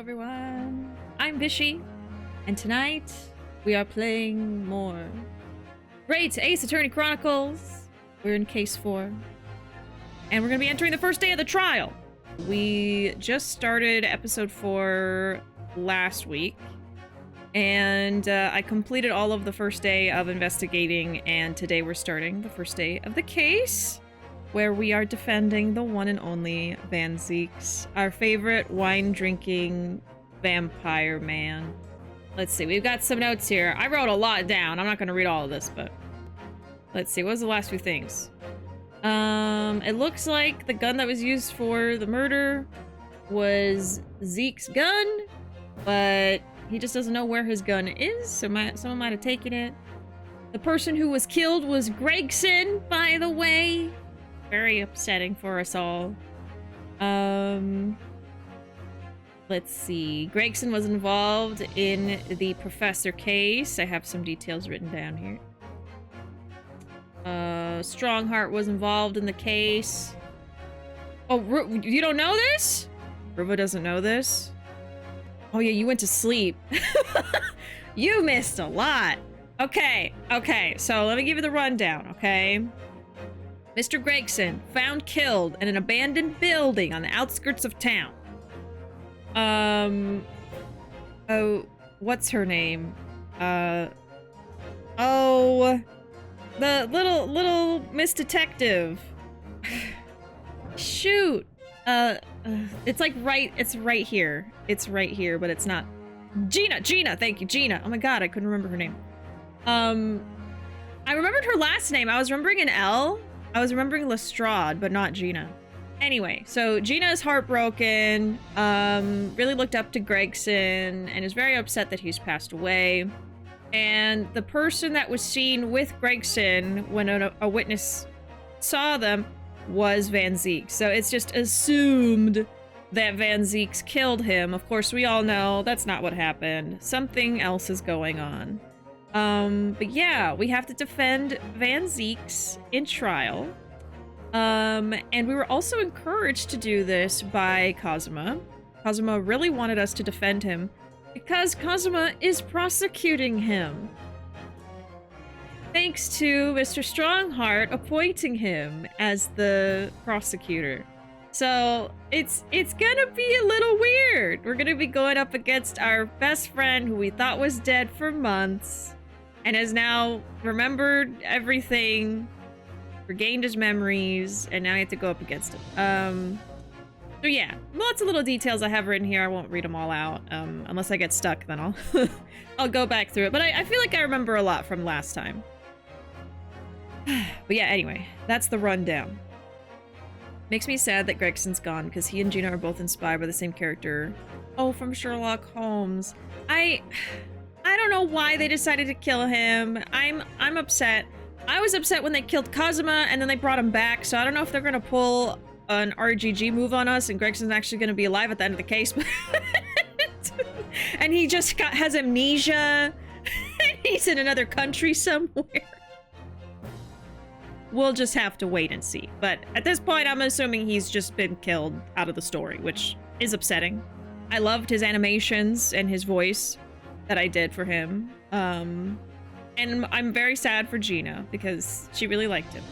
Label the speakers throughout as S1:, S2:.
S1: everyone. I'm Bishi, and tonight we are playing more Great Ace Attorney Chronicles. We're in case 4, and we're gonna be entering the first day of the trial. We just started episode 4 last week, and I completed all of the first day of investigating, and today we're starting the first day of the case, where we are defending the one and only Van Zieks, our favorite wine-drinking vampire man. Let's see, we've got some notes here. I wrote a lot down. I'm not going to read all of this, but let's see. What was the last few things? It looks like the gun that was used for the murder was Zeke's gun, but he just doesn't know where his gun is, so someone might have taken it. The person who was killed was Gregson, by the way. Very upsetting for us all. Let's see. Gregson was involved in the professor case. I have some details written down here. Strongheart was involved in the case. Oh, you don't know this? Ruuuvo doesn't know this? Oh yeah, you went to sleep. You missed a lot. Okay, so let me give you the rundown, okay? Mr. Gregson, found killed in an abandoned building on the outskirts of town. Oh, what's her name? Oh, the little Miss Detective. Shoot. It's like it's right here. It's right here, but it's not. Gina, thank you, Gina. Oh my god, I couldn't remember her name. I remembered her last name. I was remembering an L. I was remembering Lestrade, but not Gina. Anyway, so Gina is heartbroken, really looked up to Gregson, and is very upset that he's passed away. And the person that was seen with Gregson when a witness saw them was Van Zieks. So it's just assumed that Van Zieks killed him. Of course, we all know that's not what happened. Something else is going on. But yeah, we have to defend Van Zieks in trial. And we were also encouraged to do this by Kazuma. Kazuma really wanted us to defend him because Kazuma is prosecuting him. Thanks to Mr. Strongheart appointing him as the prosecutor. So it's gonna be a little weird. We're gonna be going up against our best friend who we thought was dead for months and has now remembered everything, regained his memories, and now I have to go up against him. So yeah, lots of little details I have written here. I won't read them all out, unless I get stuck, then I'll I'll go back through it. But I feel like I remember a lot from last time. But yeah, anyway, that's the rundown. Makes me sad that Gregson's gone, because he and Gina are both inspired by the same character. Oh, from Sherlock Holmes. I don't know why they decided to kill him. I'm upset. I was upset when they killed Kazuma and then they brought him back, so I don't know if they're gonna pull an RGG move on us and Gregson's actually gonna be alive at the end of the case. And he just has amnesia. He's in another country somewhere. We'll just have to wait and see. But at this point, I'm assuming he's just been killed out of the story, which is upsetting. I loved his animations and his voice that I did for him. And I'm very sad for Gina because she really liked him.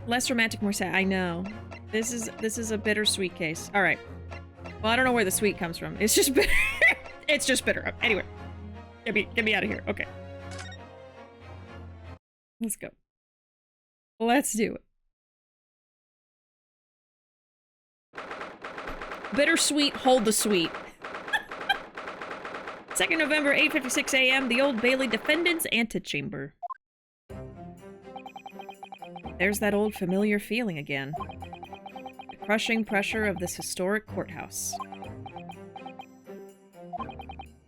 S1: Less romantic, more sad. I know. This is a bittersweet case. All right. Well, I don't know where the sweet comes from. It's just bitter. It's just bitter. Anyway, get me out of here. Okay. Let's go. Let's do it. Bittersweet, hold the sweet. 2nd November, 8:56 a.m., the Old Bailey Defendant's Antechamber. There's that old familiar feeling again. The crushing pressure of this historic courthouse.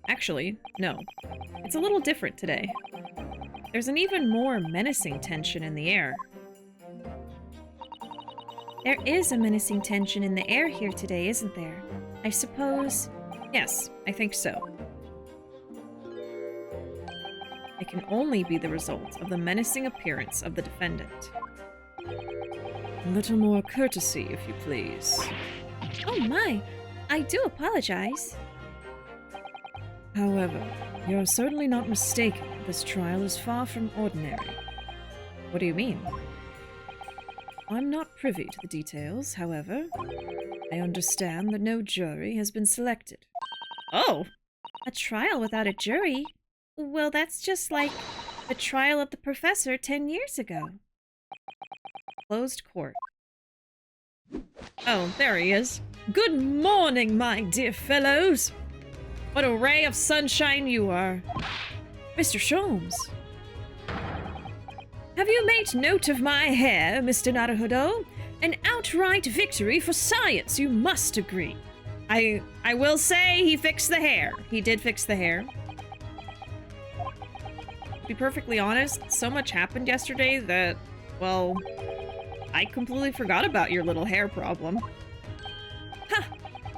S1: Actually, no. It's a little different today. There's an even more menacing tension in the air. There is a menacing tension in the air here today, isn't there? I suppose... Yes, I think so. It can only be the result of the menacing appearance of the defendant. A little more courtesy, if you please. Oh my, I do apologize.
S2: However, you're certainly not mistaken. This trial is far from ordinary.
S1: What do you mean?
S2: I'm not privy to the details, however. I understand that no jury has been selected.
S1: Oh!
S2: A trial without a jury? Well, that's just like the trial of the professor 10 years ago.
S1: Closed court. Oh, there he is. Good morning, my dear fellows! What a ray of sunshine you are.
S2: Mr. Sholmes.
S1: Have you made note of my hair, Mr. Naruhodo? An outright victory for science, you must agree. I will say he fixed the hair. He did fix the hair. To be perfectly honest, so much happened yesterday that, well, I completely forgot about your little hair problem. Ha!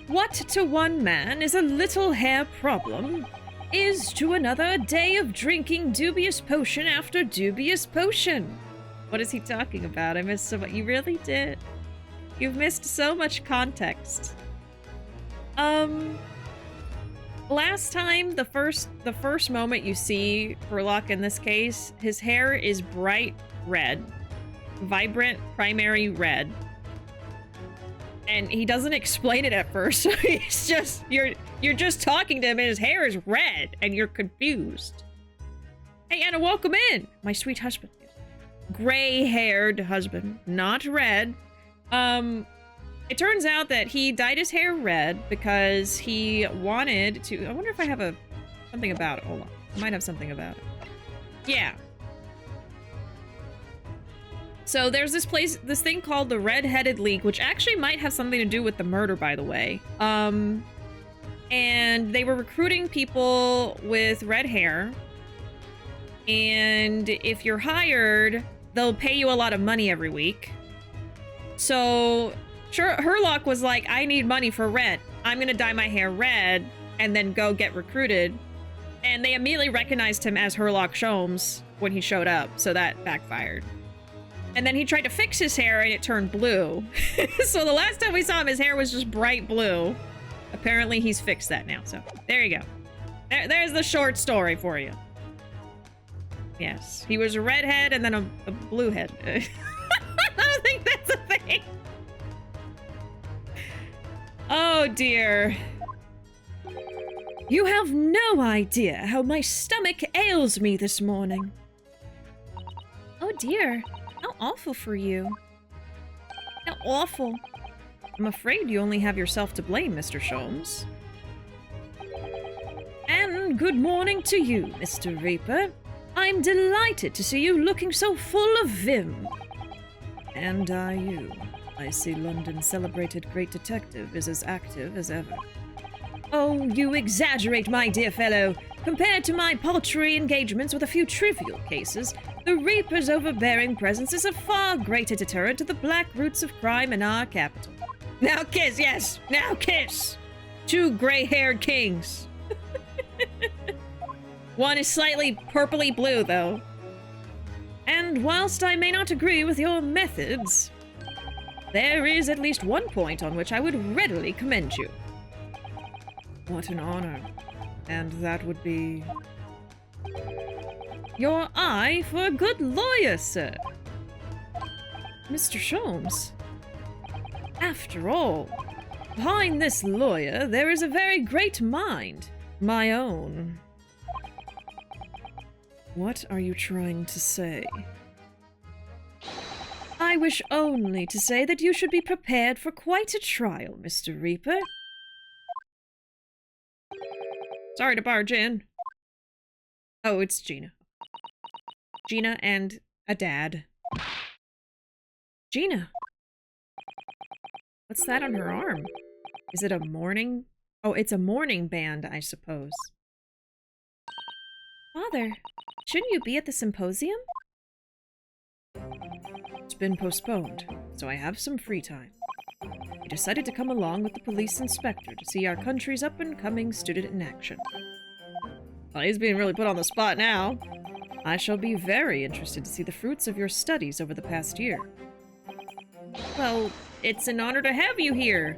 S1: What to one man is a little hair problem, is to another a day of drinking dubious potion after dubious potion. What is he talking about? I missed so much. You really did. You've missed so much context. Last time, the first moment you see Herlock in this case, his hair is bright red. Vibrant primary red. And he doesn't explain it at first, so he's just, you're just talking to him and his hair is red and you're confused. Hey Anna, welcome in! My sweet husband. Gray-haired husband, not red. It turns out that he dyed his hair red because he wanted to... I wonder if I have something about it. Hold on. I might have something about it. Yeah. So there's this thing called the Red-Headed League, which actually might have something to do with the murder, by the way. And they were recruiting people with red hair. And if you're hired, they'll pay you a lot of money every week. So... Sure, Herlock was like, I need money for rent. I'm gonna dye my hair red and then go get recruited. And they immediately recognized him as Herlock Sholmes when he showed up, so that backfired. And then he tried to fix his hair and it turned blue. So the last time we saw him, his hair was just bright blue. Apparently he's fixed that now, so there you go. There's the short story for you. Yes, he was a redhead and then a blue head. I don't think that's a thing. Oh dear. You have no idea how my stomach ails me this morning.
S2: Oh dear. How awful for you.
S1: How awful. I'm afraid you only have yourself to blame, Mr. Sholmes. And good morning to you, Mr. Reaper. I'm delighted to see you looking so full of vim.
S2: And are you? I see London's celebrated great detective is as active as ever.
S1: Oh, you exaggerate, my dear fellow. Compared to my paltry engagements with a few trivial cases, the Reaper's overbearing presence is a far greater deterrent to the black roots of crime in our capital. Now kiss, yes! Now kiss! Two gray-haired kings. One is slightly purpley blue, though. And whilst I may not agree with your methods, there is at least one point on which I would readily commend you.
S2: What an honor. And that would be...
S1: your eye for a good lawyer, sir.
S2: Mr. Sholmes.
S1: After all, behind this lawyer there is a very great mind. My own.
S2: What are you trying to say?
S1: I wish only to say that you should be prepared for quite a trial, Mr. Reaper. Sorry to barge in. Oh, it's Gina. Gina and a dad. Gina. What's that on her arm? Is it a mourning? Oh, it's a mourning band, I suppose.
S2: Father, shouldn't you be at the symposium?
S1: It's been postponed, so I have some free time. I decided to come along with the police inspector to see our country's up-and-coming student in action. Well, he's being really put on the spot now. I shall be very interested to see the fruits of your studies over the past year. Well, it's an honor to have you here.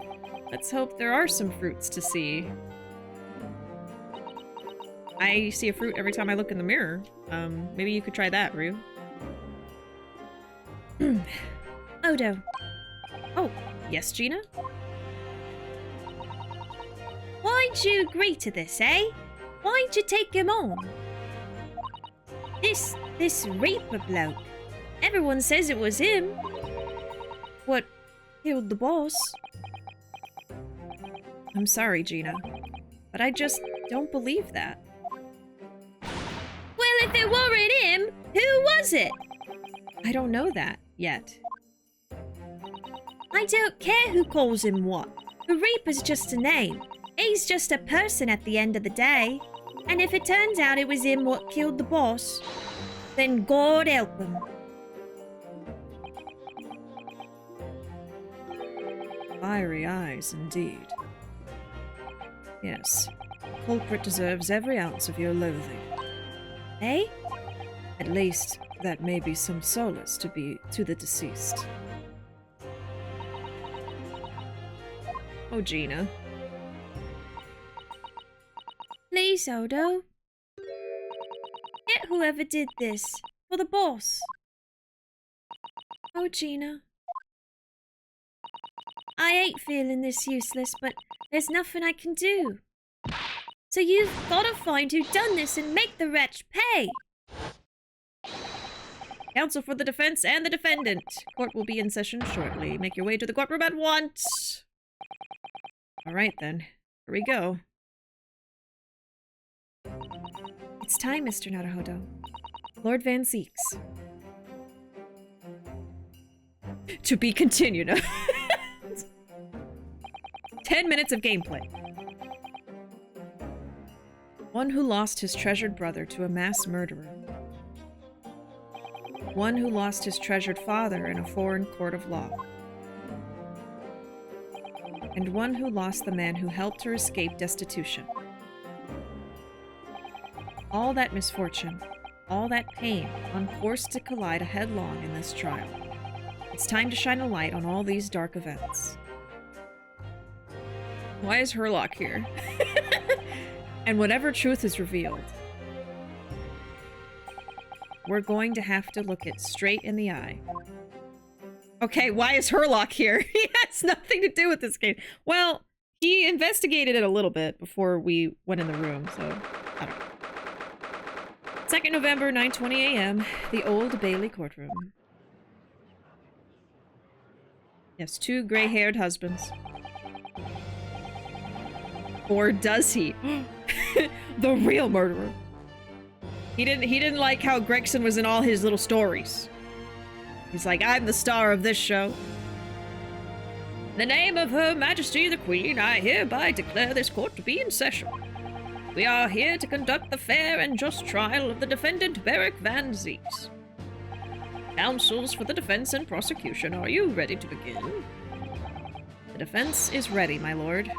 S1: Let's hope there are some fruits to see. I see a fruit every time I look in the mirror. Maybe you could try that, Rue.
S2: Odo.
S1: Oh, yes, Gina?
S2: Why'd you agree to this, eh? Why'd you take him on? This Reaper bloke. Everyone says it was him. What killed the boss?
S1: I'm sorry, Gina, but I just don't believe that.
S2: Well, if it weren't him, who was it?
S1: I don't know that yet.
S2: I don't care who calls him what. The Reaper's just a name. He's just a person at the end of the day. And if it turns out it was him what killed the boss, then God help him.
S1: Fiery eyes, indeed. Yes, culprit deserves every ounce of your loathing.
S2: Eh?
S1: At least, that may be some solace to the deceased. Oh, Gina.
S2: Please, Odo. Get whoever did this. For the boss.
S1: Oh, Gina.
S2: I hate feeling this useless, but there's nothing I can do. So you've got to find who done this and make the wretch pay.
S1: Counsel for the defense and the defendant. Court will be in session shortly. Make your way to the courtroom at once. All right, then. Here we go.
S2: It's time, Mr. Naruhodo.
S1: Lord Van Zieks. To be continued. 10 minutes of gameplay. One who lost his treasured brother to a mass murderer. One who lost his treasured father in a foreign court of law. And one who lost the man who helped her escape destitution. All that misfortune, all that pain, on course to collide headlong in this trial. It's time to shine a light on all these dark events. Why is Herlock here? And whatever truth is revealed, we're going to have to look it straight in the eye. Okay, why is Herlock here? He has nothing to do with this game. Well, he investigated it a little bit before we went in the room, so I don't know. 2nd November, 9:20 a.m., the Old Bailey courtroom. Yes, 2 gray-haired husbands. Or does he? The real murderer. He didn't like how Gregson was in all his little stories. He's like, I'm the star of this show. In the name of Her Majesty the Queen, I hereby declare this court to be in session. We are here to conduct the fair and just trial of the defendant Beric Van Zieks. Counsels for the defense and prosecution, are you ready to begin? The defense is ready, my lord.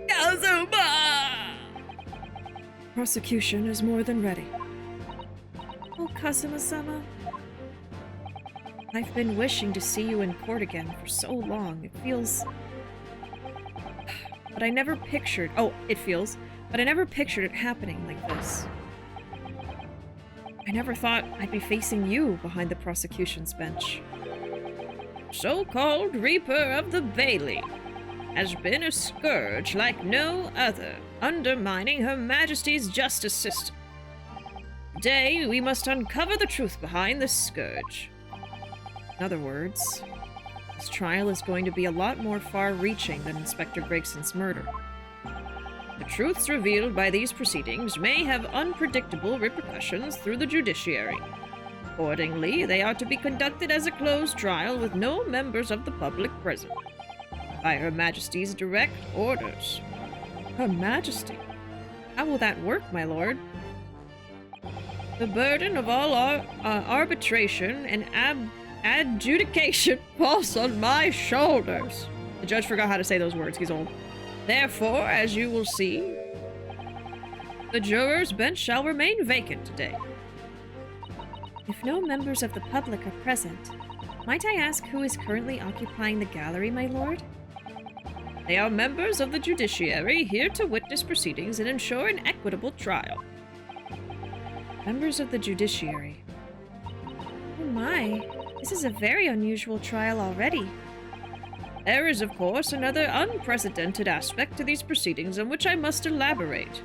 S1: Kazuma! Prosecution is more than ready.
S2: Oh, Kazuma-sama.
S1: I've been wishing to see you in court again for so long. It feels... But I never pictured... Oh, it feels... But I never pictured it happening like this. I never thought I'd be facing you behind the prosecution's bench. So-called Reaper of the Bailey has been a scourge like no other, undermining Her Majesty's justice system. Today, we must uncover the truth behind this scourge. In other words, this trial is going to be a lot more far-reaching than Inspector Gregson's murder. The truths revealed by these proceedings may have unpredictable repercussions through the judiciary. Accordingly, they are to be conducted as a closed trial with no members of the public present. By Her Majesty's direct orders. Her Majesty? How will that work, my lord? The burden of all arbitration and adjudication falls on my shoulders. The judge forgot how to say those words. He's old. Therefore, as you will see, the jurors' bench shall remain vacant today.
S2: If no members of the public are present, might I ask who is currently occupying the gallery, my lord?
S1: They are members of the judiciary here to witness proceedings and ensure an equitable trial. Members of the judiciary.
S2: Oh my, this is a very unusual trial already.
S1: There is, of course, another unprecedented aspect to these proceedings on which I must elaborate.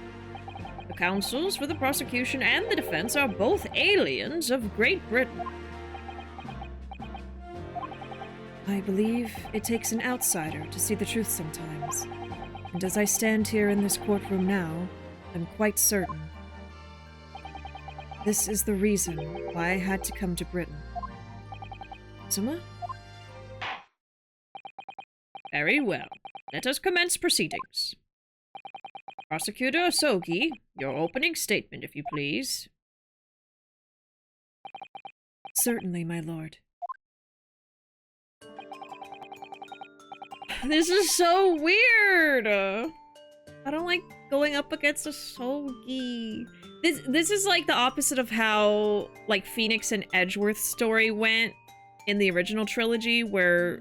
S1: The counsels for the prosecution and the defense are both aliens of Great Britain. I believe it takes an outsider to see the truth sometimes. And as I stand here in this courtroom now, I'm quite certain. This is the reason why I had to come to Britain. Kazuma? Very well. Let us commence proceedings. Prosecutor Osogi, your opening statement, if you please. Certainly, my lord. This is so weird! I don't like going up against Osogi. This is like the opposite of how, like, Phoenix and Edgeworth's story went in the original trilogy, where...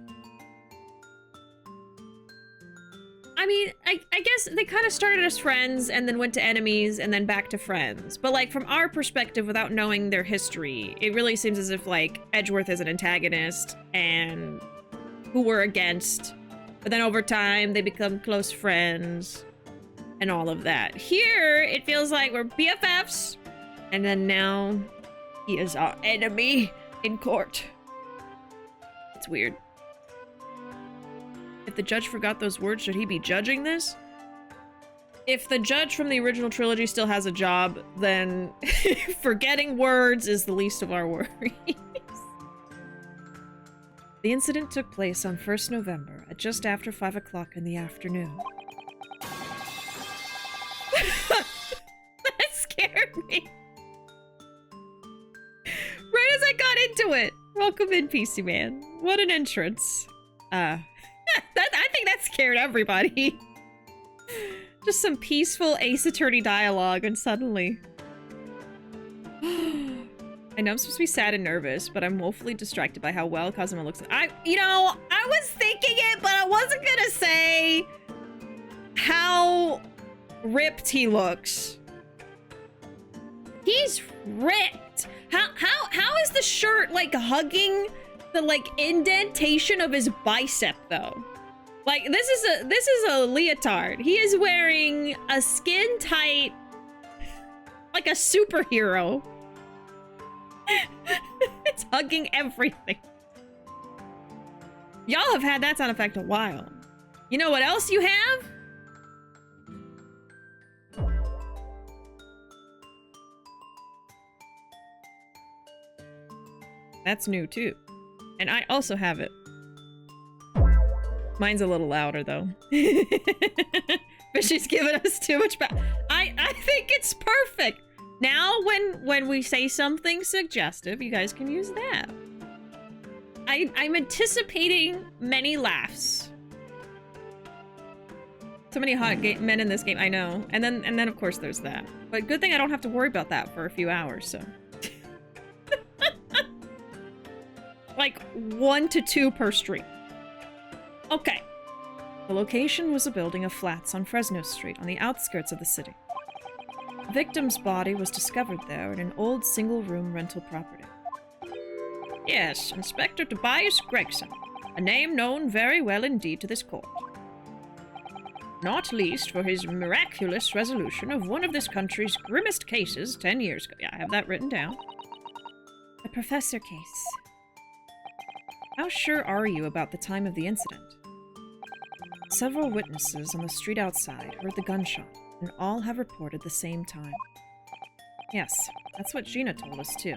S1: I mean, I guess they kind of started as friends and then went to enemies and then back to friends. But, like, from our perspective, without knowing their history, it really seems as if, like, Edgeworth is an antagonist and who we're against. But then over time, they become close friends and all of that. Here, it feels like we're BFFs. And then now, he is our enemy in court. It's weird. If the judge forgot those words, should he be judging this? If the judge from the original trilogy still has a job, then forgetting words is the least of our worries. The incident took place on 1st November at just after 5 o'clock in the afternoon. That scared me. Right as I got into it. Welcome in, PC Man. What an entrance. I think that scared everybody. Just some peaceful Ace Attorney dialogue, and suddenly... I know I'm supposed to be sad and nervous, but I'm woefully distracted by how well Kazuma looks. You know, I was thinking it, but I wasn't gonna say how ripped he looks. He's ripped. How is the shirt, like, hugging the, like, indentation of his bicep, though? Like, this is a leotard. He is wearing a skin-tight, like a superhero. It's hugging everything. Y'all have had that sound effect a while. You know what else you have? That's new too. And I also have it. Mine's a little louder though. But she's giving us too much back. I think it's perfect. Now, when we say something suggestive, you guys can use that. I'm anticipating many laughs. So many hot men in this game, I know. And then of course there's that. But good thing I don't have to worry about that for a few hours, so. Like 1 to 2 per stream. Okay. The location was a building of flats on Fresno Street on the outskirts of the city. The victim's body was discovered there in an old single-room rental property. Yes, Inspector Tobias Gregson, a name known very well indeed to this court. Not least for his miraculous resolution of one of this country's grimmest cases 10 years ago. Yeah, I have that written down.
S2: The Professor case.
S1: How sure are you about the time of the incident?
S2: Several witnesses on the street outside heard the gunshot, and all have reported the same time.
S1: Yes, that's what Gina told us too.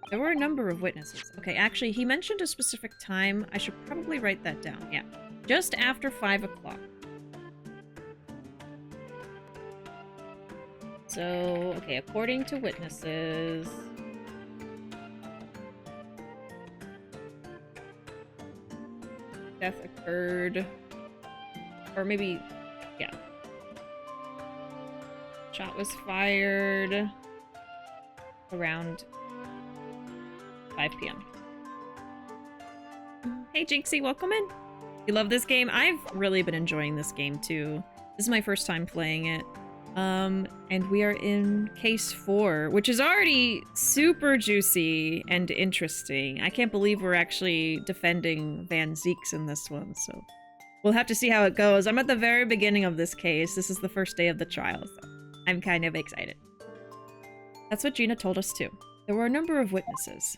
S1: There were a number of witnesses. Okay, actually, he mentioned a specific time. I should probably write that down. Yeah, just after 5 o'clock. So, okay, according to witnesses... death occurred... or maybe... yeah. Shot was fired around 5 p.m. Hey, Jinxie, welcome in. You love this game? I've really been enjoying this game too. This is my first time playing it. And we are in case 4, which is already super juicy and interesting. I can't believe we're actually defending Van Zieks in this one, so we'll have to see how it goes. I'm at the very beginning of this case. This is the first day of the trial, so I'm kind of excited. That's what Gina told us too. There were a number of witnesses.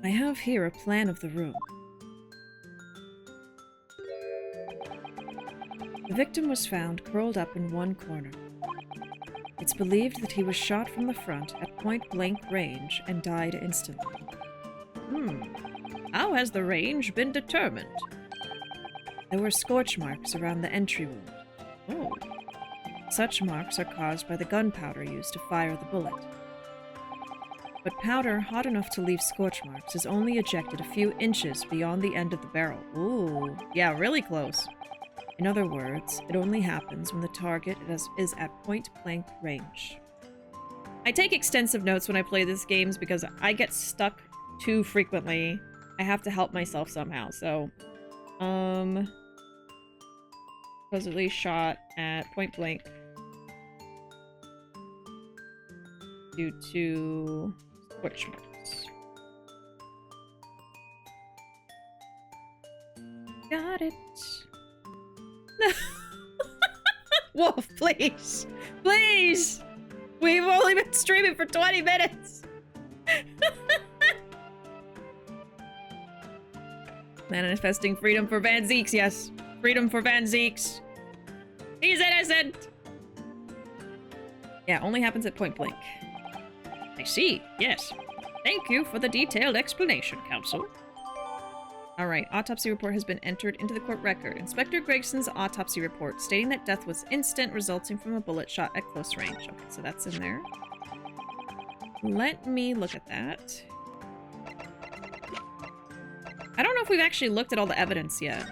S1: I have here a plan of the room. The victim was found curled up in one corner. It's believed that he was shot from the front at point-blank range and died instantly. How has the range been determined? There were scorch marks around the entry wound. Oh. Such marks are caused by the gunpowder used to fire the bullet. But powder hot enough to leave scorch marks is only ejected a few inches beyond the end of the barrel. Ooh, yeah, really close. In other words, it only happens when the target is at point-blank range. I take extensive notes when I play these games because I get stuck too frequently. I have to help myself somehow, so... supposedly shot at point-blank due to scorch marks. Got it. Wolf, please! Please! We've only been streaming for 20 minutes! Manifesting freedom for Van Zieks, yes. Freedom for Van Zieks. He's innocent! Yeah, only happens at point blank. I see, yes. Thank you for the detailed explanation, Counsel. Alright, autopsy report has been entered into the court record. Inspector Gregson's autopsy report stating that death was instant, resulting from a bullet shot at close range. Okay, so that's in there. Let me look at that. I don't know if we've actually looked at all the evidence yet.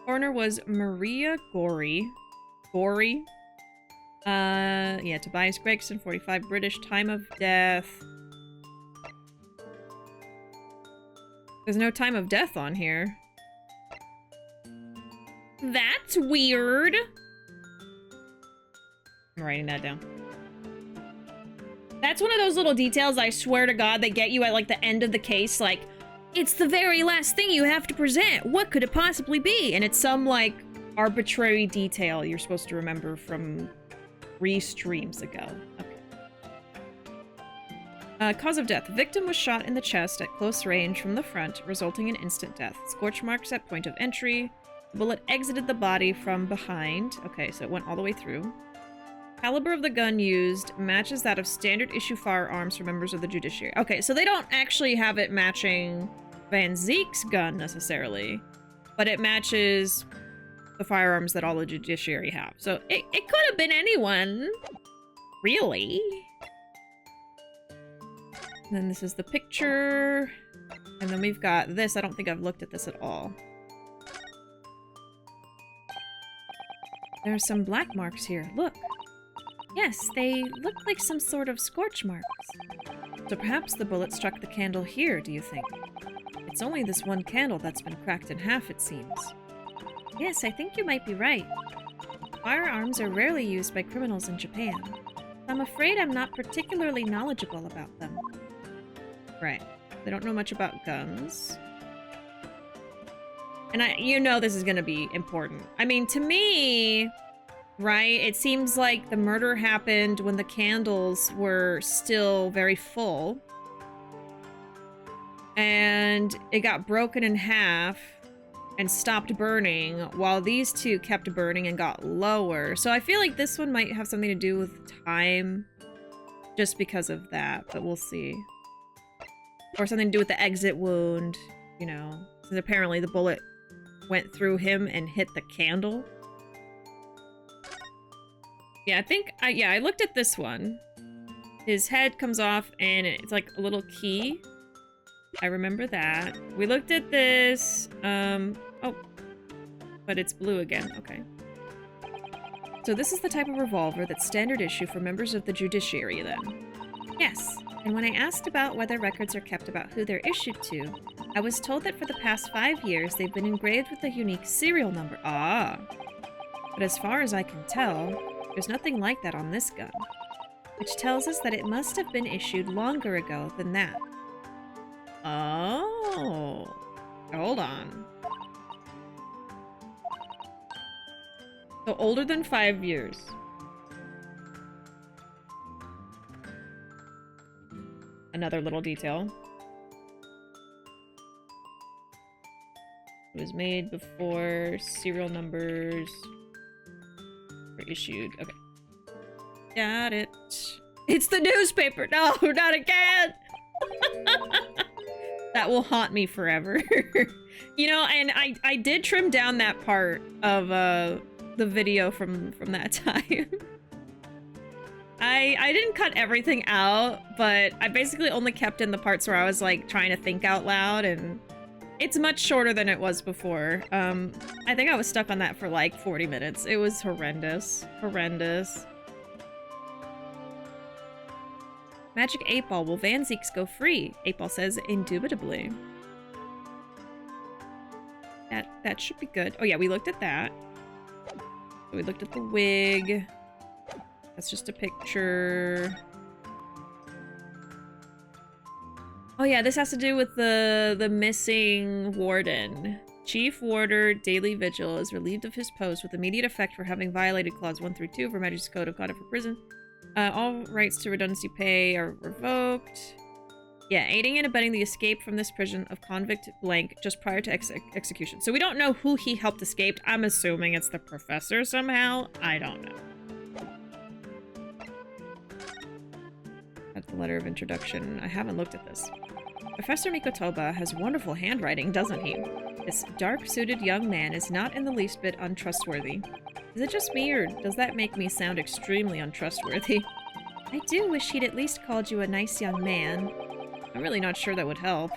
S1: Coroner was Maria Gorey. Yeah, Tobias Gregson, 45, British, time of death. There's no time of death on here. That's weird. I'm writing that down. That's one of those little details, I swear to God, that get you at, like, the end of the case. Like, it's the very last thing you have to present. What could it possibly be? And it's some, like, arbitrary detail you're supposed to remember from 3 streams ago. Okay. Cause of death. The victim was shot in the chest at close range from the front, resulting in instant death. Scorch marks at point of entry. The bullet exited the body from behind. Okay, so it went all the way through. Caliber of the gun used matches that of standard issue firearms for members of the judiciary. Okay, so they don't actually have it matching Van Zieks' gun necessarily, but it matches the firearms that all the judiciary have. So it could have been anyone, really. And then this is the picture. And then we've got this. I don't think I've looked at this at all. There are some black marks here. Look.
S2: Yes, they look like some sort of scorch marks.
S1: So perhaps the bullet struck the candle here, do you think? It's only this one candle that's been cracked in half, it seems.
S2: Yes, I think you might be right. Firearms are rarely used by criminals in Japan. I'm afraid I'm not particularly knowledgeable about them.
S1: Right. They don't know much about guns. And you know this is going to be important. I mean, to me, right, it seems like the murder happened when the candles were still very full. And it got broken in half and stopped burning, while these two kept burning and got lower. So I feel like this one might have something to do with time, just because of that, but we'll see. Or something to do with the exit wound, you know, because apparently the bullet went through him and hit the candle. Yeah, I think, I looked at this one. His head comes off and it's like a little key. I remember that. We looked at this, oh, but it's blue again, okay. So this is the type of revolver that's standard issue for members of the judiciary then.
S2: Yes,
S1: And when I asked about whether records are kept about who they're issued to, I was told that for the past 5 years they've been engraved with a unique serial number. Ah. But as far as I can tell, there's nothing like that on this gun, which tells us that it must have been issued longer ago than that. Oh. Hold on. So older than 5 years. Another little detail. It was made before serial numbers were issued. Okay. Got it. It's the newspaper! No, not again! That will haunt me forever. You know, and I did trim down that part of the video from that time. I didn't cut everything out, but I basically only kept in the parts where I was like trying to think out loud, and it's much shorter than it was before. I think I was stuck on that for like 40 minutes. It was horrendous. Horrendous. Magic 8-Ball. Will Van Zieks go free? 8-Ball says indubitably. That should be good. Oh yeah, we looked at that. We looked at the wig. That's just a picture. Oh yeah, this has to do with the missing warden. Chief Warder Daily Vigil is relieved of his post with immediate effect for having violated Clause 1 through 2 of Her Majesty's Code of Conduct for Prison. All rights to redundancy pay are revoked. Yeah, aiding and abetting the escape from this prison of convict blank just prior to execution. So we don't know who he helped escape. I'm assuming it's the professor somehow. I don't know. That's the letter of introduction. I haven't looked at this. Professor Mikotoba has wonderful handwriting, doesn't he? This dark-suited young man is not in the least bit untrustworthy. Is it just me, or does that make me sound extremely untrustworthy? I do wish he'd at least called you a nice young man. I'm really not sure that would help.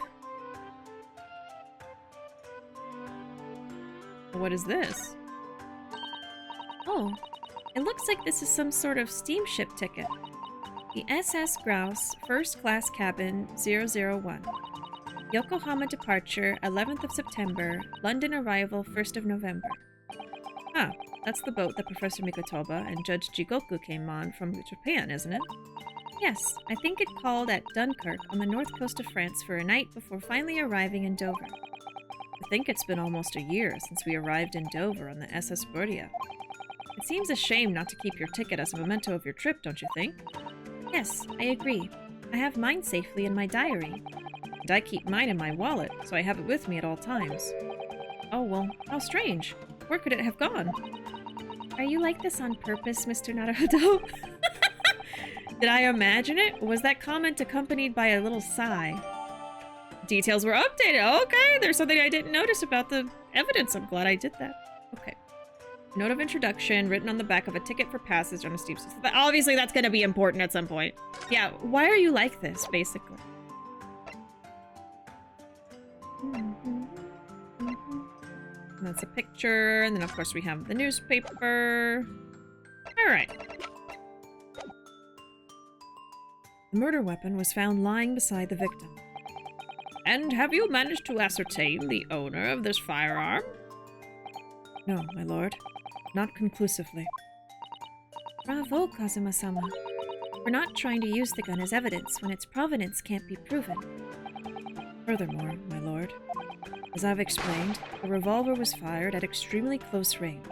S1: What is this? Oh, it looks like this is some sort of steamship ticket. The SS Grouse, First Class Cabin 001. Yokohama departure, 11th of September. London arrival, 1st of November. Ah, that's the boat that Professor Mikotoba and Judge Jigoku came on from Japan, isn't it? Yes, I think it called at Dunkirk on the north coast of France for a night before finally arriving in Dover. I think it's been almost a year since we arrived in Dover on the SS Burdia. It seems a shame not to keep your ticket as a memento of your trip, don't you think? Yes, I agree. I have mine safely in my diary. And I keep mine in my wallet, so I have it with me at all times. Oh well, how strange. Where could it have gone? Are you like this on purpose, Mr. Naruhodo? Did I imagine it? Or was that comment accompanied by a little sigh? Details were updated. Okay, there's something I didn't notice about the evidence. I'm glad I did that. Okay. Note of introduction written on the back of a ticket for passage on a steep system. Obviously, that's going to be important at some point. Yeah, why are you like this, basically? And that's a picture, and then of course we have the newspaper. Alright. The murder weapon was found lying beside the victim. And have you managed to ascertain the owner of this firearm? No, my lord. Not conclusively.
S2: Bravo, Kazuma-sama. We're not trying to use the gun as evidence when its provenance can't be proven.
S3: Furthermore, my lord, as I've explained, the revolver was fired at extremely close range.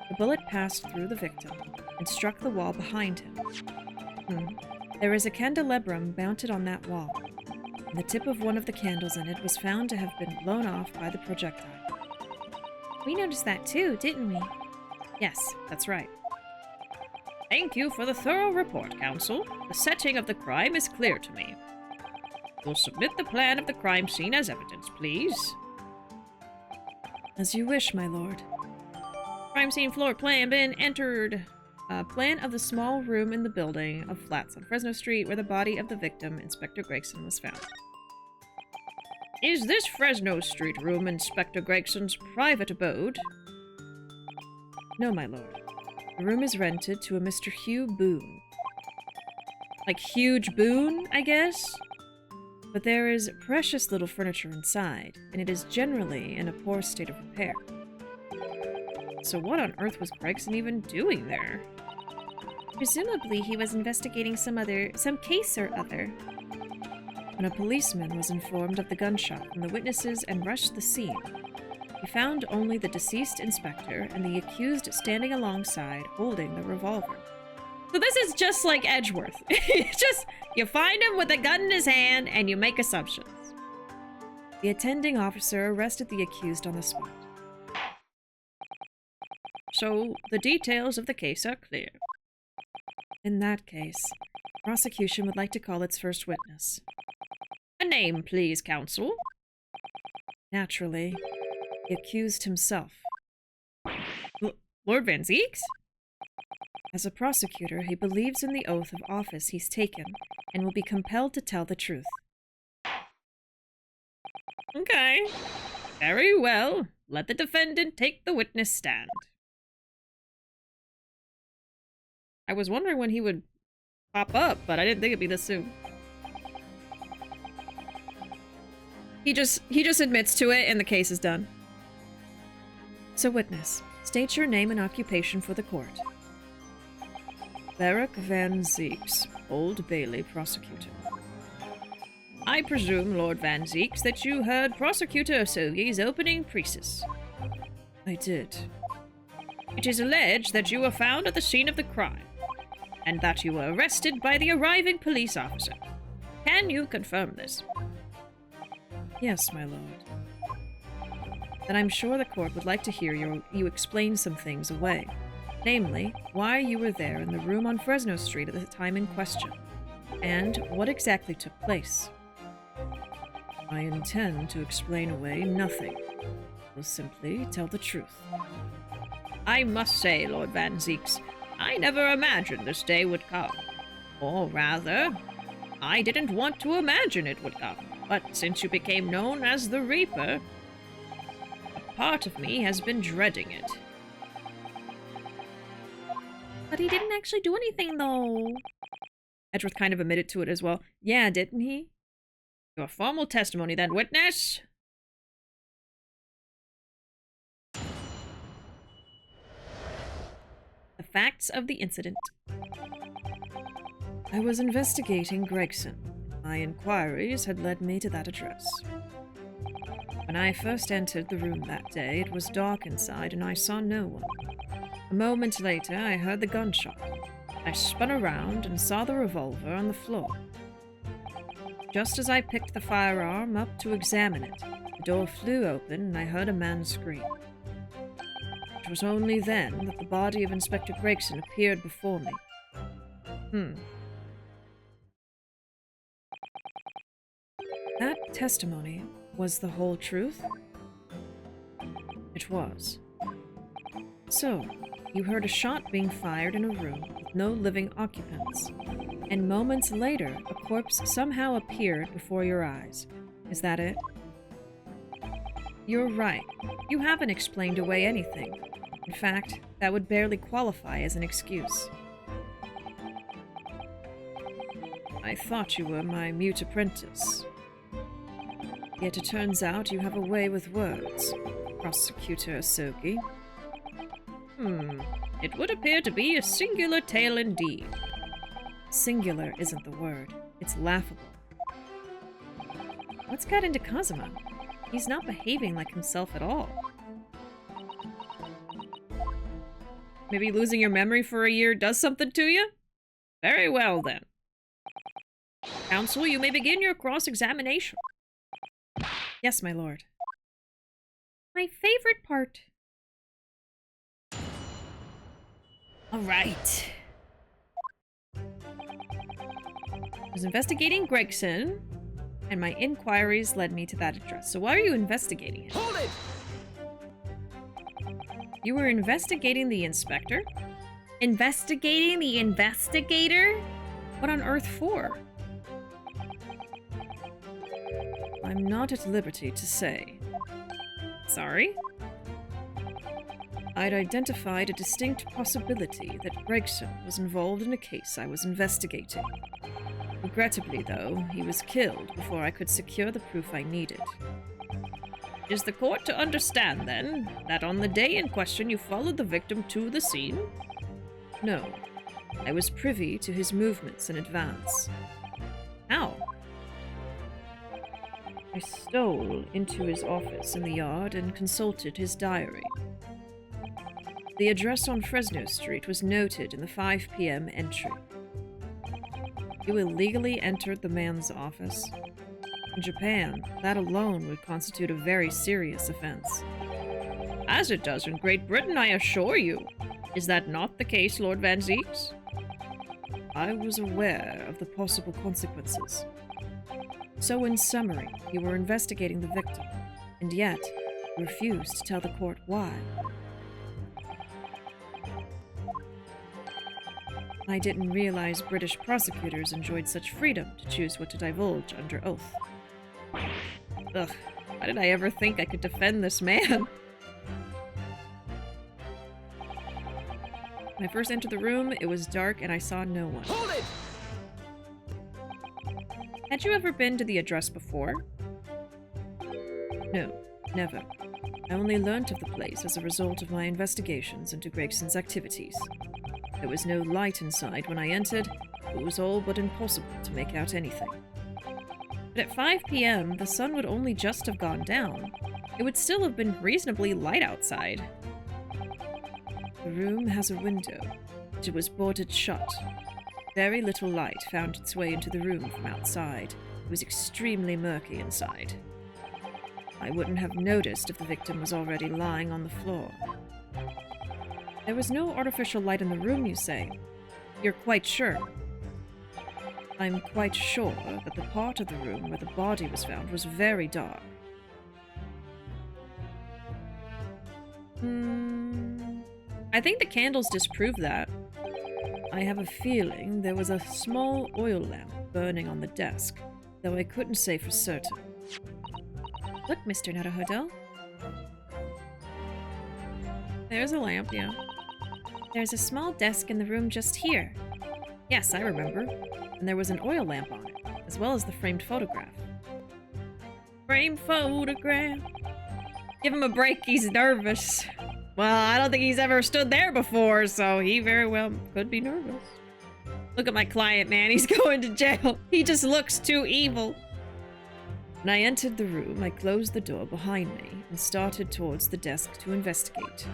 S3: The bullet passed through the victim and struck the wall behind him. There is a candelabrum mounted on that wall, and the tip of one of the candles in it was found to have been blown off by the projectile.
S2: We noticed that too, didn't we?
S3: Yes, that's right.
S1: Thank you for the thorough report, Counsel. The setting of the crime is clear to me. We'll submit the plan of the crime scene as evidence, please.
S3: As you wish, my lord.
S1: Crime scene floor plan been entered. Plan of the small room in the building of flats on Fresno Street where the body of the victim, Inspector Gregson, was found. Is this Fresno Street room Inspector Gregson's private abode?
S3: No, my lord. The room is rented to a Mr. Hugh Boone. like, huge boon, I guess? But there is precious little furniture inside, and it is generally in a poor state of repair. So what on earth was Gregson even doing there?
S2: Presumably he was investigating some case or other.
S3: When a policeman was informed of the gunshot from the witnesses and rushed the scene, he found only the deceased inspector and the accused standing alongside, holding the revolver.
S1: So this is just like Edgeworth. You find him with a gun in his hand and you make assumptions.
S3: The attending officer arrested the accused on the spot. So, the details of the case are clear. In that case, prosecution would like to call its first witness.
S1: A name, please, counsel.
S3: Naturally, the accused himself.
S1: Lord Van Zieks?
S3: As a prosecutor, he believes in the oath of office he's taken and will be compelled to tell the truth.
S1: Okay. Very well. Let the defendant take the witness stand. I was wondering when he would pop up, but I didn't think it'd be this soon. He just admits to it and the case is done.
S3: So witness, state your name and occupation for the court. Beric Van Zieks, Old Bailey prosecutor.
S1: I presume, Lord Van Zieks, that you heard Prosecutor Osogi's opening precis.
S3: I did.
S1: It is alleged that you were found at the scene of the crime, and that you were arrested by the arriving police officer. Can you confirm this?
S3: Yes, my lord. Then I'm sure the court would like to hear you explain some things away. Namely, why you were there in the room on Fresno Street at the time in question, and what exactly took place. I intend to explain away nothing. Will simply tell the truth.
S1: I must say, Lord Van Zieks, I never imagined this day would come. Or rather, I didn't want to imagine it would come. But since you became known as the Reaper, a part of me has been dreading it.
S2: But he didn't actually do anything, though.
S1: Edgeworth kind of admitted to it as well. Yeah, didn't he? Your formal testimony, then, witness. The facts of the incident.
S3: I was investigating Gregson. My inquiries had led me to that address. When I first entered the room that day, it was dark inside and I saw no one. A moment later, I heard the gunshot. I spun around and saw the revolver on the floor. Just as I picked the firearm up to examine it, the door flew open and I heard a man scream. It was only then that the body of Inspector Gregson appeared before me. That testimony was the whole truth? It was. So, you heard a shot being fired in a room with no living occupants, and moments later, a corpse somehow appeared before your eyes. Is that it? You're right. You haven't explained away anything. In fact, that would barely qualify as an excuse. I thought you were my mute apprentice. Yet it turns out you have a way with words, Prosecutor Osogi.
S1: It would appear to be a singular tale indeed.
S3: Singular isn't the word. It's laughable. What's got into Kazuma? He's not behaving like himself at all.
S1: Maybe losing your memory for a year does something to you? Very well, then. Counsel, you may begin your cross-examination.
S3: Yes, my lord.
S2: My favorite part.
S1: All right. I was investigating Gregson, and my inquiries led me to that address. So why are you investigating it?
S4: Hold it!
S1: You were investigating the inspector?
S2: Investigating the investigator?
S1: What on earth for?
S3: I'm not at liberty to say.
S1: Sorry?
S3: I'd identified a distinct possibility that Gregson was involved in a case I was investigating. Regrettably, though, he was killed before I could secure the proof I needed.
S1: Is the court to understand, then, that on the day in question you followed the victim to the scene?
S3: No. I was privy to his movements in advance.
S1: How?
S3: I stole into his office in the yard and consulted his diary. The address on Fresno Street was noted in the 5 p.m. entry. You illegally entered the man's office. In Japan, that alone would constitute a very serious offense.
S1: As it does in Great Britain, I assure you. Is that not the case, Lord Van Zieks?
S3: I was aware of the possible consequences. So in summary, you were investigating the victim, and yet you refused to tell the court why. I didn't realize British prosecutors enjoyed such freedom to choose what to divulge under oath.
S1: Ugh, why did I ever think I could defend this man?
S3: When I first entered the room, it was dark and I saw no one.
S4: Hold it!
S3: Had you ever been to the address before? No, never. I only learnt of the place as a result of my investigations into Gregson's activities. There was no light inside when I entered, so it was all but impossible to make out anything.
S1: But at 5 p.m., the sun would only just have gone down. It would still have been reasonably light outside.
S3: The room has a window, but it was boarded shut. Very little light found its way into the room from outside. It was extremely murky inside. I wouldn't have noticed if the victim was already lying on the floor. There was no artificial light in the room, you say? You're quite sure? I'm quite sure that the part of the room where the body was found was very dark.
S1: I think the candles disprove that.
S3: I have a feeling there was a small oil lamp burning on the desk, though I couldn't say for certain.
S1: Look, Mr. Naruhodo. There's a lamp, yeah.
S2: There's a small desk in the room just here.
S1: Yes, I remember. And there was an oil lamp on it, as well as the framed photograph. Framed photograph. Give him a break, he's nervous. Well, I don't think he's ever stood there before, so he very well could be nervous. Look at my client, man. He's going to jail. He just looks too evil.
S3: When I entered the room, I closed the door behind me and started towards the desk to investigate.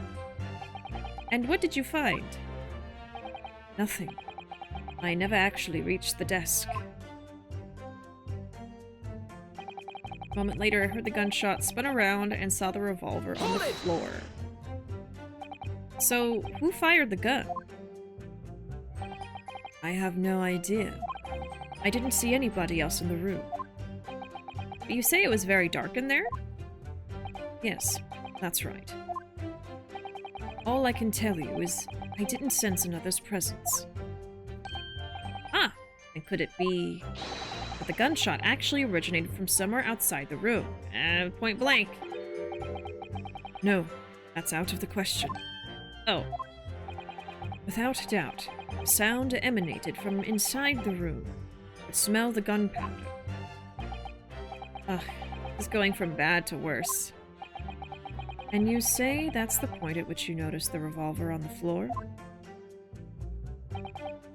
S1: And what did you find?
S3: Nothing. I never actually reached the desk.
S1: A moment later, I heard the gunshot, spun around, and saw the revolver on the floor. So, who fired the gun?
S3: I have no idea. I didn't see anybody else in the room.
S1: But you say it was very dark in there?
S3: Yes, that's right. All I can tell you is I didn't sense another's presence.
S1: Ah, and could it be that the gunshot actually originated from somewhere outside the room? Point blank.
S3: No, that's out of the question.
S1: Oh.
S3: Without doubt, the sound emanated from inside the room. I could smell the gunpowder.
S1: Ugh, it's going from bad to worse.
S3: And you say that's the point at which you noticed the revolver on the floor?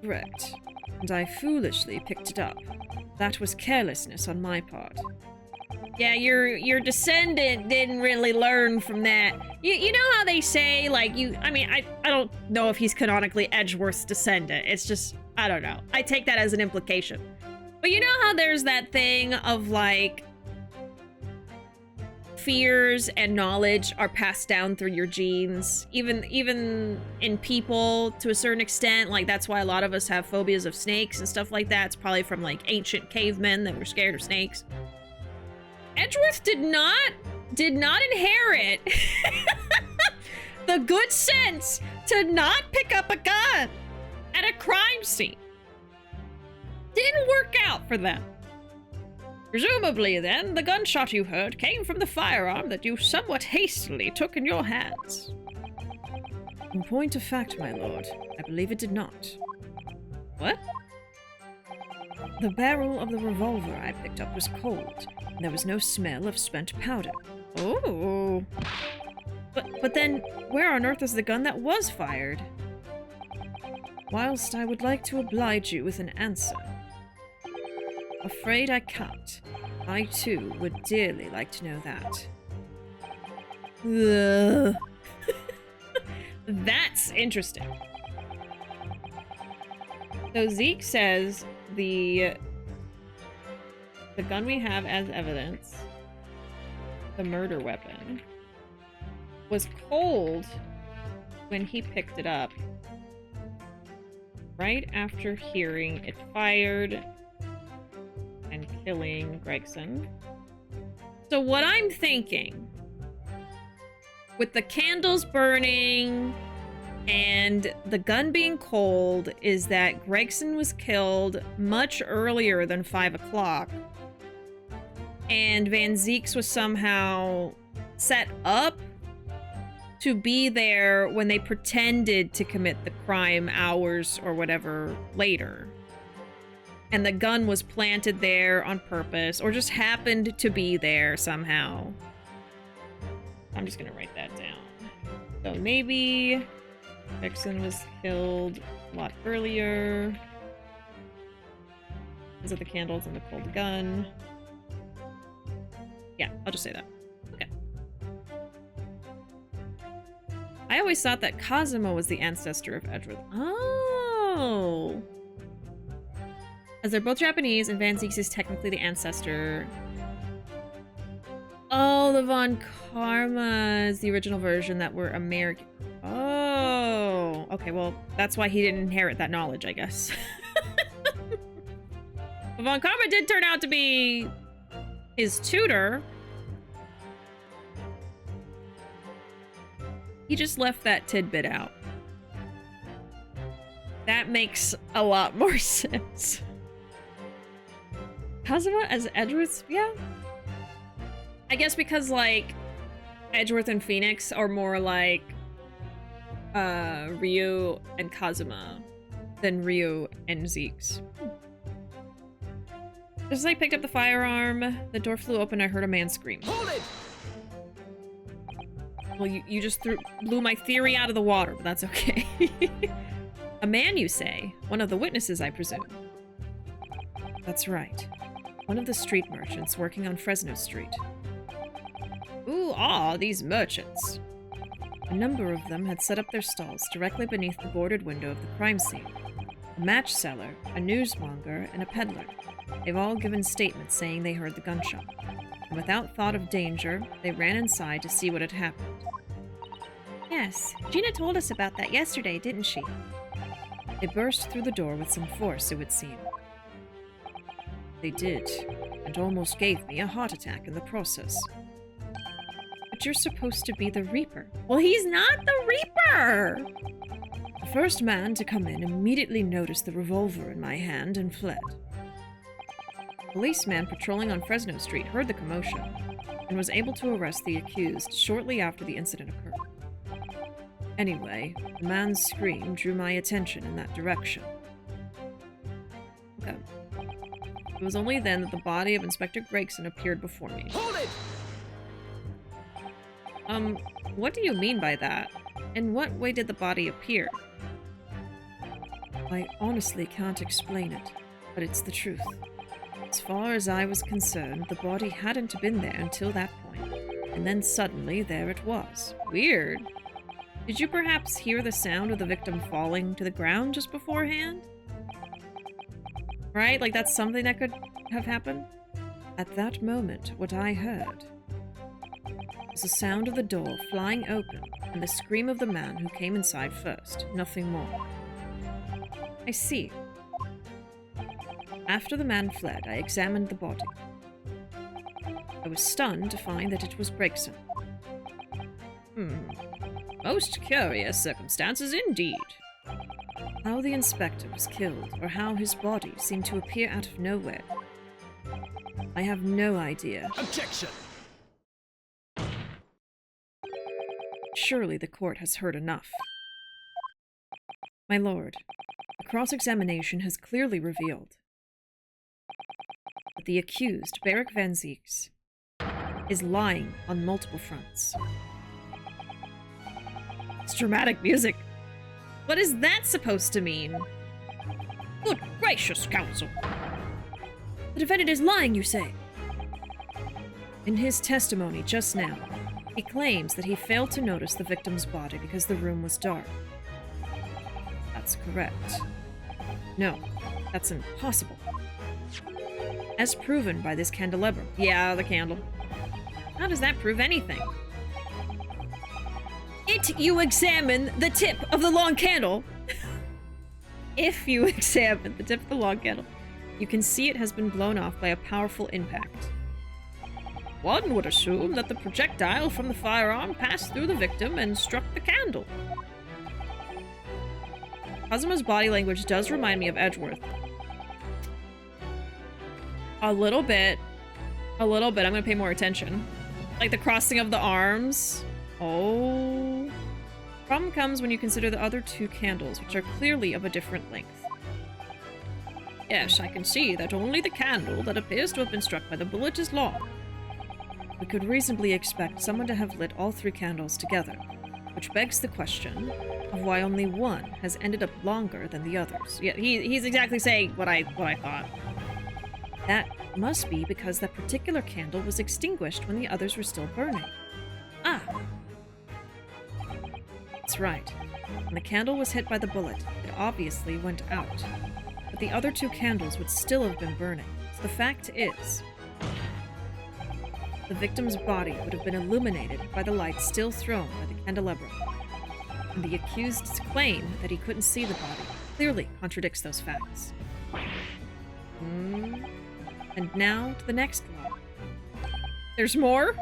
S3: Correct. And I foolishly picked it up. That was carelessness on my part.
S1: Yeah, your descendant didn't really learn from that. You know how they say, like, I don't know if he's canonically Edgeworth's descendant. It's just, I don't know. I take that as an implication. But you know how there's that thing of, like, fears and knowledge are passed down through your genes, even in people to a certain extent. Like, that's why a lot of us have phobias of snakes and stuff like that. It's probably from, like, ancient cavemen that were scared of snakes. Edgeworth did not inherit the good sense to not pick up a gun at a crime scene. Didn't work out for them. Presumably, then, the gunshot you heard came from the firearm that you somewhat hastily took in your hands.
S3: In point of fact, my lord, I believe it did not.
S1: What?
S3: The barrel of the revolver I picked up was cold, and there was no smell of spent powder.
S1: Oh.
S3: But then, where on earth is the gun that was fired? Whilst I would like to oblige you with an answer, afraid I can't. I, too, would dearly like to know that.
S1: Ugh. That's interesting. So Zeke says the gun we have as evidence, the murder weapon, was cold when he picked it up. Right after hearing it fired and killing Gregson. So what I'm thinking, with the candles burning and the gun being cold, is that Gregson was killed much earlier than 5 o'clock. And Van Zieks was somehow set up to be there when they pretended to commit the crime hours or whatever later. And the gun was planted there on purpose, or just happened to be there somehow. I'm just gonna write that down. So maybe Gregson was killed a lot earlier because of the candles and the cold gun. Yeah, I'll just say that. Okay. I always thought that Kazuma was the ancestor of Edward. Oh! As they're both Japanese, and Van Zieks is technically the ancestor. Oh, the Von Karmas, the original version that were American. Oh, okay, well, that's why he didn't inherit that knowledge, I guess. Von Karma did turn out to be his tutor. He just left that tidbit out. That makes a lot more sense. Kazuma as Edgeworth? Yeah. I guess because, like, Edgeworth and Phoenix are more like Ryu and Kazuma than Ryu and Zieks. Just as I picked up the firearm, the door flew open and I heard a man scream. Hold it! Well, you just blew my theory out of the water, but that's okay. A man, you say? One of the witnesses, I presume.
S3: That's right. One of the street merchants working on Fresno Street.
S1: Who are these merchants?
S3: A number of them had set up their stalls directly beneath the boarded window of the crime scene. A match seller, a newsmonger, and a peddler. They've all given statements saying they heard the gunshot. And without thought of danger, they ran inside to see what had happened.
S2: Yes, Gina told us about that yesterday, didn't she?
S3: They burst through the door with some force, it would seem. They did, and almost gave me a heart attack in the process. But you're supposed to be the Reaper.
S1: Well, he's not the Reaper!
S3: The first man to come in immediately noticed the revolver in my hand and fled. A policeman patrolling on Fresno Street heard the commotion and was able to arrest the accused shortly after the incident occurred. Anyway, the man's scream drew my attention in that direction.
S1: Okay. It was only then that the body of Inspector Gregson appeared before me. Hold it! What do you mean by that? In what way did the body appear?
S3: I honestly can't explain it, but it's the truth. As far as I was concerned, the body hadn't been there until that point, and then suddenly there it was.
S1: Weird. Did you perhaps hear the sound of the victim falling to the ground just beforehand? Right? Like that's something that could have happened?
S3: At that moment, what I heard was the sound of the door flying open and the scream of the man who came inside first, nothing more.
S1: I see.
S3: After the man fled, I examined the body. I was stunned to find that it was Gregson.
S1: Most curious circumstances indeed.
S3: How the inspector was killed, or how his body seemed to appear out of nowhere, I have no idea.
S4: Objection!
S3: Surely the court has heard enough. My lord, the cross-examination has clearly revealed But the accused, Barrick Van Zieks, is lying on multiple fronts.
S1: It's dramatic music. What is that supposed to mean? Good gracious, counsel.
S3: The defendant is lying, you say? In his testimony just now, he claims that he failed to notice the victim's body because the room was dark. That's correct. No, that's impossible. As proven by this candelabrum.
S1: Yeah, the candle. How does that prove anything?
S3: You examine the tip of the long candle.
S1: If you examine the tip of the long candle, you can see it has been blown off by a powerful impact. One would assume that the projectile from the firearm passed through the victim and struck the candle. Kazuma's body language does remind me of Edgeworth. A little bit. A little bit. I'm gonna pay more attention. Like the crossing of the arms. Oh. Problem comes when you consider the other two candles, which are clearly of a different length. Yes, I can see that only the candle that appears to have been struck by the bullet is long.
S3: We could reasonably expect someone to have lit all three candles together, which begs the question of why only one has ended up longer than the others.
S1: Yeah, he's exactly saying what I thought.
S3: That must be because that particular candle was extinguished when the others were still burning.
S1: Ah.
S3: That's right. When the candle was hit by the bullet, it obviously went out. But the other two candles would still have been burning. So the fact is, the victim's body would have been illuminated by the light still thrown by the candelabrum. And the accused's claim that he couldn't see the body clearly contradicts those facts. And now to the next law.
S1: There's more?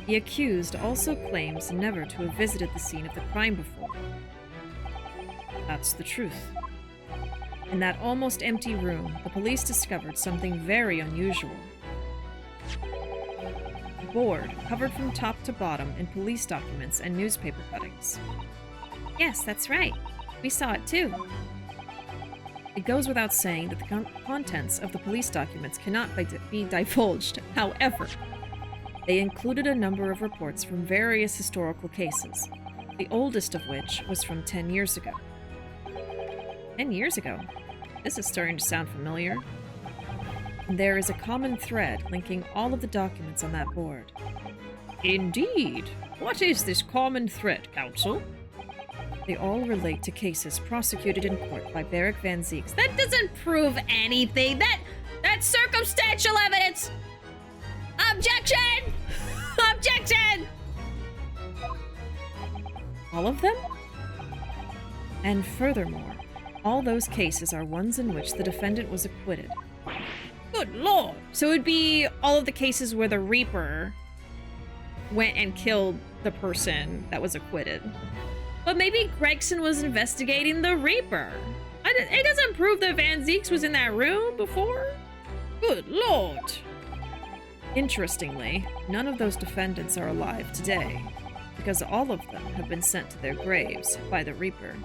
S3: The accused also claims never to have visited the scene of the crime before. That's the truth. In that almost empty room, the police discovered something very unusual. A board covered from top to bottom in police documents and newspaper cuttings.
S2: Yes, that's right. We saw it too.
S3: It goes without saying that the contents of the police documents cannot be divulged. However, they included a number of reports from various historical cases, the oldest of which was from 10 years ago.
S1: 10 years ago? This is starting to sound familiar.
S3: And there is a common thread linking all of the documents on that board.
S1: Indeed. What is this common thread, counsel?
S3: They all relate to cases prosecuted in court by Barrick Van Zieks.
S1: That doesn't prove anything. That's circumstantial evidence. Objection! Objection!
S3: All of them? And furthermore, all those cases are ones in which the defendant was acquitted.
S1: Good lord! So it'd be all of the cases where the Reaper went and killed the person that was acquitted. But maybe Gregson was investigating the Reaper. It doesn't prove that Van Zieks was in that room before. Good lord!
S3: Interestingly, none of those defendants are alive today, because all of them have been sent to their graves by the Reaper.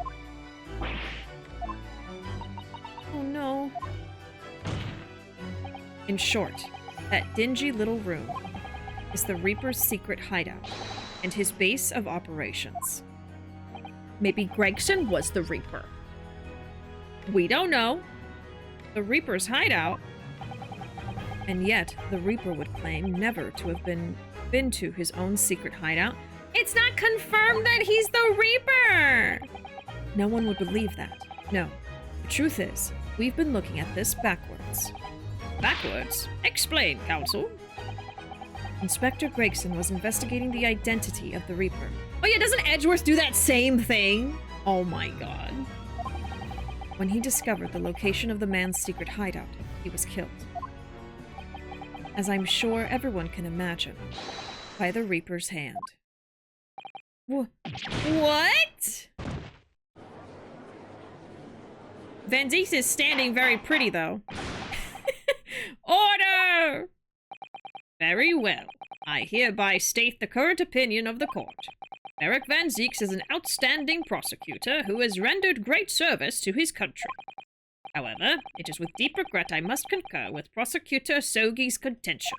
S1: Oh no.
S3: In short, that dingy little room is the Reaper's secret hideout and his base of operations.
S1: Maybe Gregson was the Reaper. We don't know.
S3: The Reaper's hideout? And yet, the Reaper would claim never to have been to his own secret hideout.
S1: It's not confirmed that he's the Reaper!
S3: No one would believe that. No. The truth is, we've been looking at this backwards.
S1: Backwards? Explain, counsel.
S3: Inspector Gregson was investigating the identity of the Reaper.
S1: Oh yeah, doesn't Edgeworth do that same thing? Oh my god.
S3: When he discovered the location of the man's secret hideout, he was killed. As I'm sure everyone can imagine, by the Reaper's hand.
S1: What? Van Zieks is standing very pretty, though. Order! Very well. I hereby state the current opinion of the court. Barrick Van Zieks is an outstanding prosecutor who has rendered great service to his country. However, it is with deep regret I must concur with Prosecutor Sogi's contention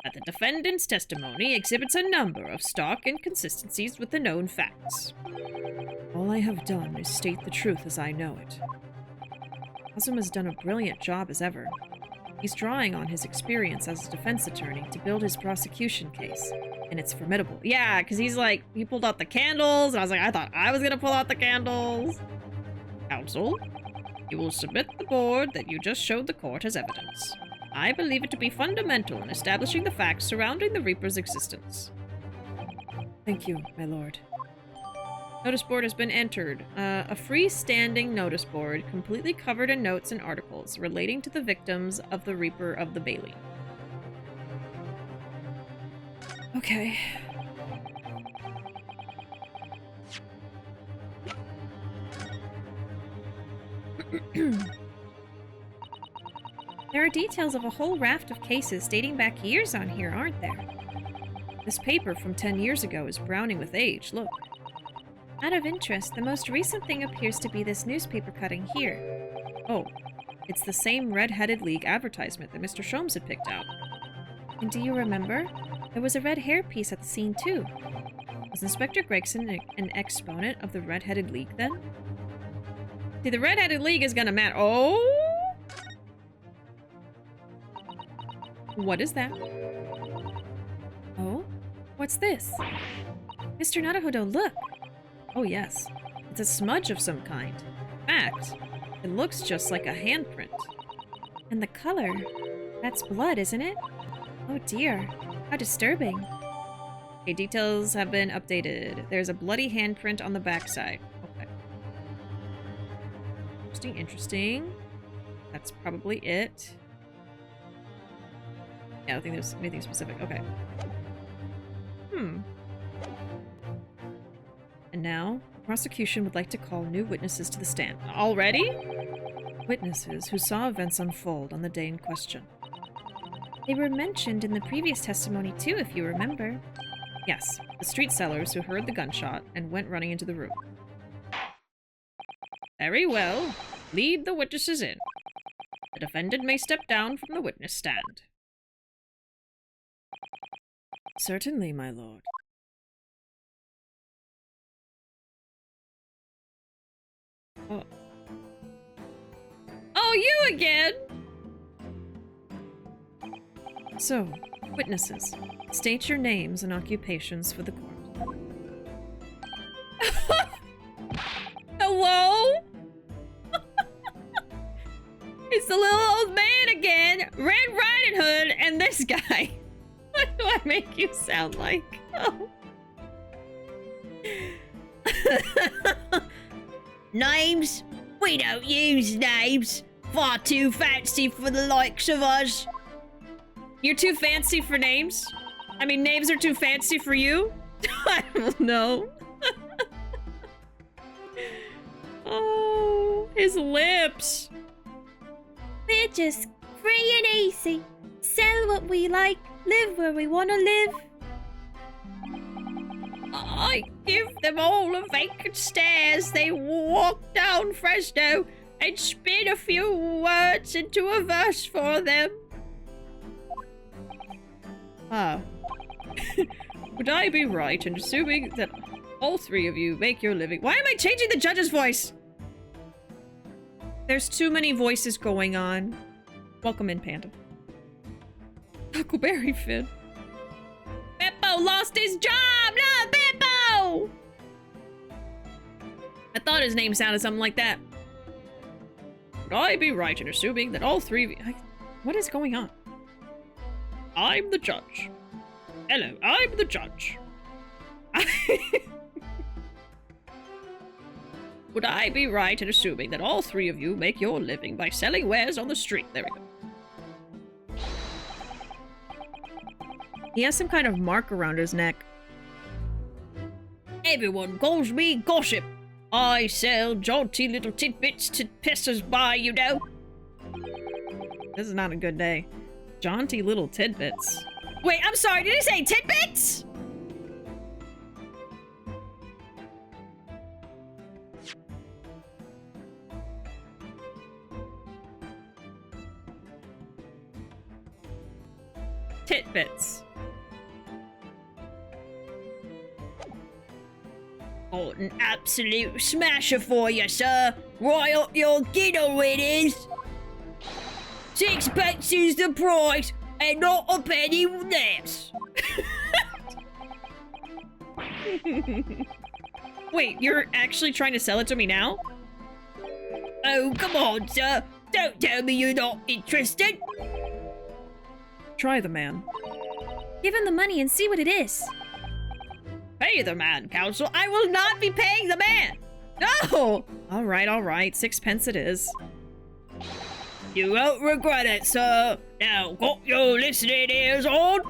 S1: that the defendant's testimony exhibits a number of stark inconsistencies with the known facts.
S3: All I have done is state the truth as I know it. Kazuma's done a brilliant job as ever. He's drawing on his experience as a defense attorney to build his prosecution case, and it's formidable.
S1: Yeah, because he's like, he pulled out the candles, and I was like, I thought I was gonna pull out the candles. Counsel, you will submit the board that you just showed the court as evidence. I believe it to be fundamental in establishing the facts surrounding the Reaper's existence.
S3: Thank you, my lord.
S1: Notice board has been entered. A freestanding notice board completely covered in notes and articles relating to the victims of the Reaper of the Bailey.
S3: Okay.
S2: There are details of a whole raft of cases dating back years on here, aren't there?
S3: This paper from 10 years ago is browning with age, look.
S2: Out of interest, the most recent thing appears to be this newspaper cutting here.
S3: Oh, it's the same Red-Headed League advertisement that Mr. Sholmes had picked out.
S2: And do you remember? There was a red hairpiece at the scene too.
S3: Was Inspector Gregson an exponent of the Red-Headed League then?
S1: See, the Red-Headed League is gonna matter. Oh!
S3: What is that?
S2: Oh? What's this? Mr. Naruhodo, look!
S3: Oh yes, it's a smudge of some kind. In fact, it looks just like a handprint.
S2: And the color, that's blood, isn't it? Oh dear, how disturbing.
S1: Okay, details have been updated. There's a bloody handprint on the backside. Okay. Interesting, interesting. That's probably it. Yeah, I don't think there's anything specific. Okay.
S3: And now, the prosecution would like to call new witnesses to the stand.
S1: Already?
S3: Witnesses who saw events unfold on the day in question.
S2: They were mentioned in the previous testimony too, if you remember.
S3: Yes, the street sellers who heard the gunshot and went running into the room.
S1: Very well. Lead the witnesses in. The defendant may step down from the witness stand.
S3: Certainly, my lord.
S1: Oh, you again!
S3: So, witnesses, state your names and occupations for the court.
S1: Hello? It's the little old man again, Red Riding Hood, and this guy. What do I make you sound like? Oh.
S4: Names? We don't use names. Far too fancy for the likes of us.
S1: You're too fancy for names? I mean, names are too fancy for you? I don't know. Oh, his lips.
S2: We're just free and easy. Sell what we like, live where we want to live.
S1: I give them all a vacant stare as they walk down Fresno and spin a few words into a verse for them. Would I be right in assuming that all three of you make your living— Why am I changing the judge's voice? There's too many voices going on. Welcome in, Panda. Huckleberry Finn. Beppo lost his job! No, Beppo! I thought his name sounded something like that. Would I be right in assuming that all three of you— What is going on? I'm the judge. Hello, I'm the judge. Would I be right in assuming that all three of you make your living by selling wares on the street? There we go.
S3: He has some kind of mark around his neck.
S1: Everyone calls me Gossip. I sell jaunty little tidbits to passers-by, you know.
S3: This is not a good day. Jaunty little tidbits.
S1: Wait, I'm sorry, did he say tidbits?
S4: got an absolute smasher for you, sir. Right up your giddle it is. 6 pence is the price, and not a penny less.
S1: Wait, you're actually trying to sell it to me now?
S4: Oh, come on, sir. Don't tell me you're not interested.
S3: Try the man.
S2: Give him the money and see what it is.
S1: Pay the man, counsel. I will not be paying the man. No! All right. 6 pence it is.
S4: You won't regret it, sir. Now, got your listening ears on?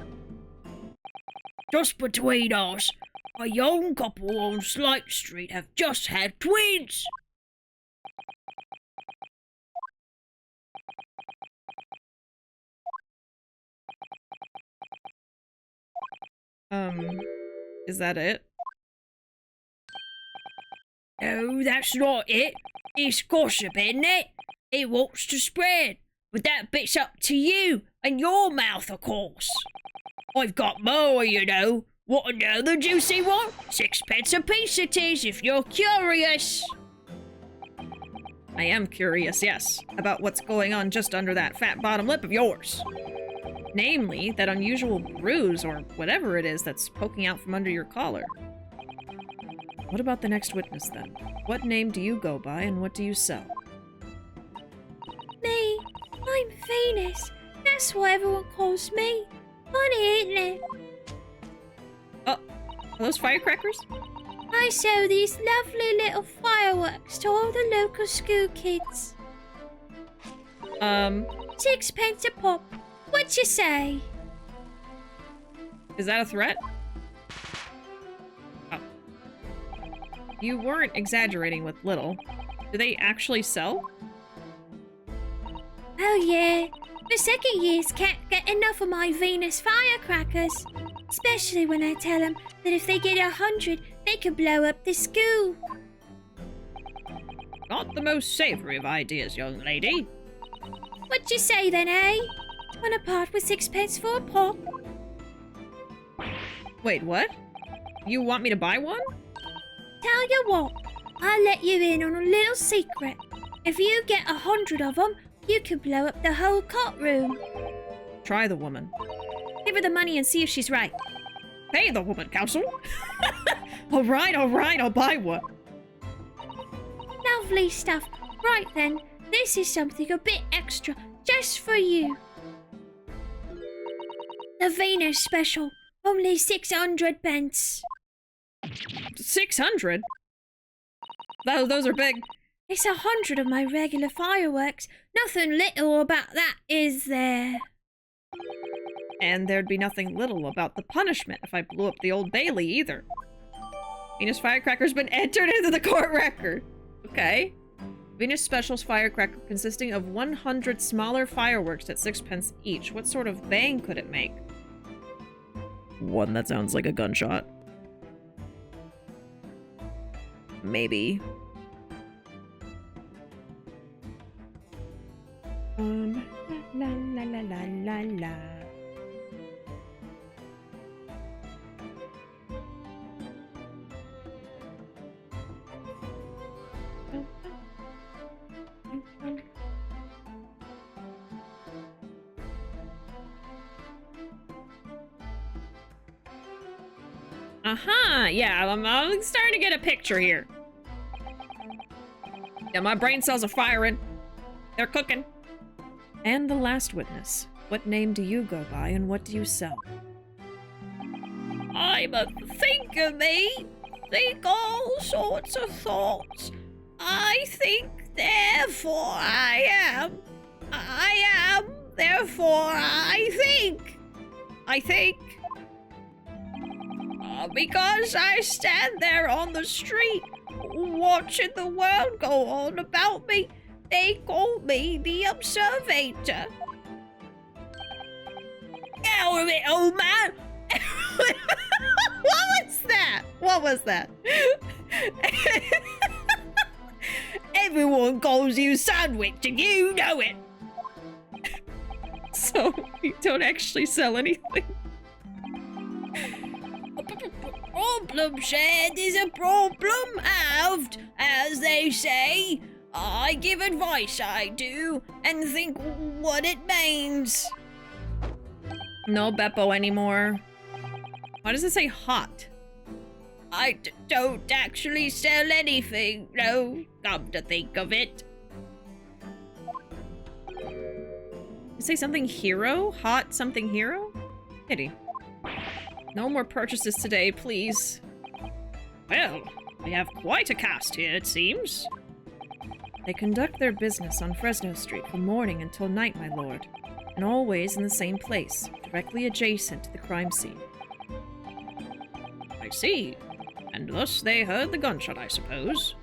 S4: Just between us, a young couple on Slate Street have just had twins.
S1: Is that it?
S4: No, that's not it. It's gossip, isn't it? It wants to spread. But that bit's up to you and your mouth, of course. I've got more, you know. Want another juicy one? 6 pence a piece it is, if you're curious.
S1: I am curious, yes, about what's going on just under that fat bottom lip of yours. Namely, that unusual bruise, or whatever it is that's poking out from under your collar.
S3: What about the next witness, then? What name do you go by, and what do you sell?
S2: Me? I'm Venus. That's what everyone calls me. Funny, isn't it?
S1: Are those firecrackers?
S2: I sell these lovely little fireworks to all the local school kids. 6 pence a pop. What you say?
S1: Is that a threat? Oh. You weren't exaggerating with little. Do they actually sell?
S2: Oh yeah. The second years can't get enough of my Venus firecrackers. Especially when I tell them that if they get 100, they can blow up the school.
S1: Not the most savory of ideas, young lady.
S2: What'd you say then, eh? Wanna part with 6 pence for a pop?
S1: Wait, what? You want me to buy one?
S2: Tell you what, I'll let you in on a little secret. If you get 100 of them, you can blow up the whole courtroom.
S3: Try the woman.
S2: Give her the money and see if she's right.
S1: Pay the woman, counsel. All right, I'll buy one.
S2: Lovely stuff. Right then, this is something a bit extra, just for you. The Venus special, only 600 pence.
S1: 600? Those are big.
S2: It's 100 of my regular fireworks. Nothing little about that, is there?
S1: And there'd be nothing little about the punishment if I blew up the Old Bailey either. Venus Firecracker's been entered into the court record. Okay. Venus Special's firecracker consisting of 100 smaller fireworks at 6 pence each. What sort of bang could it make? One that sounds like a gunshot. Maybe.
S3: La la la la la la.
S1: Yeah, I'm starting to get a picture here. Yeah, my brain cells are firing. They're cooking.
S3: And the last witness. What name do you go by, and what do you sell?
S4: I'm a thinker, me. Think all sorts of thoughts. I think, therefore I am. I am, therefore I think. I think. Because I stand there on the street, watching the world go on about me, they call me the observator. Get out of it, old man!
S1: What was that? What was that?
S4: Everyone calls you Sandwich, and you know it.
S1: So, you don't actually sell anything?
S4: Problem shared is a problem halved, as they say. I give advice, I do, and think what it means.
S1: No Beppo anymore. Why does it say hot?
S4: I don't actually sell anything, no, come to think of it.
S1: You say something hero? Hot something hero? Pity. No more purchases today, please. Well, we have quite a cast here, it seems. They conduct their business on Fresno Street from morning until night, my lord, and always in the same place, directly adjacent to the crime scene. I see. And thus they heard the gunshot, I suppose.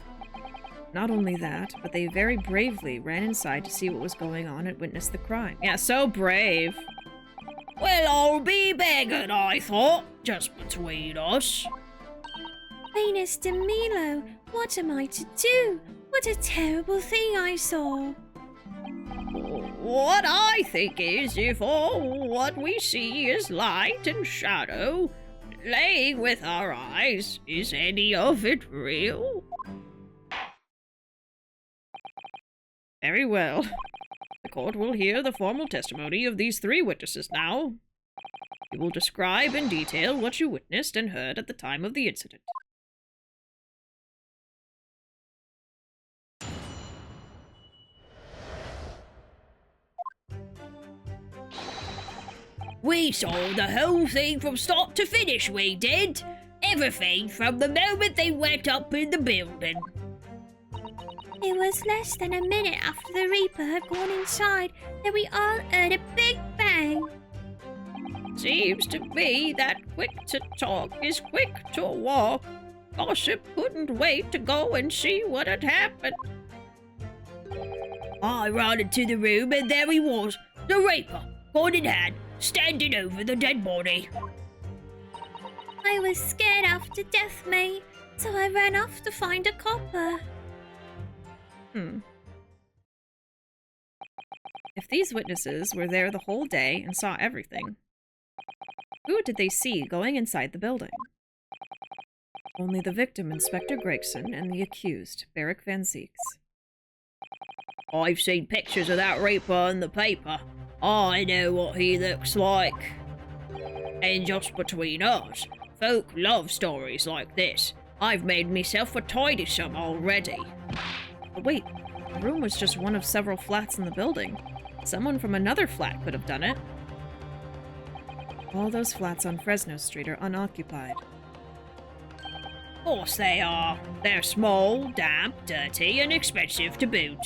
S1: Not only that, but they very bravely ran inside to see what was going on and witness the crime. Yeah, so brave.
S4: Well, I'll be begging, I thought, just between us.
S2: Venus de Milo, what am I to do? What a terrible thing I saw.
S4: What I think is, if all what we see is light and shadow, playing with our eyes, is any of it real?
S1: Very well. The court will hear the formal testimony of these 3 witnesses now. You will describe in detail what you witnessed and heard at the time of the incident.
S4: We saw the whole thing from start to finish, we did. Everything from the moment they went up in the building.
S2: It was less than a minute after the Reaper had gone inside that we all heard a big bang.
S4: Seems to me that quick to talk is quick to walk. Gossip couldn't wait to go and see what had happened. I ran into the room and there he was, the Reaper, gun in hand, standing over the dead body.
S2: I was scared after death, mate, so I ran off to find a copper.
S1: If these witnesses were there the whole day and saw everything, who did they see going inside the building? Only the victim, Inspector Gregson, and the accused, Barrick Van Zieks.
S4: I've seen pictures of that Reaper in the paper. I know what he looks like. And just between us, folk love stories like this. I've made myself a tidy some already.
S1: But wait, the room was just one of several flats in the building. Someone from another flat could have done it. All those flats on Fresno Street are unoccupied.
S4: Of course they are. They're small, damp, dirty, and expensive to boot.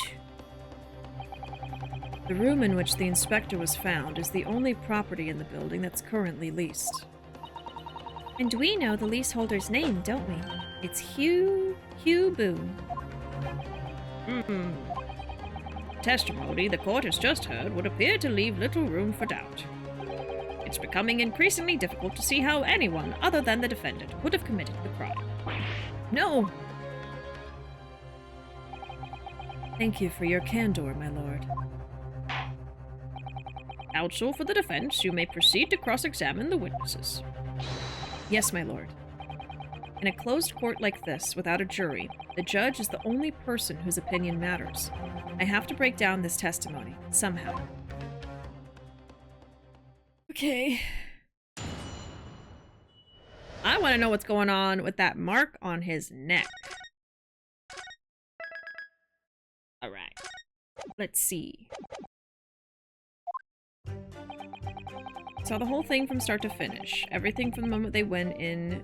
S1: The room in which the inspector was found is the only property in the building that's currently leased.
S2: And we know the leaseholder's name, don't we?
S1: It's Hugh Boone. Testimony the court has just heard would appear to leave little room for doubt. It's becoming increasingly difficult to see how anyone other than the defendant would have committed the crime. No! Thank you for your candor, my lord. Counsel for the defense, you may proceed to cross-examine the witnesses. Yes, my lord. In a closed court like this, without a jury, the judge is the only person whose opinion matters. I have to break down this testimony, somehow. Okay. I want to know what's going on with that mark on his neck. Alright. Let's see. Saw the whole thing from start to finish. Everything from the moment they went in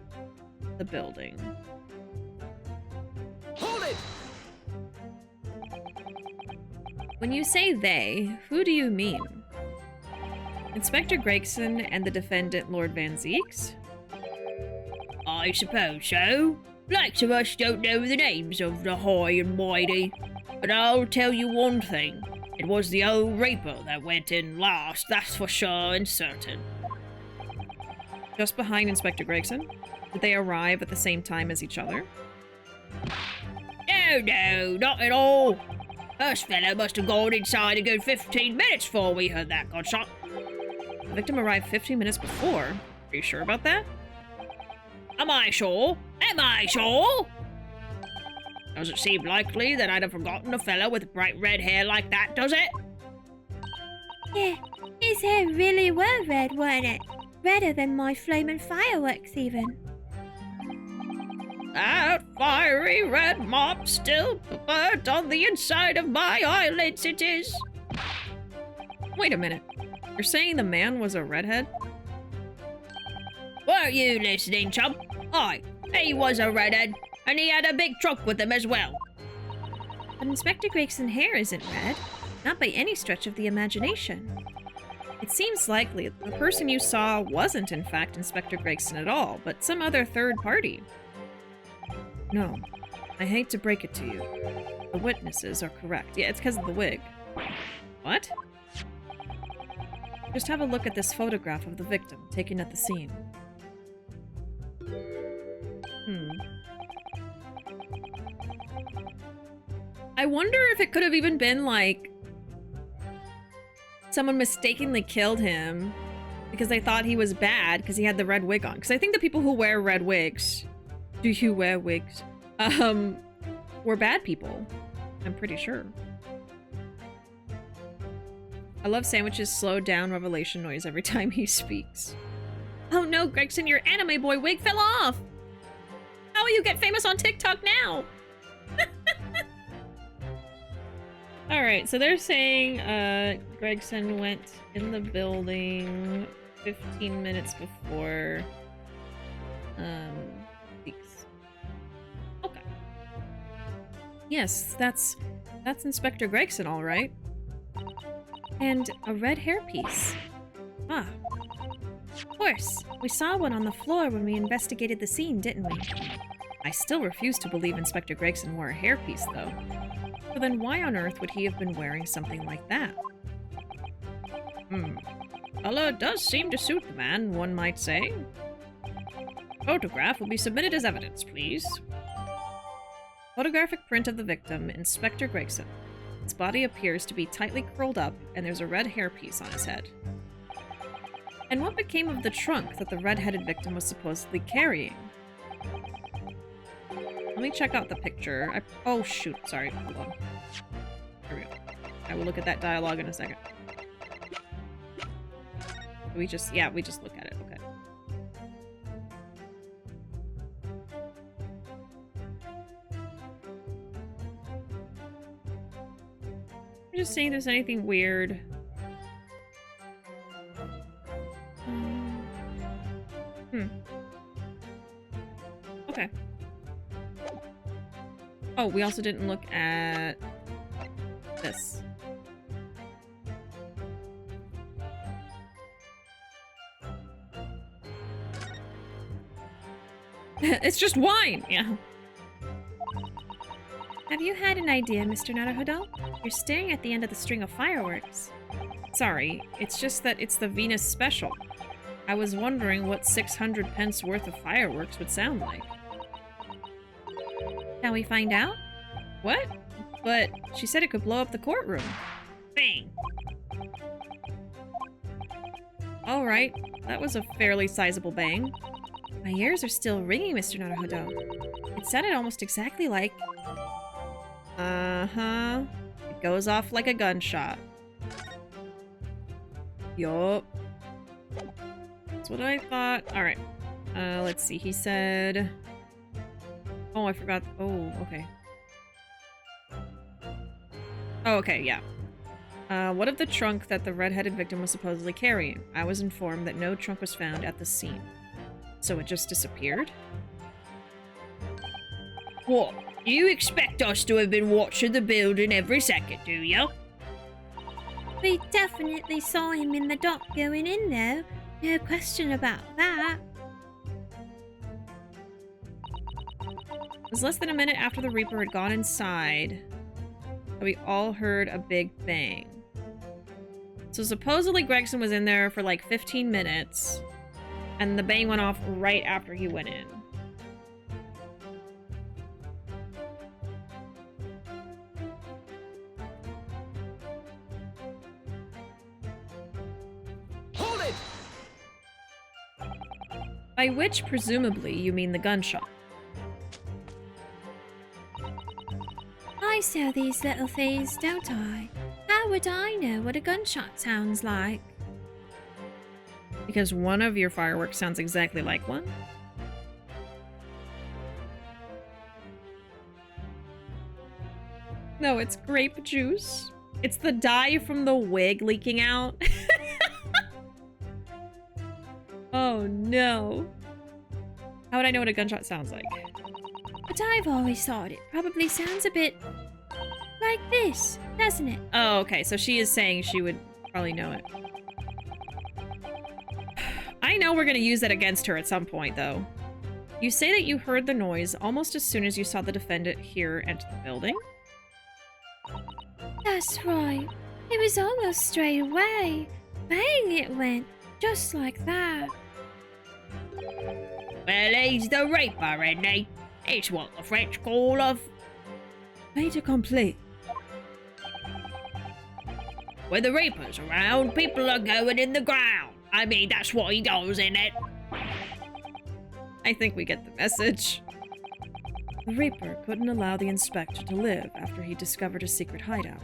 S1: the building.
S5: Hold it!
S1: When you say they, who do you mean? Inspector Gregson and the defendant, Lord Van Zieks?
S4: I suppose so. Likes of us don't know the names of the high and mighty. But I'll tell you one thing. It was the old Reaper that went in last, that's for sure and certain.
S1: Just behind Inspector Gregson? Did they arrive at the same time as each other?
S4: No, not at all. First fellow must have gone inside a good 15 minutes before we heard that gunshot.
S1: The victim arrived 15 minutes before. Are you sure about that?
S4: Am I sure? Am I sure? Does it seem likely that I'd have forgotten a fella with bright red hair like that, does it?
S2: Yeah, his hair really were red, weren't it? Redder than my flaming fireworks, even.
S4: That fiery red mop still burnt on the inside of my eyelids, it is.
S1: Wait a minute. You're saying the man was a redhead?
S4: Weren't you listening, chump? Aye, he was a redhead, and he had a big trunk with him as well.
S3: But Inspector Gregson hair isn't red. Not by any stretch of the imagination. It seems likely the person you saw wasn't in fact Inspector Gregson at all, but some other third party. No, I hate to break it to you. The witnesses are correct. Yeah, it's because of the wig. What? Just have a look at this photograph of the victim taken at the scene.
S1: I wonder if it could have even been like someone mistakenly killed him because they thought he was bad because he had the red wig on. Because I think the people who wear red wigs, do you wear wigs? Were bad people. I'm pretty sure. I love Sandwich's slowed down revelation noise every time he speaks. Oh no, Gregson, your anime boy wig fell off! How will you get famous on TikTok now? Alright, so they're saying Gregson went in the building 15 minutes before Zieks. Okay. Yes, that's Inspector Gregson, all right. And a red hairpiece. Ah. Of course. We saw one on the floor when we investigated the scene, didn't we? I still refuse to believe Inspector Gregson wore a hairpiece, though. So then why on earth would he have been wearing something like that? Color does seem to suit the man, one might say. Photograph will be submitted as evidence, please. Photographic print of the victim, Inspector Gregson. His body appears to be tightly curled up, and there's a red hairpiece on his head. And what became of the trunk that the red-headed victim was supposedly carrying? Let me check out the picture. Oh, shoot. Sorry. Hold on. Here we go. I will look at that dialogue in a second. We just look at it. Okay. I'm just seeing if there's anything weird. Okay. Oh, we also didn't look at this. It's just wine! Yeah.
S2: Have you had an idea, Mr. Naruhodo? You're staring at the end of the string of fireworks.
S1: Sorry, it's just that it's the Venus special. I was wondering what 600 pence worth of fireworks would sound like.
S2: Shall we find out?
S1: What? But she said it could blow up the courtroom.
S4: Bang!
S1: Alright, that was a fairly sizable bang.
S3: My ears are still ringing, Mr. Naruhodo. It sounded almost exactly like...
S1: Uh-huh. It goes off like a gunshot. Yup. That's what I thought. Alright. Let's see. He said... Oh, I forgot. Oh, okay. Oh, okay, yeah. What of the trunk that the red-headed victim was supposedly carrying? I was informed that no trunk was found at the scene. So it just disappeared?
S4: What? You expect us to have been watching the building every second, do you?
S2: We definitely saw him in the dock going in there. No question about that.
S1: It was less than a minute after the Reaper had gone inside that we all heard a big bang. So supposedly Gregson was in there for like 15 minutes, and the bang went off right after he went in. By which, presumably, you mean the gunshot.
S2: I sell these little things, don't I? How would I know what a gunshot sounds like?
S1: Because one of your fireworks sounds exactly like one? No, it's grape juice. It's the dye from the wig leaking out. Oh no. How would I know what a gunshot sounds like?
S2: But I've always thought it probably sounds a bit like this, doesn't it?
S1: Oh, okay, so she is saying she would probably know it. I know we're gonna use that against her at some point, though. You say that you heard the noise almost as soon as you saw the defendant here enter the building?
S2: That's right. It was almost straight away. Bang it went, just like that.
S4: Well, he's the reaper, isn't he? It's what the French call a
S3: Fait accompli.
S4: when the reaper's around, people are going in the ground. I mean, that's what he does, isn't it?
S1: I think we get the message.
S3: The Reaper couldn't allow the inspector to live after he discovered a secret hideout.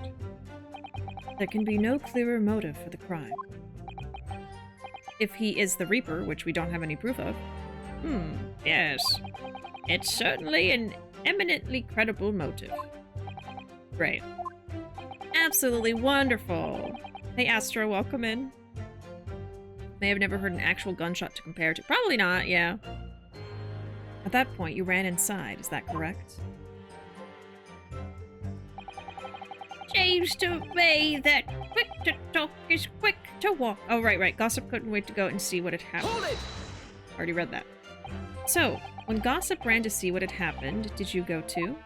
S3: There can be no clearer motive for the crime.
S1: If he is the Reaper, which we don't have any proof of. Yes. It's certainly an eminently credible motive. Great. Absolutely wonderful. Hey, Astra, welcome in. May have never heard an actual gunshot to compare to. Probably not, yeah.
S3: At that point, you ran inside, is that correct?
S4: Seems to me that quick to talk is quick to walk.
S1: Oh, right. Gossip couldn't wait to go and see what had happened.
S5: Hold it!
S1: Already read that. So, when Gossip ran to see what had happened, did you go too?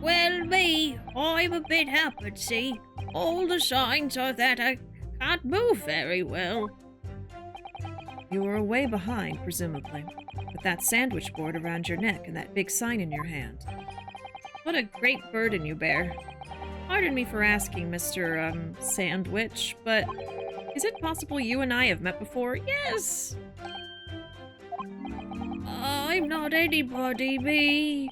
S4: Well, me, I'm a bit hampered, see? All the signs are that I can't move very well.
S3: You were way behind, presumably, with that sandwich board around your neck and that big sign in your hand.
S1: What a great burden you bear. Pardon me for asking, Mr. Sandwich, but is it possible you and I have met before? Yes!
S4: I'm not anybody, me.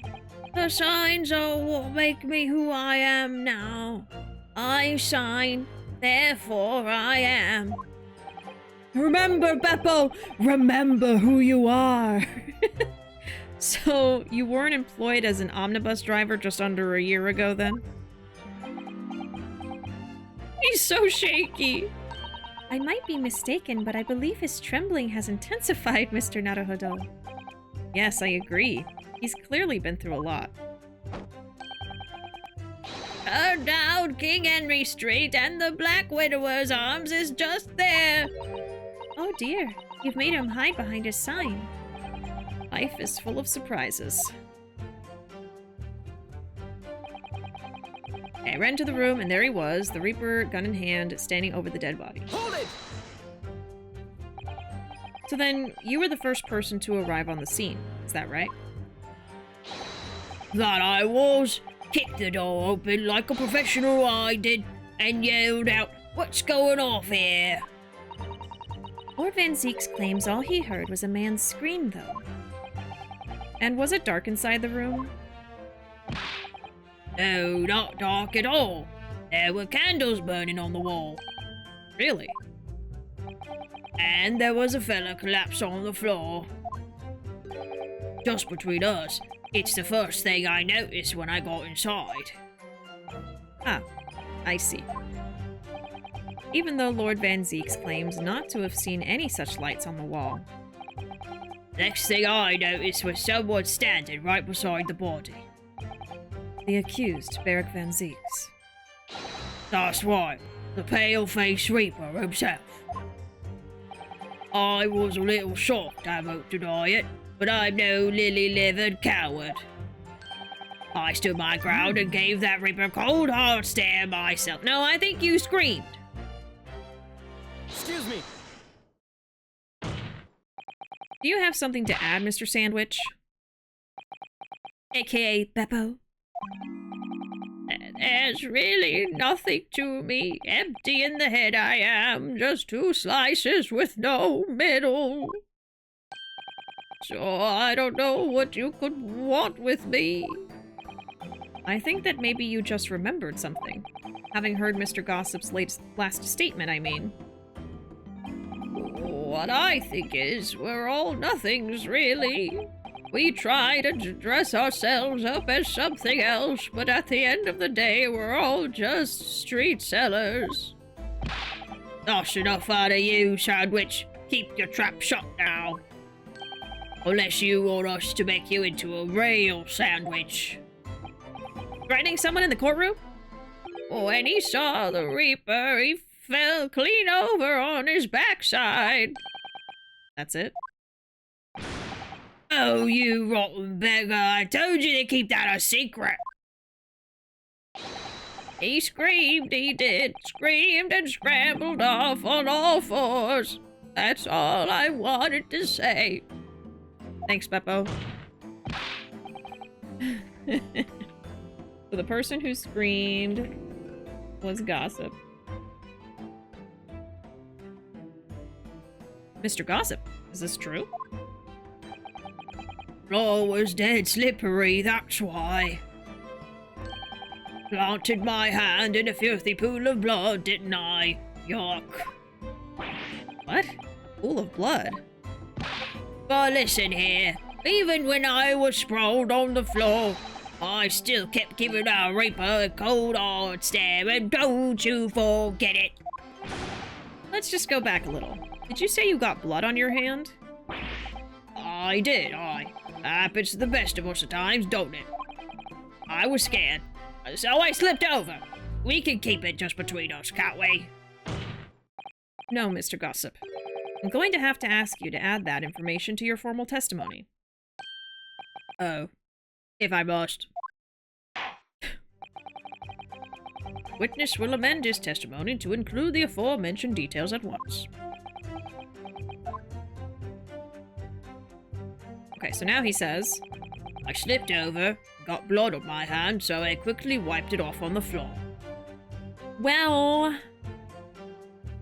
S4: The signs are what make me who I am now. I shine, therefore I am.
S3: Remember, Beppo! Remember who you are!
S1: So, you weren't employed as an omnibus driver just under a year ago, then? He's so shaky!
S2: I might be mistaken, but I believe his trembling has intensified, Mr. Naruhodo.
S1: Yes, I agree. He's clearly been through a lot.
S4: Turn down King Henry Street and the Black Widower's Arms is just there.
S2: Oh dear, you've made him hide behind his sign.
S1: Life is full of surprises. Okay, I ran to the room, and there he was, the Reaper, gun in hand, standing over the dead body.
S5: Hold it!
S1: So then, you were the first person to arrive on the scene, is that right?
S4: That I was. Kicked the door open like a professional I did and yelled out, "What's going off here?"
S2: Lord Van Zieks claims all he heard was a man's scream, though.
S1: And was it dark inside the room?
S4: No, not dark at all. There were candles burning on the wall.
S1: Really?
S4: And there was a fella collapsed on the floor. Just between us, it's the first thing I noticed when I got inside.
S1: Ah, I see. Even though Lord Van Zieks claims not to have seen any such lights on the wall.
S4: Next thing I noticed was someone standing right beside the body.
S3: The accused, Beric Van Zieks.
S4: That's right, the pale-faced Reaper himself. I was a little shocked, I won't deny it, but I'm no lily-livered coward. I stood my ground and gave that Reaper a cold hard stare myself. No, I think you screamed.
S5: Excuse me.
S1: Do you have something to add, Mr. Sandwich?
S2: AKA Beppo.
S4: There's really nothing to me. Empty in the head I am. Just two slices with no middle.
S1: so I don't know what you could want with me. I think that maybe you just remembered something. Having heard Mr. Gossip's last statement, I mean. What I think is, we're all nothings, really. We try to dress ourselves up as something else, but at the end of the day, we're all just street sellers. That's enough out of you, Sandwich. Keep your trap shut now. Unless you want us to make you into a real sandwich. Threatening someone in the courtroom? When he saw the Reaper, he fell clean over on his backside. That's it? Oh, you rotten beggar. I told you to keep that a secret. He screamed, he did. Screamed and scrambled off on all fours. That's all I wanted to say. Thanks, Beppo. So the person who screamed was Gossip. Mr. Gossip, is this true? Floor was dead slippery, that's why. Planted my hand in a filthy pool of blood, didn't I? Yuck. What? A pool of blood? But listen here, even when I was sprawled on the floor, I still kept giving our Reaper a cold hard stare, and don't you forget it. Let's just go back a little. Did you say you got blood on your hand? I did, I. Happens to the best of us at times, don't it? I was scared, so I slipped over. We can keep it just between us, can't we? No, Mr. Gossip. I'm going to have to ask you to add that information to your formal testimony. Oh. If I must. Witness will amend his testimony to include the aforementioned details at once. Okay, so now he says, I slipped over, got blood on my hand, so I quickly wiped it off on the floor. Well,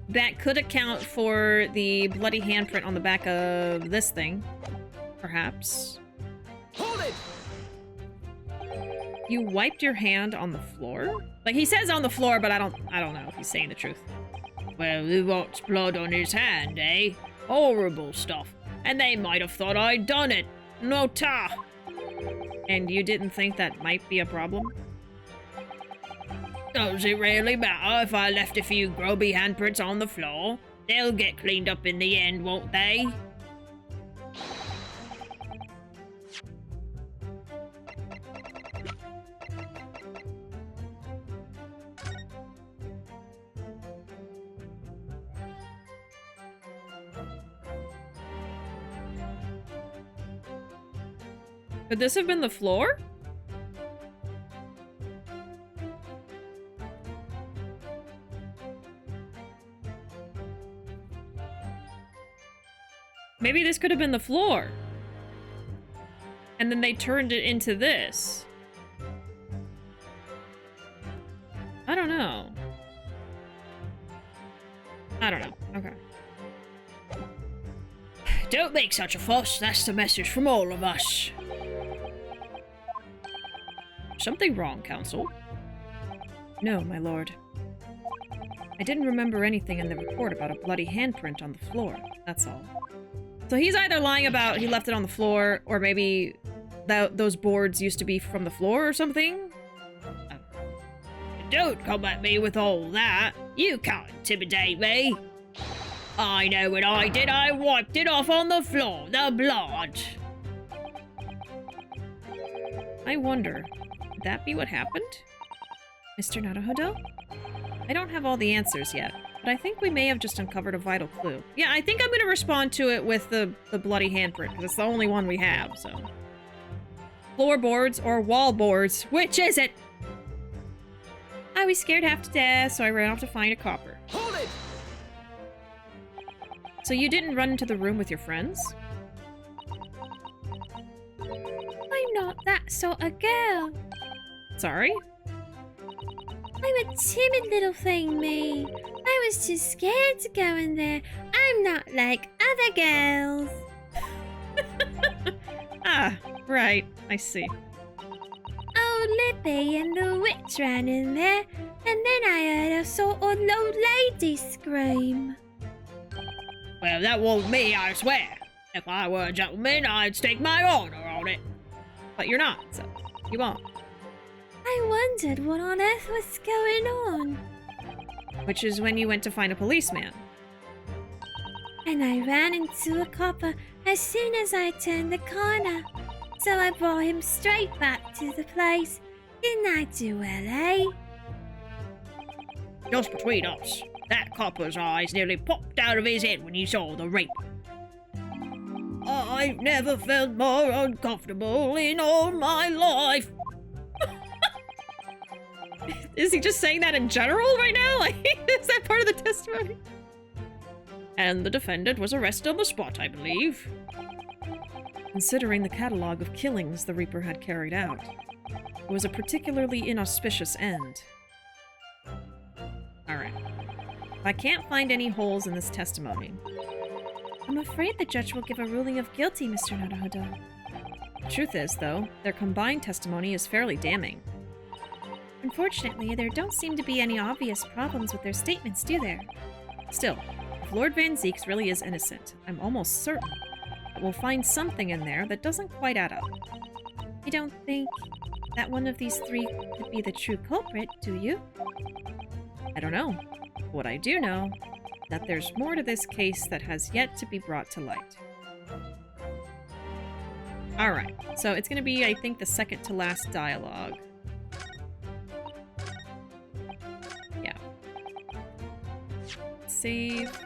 S1: that could account for the bloody handprint on the back of this thing, perhaps.
S5: Hold it!
S1: You wiped your hand on the floor? Like, he says on the floor, but I don't know if he's saying the truth. Well, who wants blood on his hand, eh? Horrible stuff. And they might have thought I'd done it. No ta. And you didn't think that might be a problem? Does it really matter if I left a few grubby handprints on the floor? They'll get cleaned up in the end, won't they? Could this have been the floor? Maybe this could have been the floor. And then they turned it into this. I don't know. I don't know. Okay. Don't make such a fuss. That's the message from all of us. Something wrong, Counsel? No, my lord. I didn't remember anything in the report about a bloody handprint on the floor, that's all. So he's either lying about he left it on the floor, or maybe those boards used to be from the floor or something? Don't come at me with all that. You can't intimidate me. I know what I did. I wiped it off on the floor. The blood. I wonder, could that be what happened? Mr. Naruhodo? I don't have all the answers yet, but I think we may have just uncovered a vital clue. Yeah, I think I'm going to respond to it with the bloody handprint, because it's the only one we have, so. Floorboards or wall boards? Which is it? I was scared half to death, so I ran off to find a copper.
S5: Hold it!
S1: So you didn't run into the room with your friends?
S2: I'm not that sort of girl.
S1: Sorry?
S2: I'm a timid little thing, me. I was too scared to go in there. I'm not like other girls.
S1: Right, I see.
S2: Oh, Libby and the witch ran in there, and then I heard a sort of old lady scream.
S4: Well, that wasn't me, I swear. If I were a gentleman, I'd stake my honor on it.
S1: But you're not, so you won't.
S2: I wondered what on earth was going on.
S1: Which is when you went to find a policeman.
S2: And I ran into a copper as soon as I turned the corner. So I brought him straight back to the place. Didn't I do well, eh?
S4: Just between us, that copper's eyes nearly popped out of his head when he saw the rape. I've never felt more uncomfortable in all my life.
S1: Is he just saying that in general right now? Like, is that part of the testimony?
S4: And the defendant was arrested on the spot, I believe.
S3: Considering the catalog of killings the Reaper had carried out, it was a particularly inauspicious end.
S1: Alright. If I can't find any holes in this testimony,
S2: I'm afraid the judge will give a ruling of guilty, Mr. Naruhodo.
S3: The truth is, though, their combined testimony is fairly damning.
S2: Unfortunately, there don't seem to be any obvious problems with their statements, do there?
S3: Still, if Lord Van Zieks really is innocent, I'm almost certain that we'll find something in there that doesn't quite add up.
S2: You don't think that one of these three could be the true culprit, do you?
S3: I don't know. What I do know is that there's more to this case that has yet to be brought to light. Alright, so it's gonna be, I think, the second to last dialogue. Yeah. Save.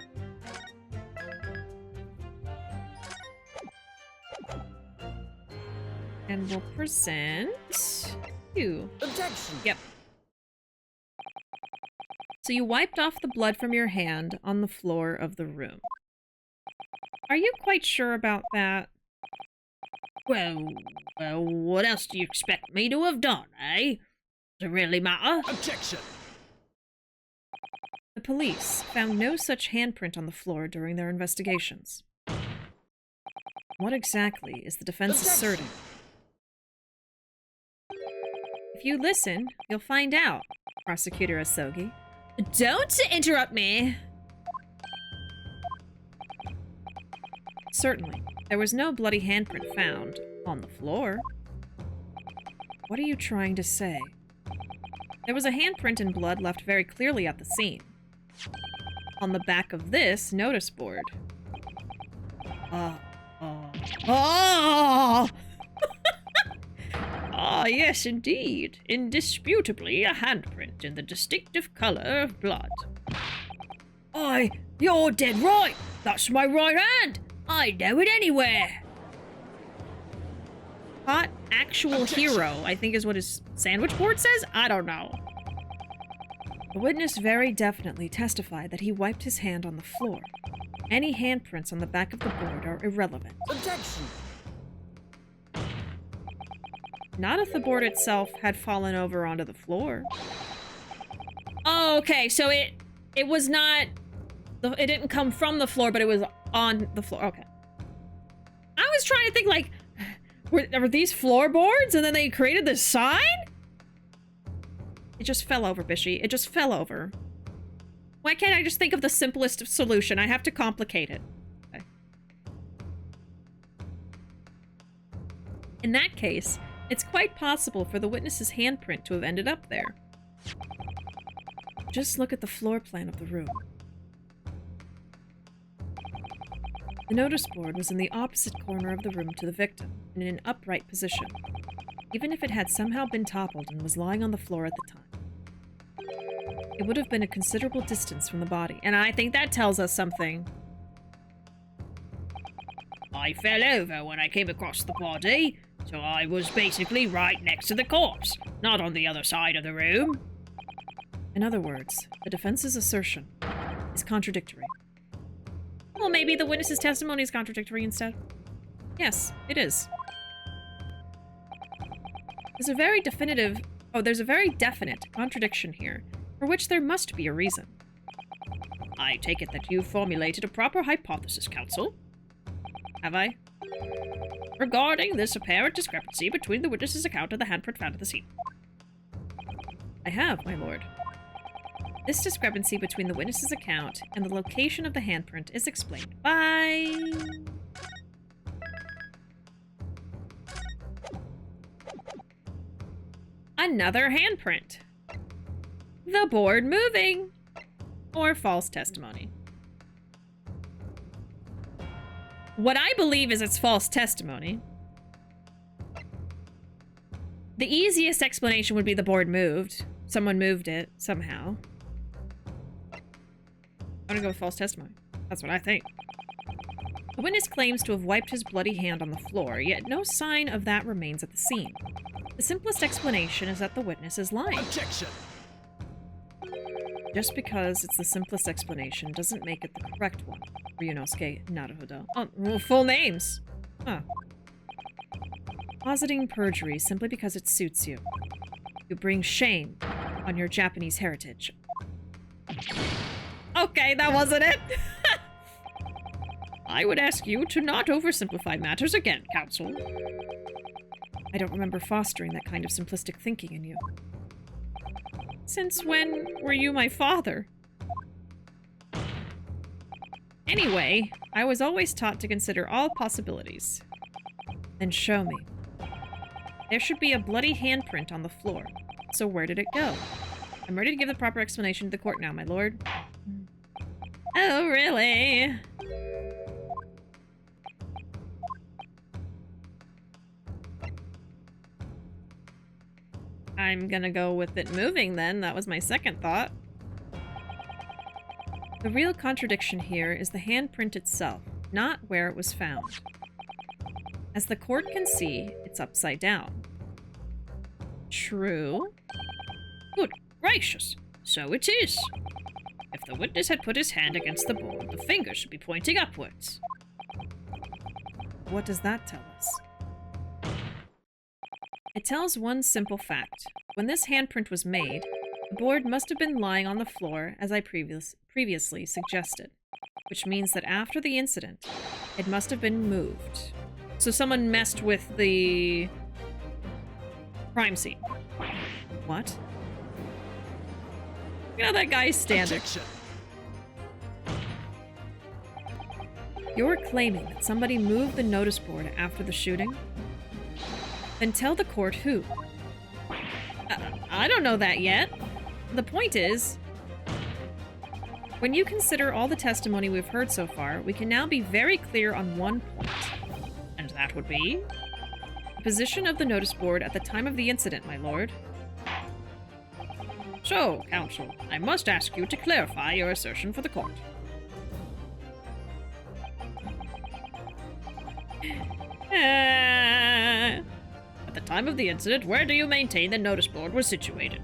S3: And we'll present you.
S4: Objection!
S3: Yep. So you wiped off the blood from your hand on the floor of the room. Are you quite sure about that?
S4: Well, what else do you expect me to have done, eh? Does it really matter?
S5: Objection!
S3: The police found no such handprint on the floor during their investigations. What exactly is the defense asserting? If you listen, you'll find out, Prosecutor Asogi.
S1: don't interrupt me.
S3: Certainly, there was no bloody handprint found on the floor. What are you trying to say? There was a handprint in blood left very clearly at the scene. On the back of this notice board.
S4: Ah, yes, indeed. Indisputably a handprint in the distinctive colour of blood. Aye, you're dead right. That's my right hand. I know it anywhere.
S1: Hot actual hero, I think is what his sandwich board says? I don't know.
S3: The witness very definitely testified that he wiped his hand on the floor. Any handprints on the back of the board are irrelevant.
S5: Objection!
S3: Not if the board itself had fallen over onto the floor.
S1: Oh, okay, so it was not... It didn't come from the floor, but it was on the floor. Okay. I was trying to think, like, were these floorboards and then they created this sign?
S3: It just fell over, Bishi. It just fell over.
S1: Why can't I just think of the simplest solution? I have to complicate it. Okay. In that case, it's quite possible for the witness's handprint to have ended up there.
S3: Just look at the floor plan of the room. The notice board was in the opposite corner of the room to the victim, in an upright position, even if it had somehow been toppled and was lying on the floor at the time. It would have been a considerable distance from the body,
S1: And I think that tells us something.
S4: I fell over when I came across the body, so I was basically right next to the corpse, not on the other side of the room.
S3: In other words, the defense's assertion is contradictory.
S1: Well, maybe the witness's testimony is contradictory instead.
S3: Yes, it is. There's a very definite contradiction here, for which there must be a reason.
S4: I take it that you formulated a proper hypothesis, counsel.
S1: Have I? regarding this apparent discrepancy between the witness's account and the handprint found at the scene.
S3: I have, my lord. This discrepancy between the witness's account and the location of the handprint is explained by...
S1: another handprint. The board moving. Or false testimony. What I believe is it's false testimony. The easiest explanation would be the board moved. Someone moved it somehow. I'm gonna go with false testimony. That's what I think.
S3: The witness claims to have wiped his bloody hand on the floor, yet no sign of that remains at the scene. The simplest explanation is that the witness is lying.
S5: Objection!
S3: Just because it's the simplest explanation doesn't make it the correct one. Ryunosuke Naruhodo.
S1: Oh, well, full names.
S3: Huh. Positing perjury simply because it suits you. You bring shame on your Japanese heritage.
S1: Okay, that wasn't it. I would ask you to not oversimplify matters again, counsel.
S3: I don't remember fostering that kind of simplistic thinking in you.
S1: Since when were you my father? Anyway, I was always taught to consider all possibilities.
S3: Then show me. There should be a bloody handprint on the floor. So where did it go? I'm ready to give the proper explanation to the court now, my lord.
S1: Oh, really? I'm gonna go with it moving then. That was my second thought.
S3: The real contradiction here is the handprint itself, not where it was found. As the court can see, it's upside down.
S1: True.
S4: Good gracious, so it is. If the witness had put his hand against the board, the finger should be pointing upwards.
S3: What does that tell us? It tells one simple fact. When this handprint was made, the board must have been lying on the floor as I previously suggested, which means that after the incident, it must have been moved.
S1: So someone messed with the crime scene.
S3: What?
S1: You know, that guy's standard.
S5: Objection!
S3: You're claiming that somebody moved the notice board after the shooting? Then tell the court who.
S1: I don't know that yet. The point is,
S3: when you consider all the testimony we've heard so far, we can now be very clear on one point.
S1: and that would be?
S3: The position of the notice board at the time of the incident, my lord.
S4: So, counsel, I must ask you to clarify your assertion for the court. At the time of the incident, where do you maintain the notice board was situated?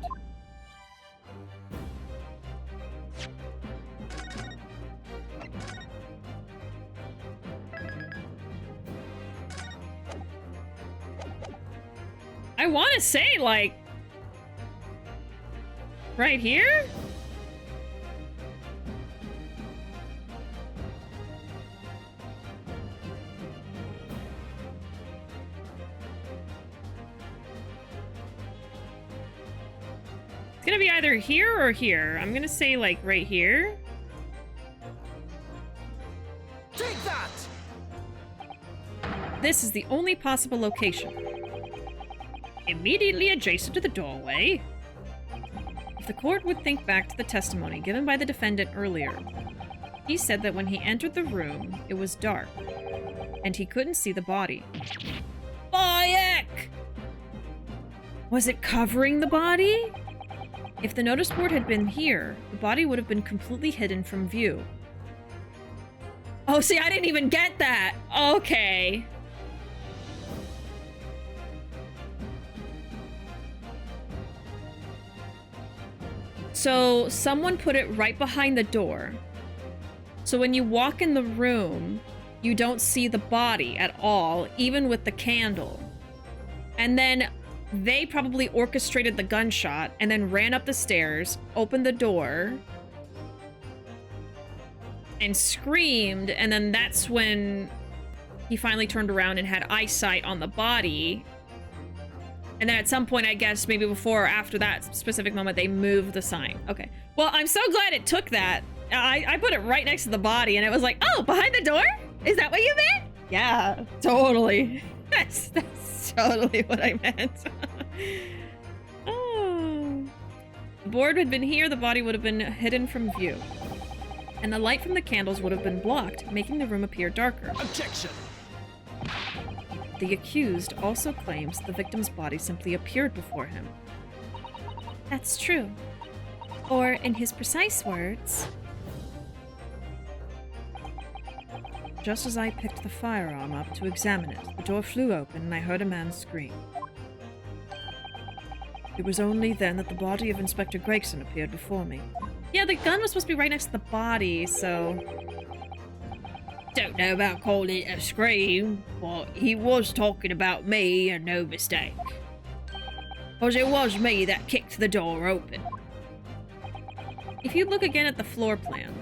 S1: I want to say, like, right here? It's gonna be either here or here. I'm gonna say, like, right here.
S5: Take that!
S3: This is the only possible location.
S4: Immediately adjacent to the doorway.
S3: If the court would think back to the testimony given by the defendant earlier, he said that when he entered the room, it was dark, and he couldn't see the body.
S4: Bayek!
S3: Was it covering the body? If the notice board had been here, the body would have been completely hidden from view.
S1: Oh, see, I didn't even get that. Okay. So someone put it right behind the door. So when you walk in the room, you don't see the body at all, even with the candle. And then they probably orchestrated the gunshot and then ran up the stairs, opened the door, and screamed, and then that's when he finally turned around and had eyesight on the body. And then at some point, I guess, maybe before or after that specific moment, they moved the sign. Okay. Well, I'm so glad it took that. I put it right next to the body, and it was like, oh, behind the door? Is that what you meant? Yeah, totally. That's totally what I meant. Oh. If the board had been here, the body would have been hidden from view. And the light from the candles would have been blocked, making the room appear darker.
S5: Objection!
S1: The accused also claims the victim's body simply appeared before him.
S2: That's true. Or, in his precise words,
S3: Just as I picked the firearm up to examine it, the door flew open and I heard a man scream. It was only then that the body of Inspector Gregson appeared before me.
S1: Yeah, the gun was supposed to be right next to the body, so...
S4: Don't know about calling it a scream, but he was talking about me and no mistake. 'Cause it was me that kicked the door open.
S1: If you look again at the floor plan,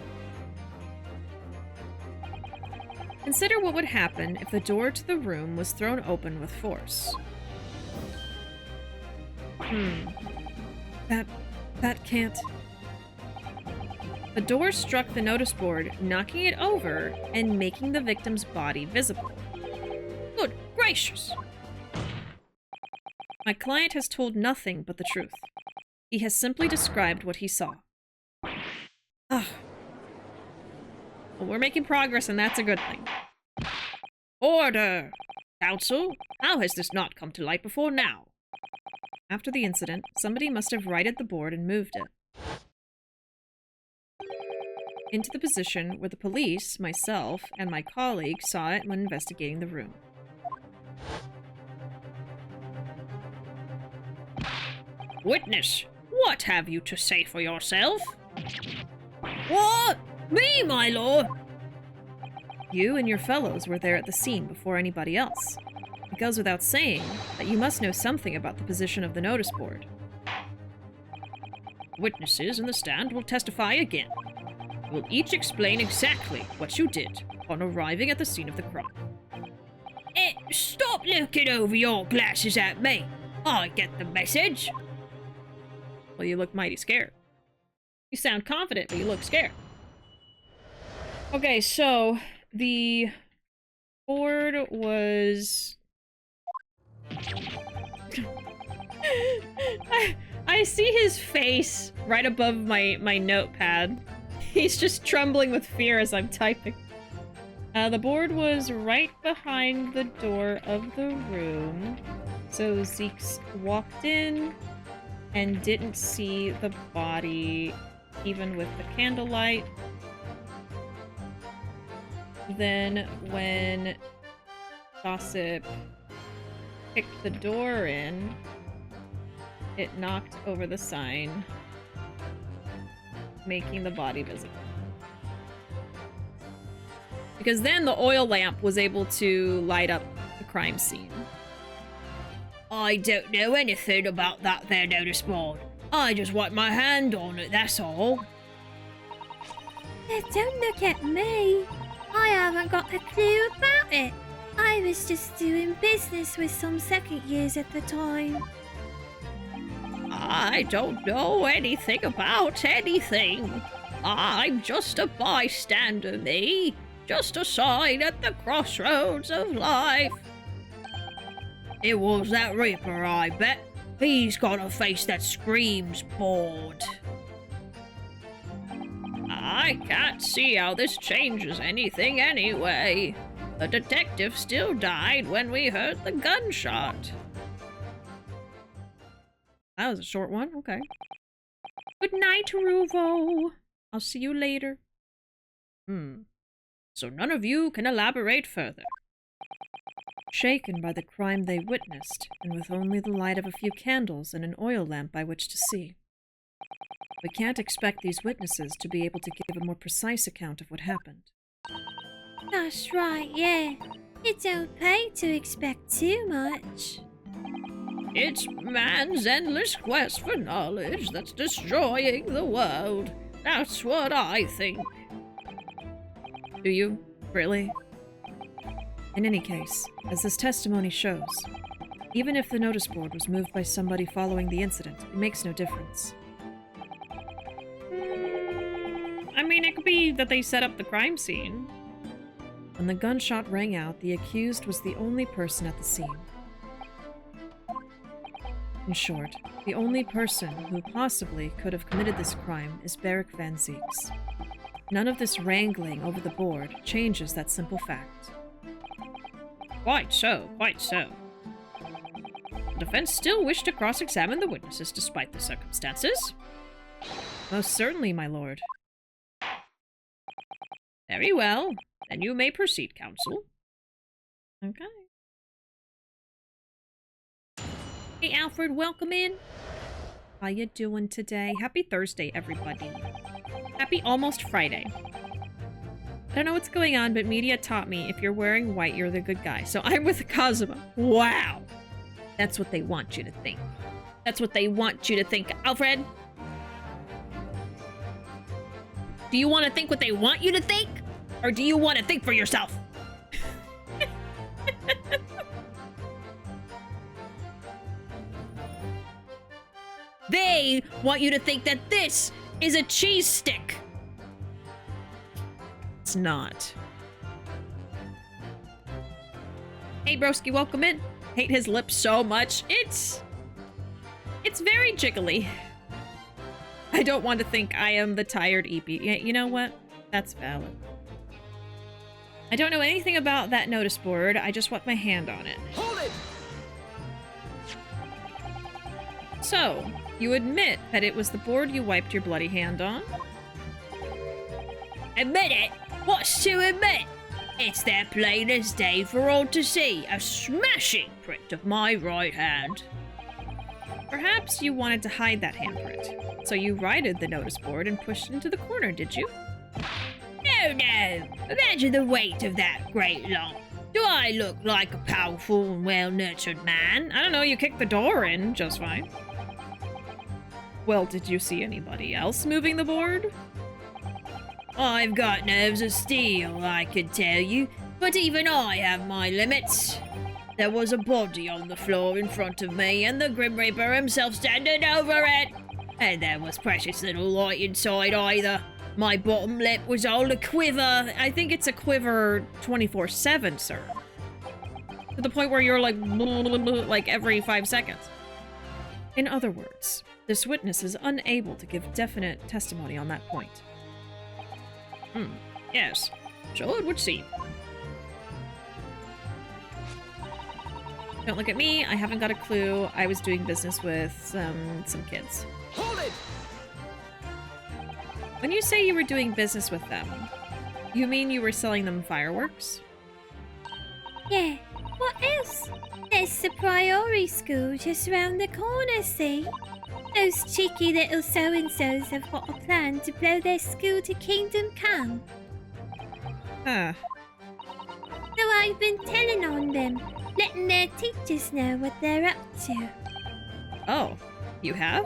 S1: consider what would happen if the door to the room was thrown open with force.
S3: That can't...
S1: The door struck the notice board, knocking it over and making the victim's body visible.
S4: Good gracious!
S1: My client has told nothing but the truth. He has simply described what he saw. Ugh. Well, we're making progress, and that's a good thing.
S4: Order! Counsel, how has this not come to light before now?
S1: After the incident, somebody must have righted the board and moved it into the position where the police, myself, and my colleague saw it when investigating the room.
S4: Witness, what have you to say for yourself? What? Me, my lord?
S1: You and your fellows were there at the scene before anybody else. It goes without saying that you must know something about the position of the notice board.
S4: Witnesses in the stand will testify again. You will each explain exactly what you did upon arriving at the scene of the crime. Stop looking over your glasses at me. I get the message.
S1: Well, you look mighty scared. You sound confident, but you look scared. Okay, so the board was... I see his face right above my notepad. He's just trembling with fear as I'm typing. The board was right behind the door of the room. So Zieks walked in and didn't see the body even with the candlelight. Then when Gossip kicked the door in, it knocked over the sign, making the body visible. Because then the oil lamp was able to light up the crime scene.
S4: I don't know anything about that there notice board. I just wiped my hand on it, that's all.
S2: Don't look at me. I haven't got a clue about it. I was just doing business with some second years at the time.
S4: I don't know anything about anything. I'm just a bystander, me. Just a sign at the crossroads of life. It was that Reaper, I bet. He's got a face that screams bored. I can't see how this changes anything anyway. The detective still died when we heard the gunshot.
S1: That was a short one. Okay. Good night, Ruuuvo. I'll see you later.
S4: So none of you can elaborate further.
S3: Shaken by the crime they witnessed, and with only the light of a few candles and an oil lamp by which to see. We can't expect these witnesses to be able to give a more precise account of what happened.
S2: That's right, yeah. It don't pay to expect too much.
S4: It's man's endless quest for knowledge that's destroying the world. That's what I think.
S1: Do you? Really?
S3: In any case, as this testimony shows, even if the notice board was moved by somebody following the incident, it makes no difference.
S1: I mean, it could be that they set up the crime scene.
S3: When the gunshot rang out, the accused was the only person at the scene. In short, the only person who possibly could have committed this crime is Beric van Zieks. None of this wrangling over the board changes that simple fact.
S1: Quite so, quite so. The defense still wished to cross-examine the witnesses despite the circumstances.
S3: Most certainly, my lord.
S1: Very well. Then you may proceed, counsel.
S3: Okay.
S1: Hey, Alfred, welcome in.
S3: How you doing today?
S1: Happy Thursday, everybody. Happy almost Friday. I don't know what's going on, but media taught me if you're wearing white, you're the good guy. So I'm with Kazuma. Wow. That's what they want you to think. That's what they want you to think. Alfred? Do you want to think what they want you to think? Or do you want to think for yourself? They want you to think that this is a cheese stick.
S3: It's not.
S1: Hey, broski, welcome in. Hate his lips so much. It's very jiggly. I don't want to think I am the tired Eepy. Yeah, you know what? That's valid. I don't know anything about that notice board. I just want my hand on it.
S5: Hold it!
S1: So, you admit that it was the board you wiped your bloody hand on?
S4: Admit it? What's to admit? It's there plain as day for all to see. A smashing print of my right hand.
S1: Perhaps you wanted to hide that handprint. So you righted the notice board and pushed it into the corner, did you?
S4: No. Imagine the weight of that great lump. Do I look like a powerful and well-nurtured man?
S1: I don't know, you kicked the door in just fine. Well, did you see anybody else moving the board?
S4: I've got nerves of steel, I can tell you, but even I have my limits. There was a body on the floor in front of me, and the Grim Reaper himself standing over it. And there was precious little light inside either. My bottom lip was all a quiver.
S1: I think it's a quiver 24/7, sir. To the point where you're like every 5 seconds.
S3: In other words, this witness is unable to give definite testimony on that point.
S1: Yes. So it would seem. Don't look at me. I haven't got a clue. I was doing business with some kids.
S5: Hold it!
S1: When you say you were doing business with them, you mean you were selling them fireworks?
S2: Yeah, what else? There's the Priory School just round the corner, see? Those cheeky little so-and-sos have got a plan to blow their school to kingdom come.
S3: Huh.
S2: So I've been telling on them, letting their teachers know what they're up to.
S1: Oh, you have?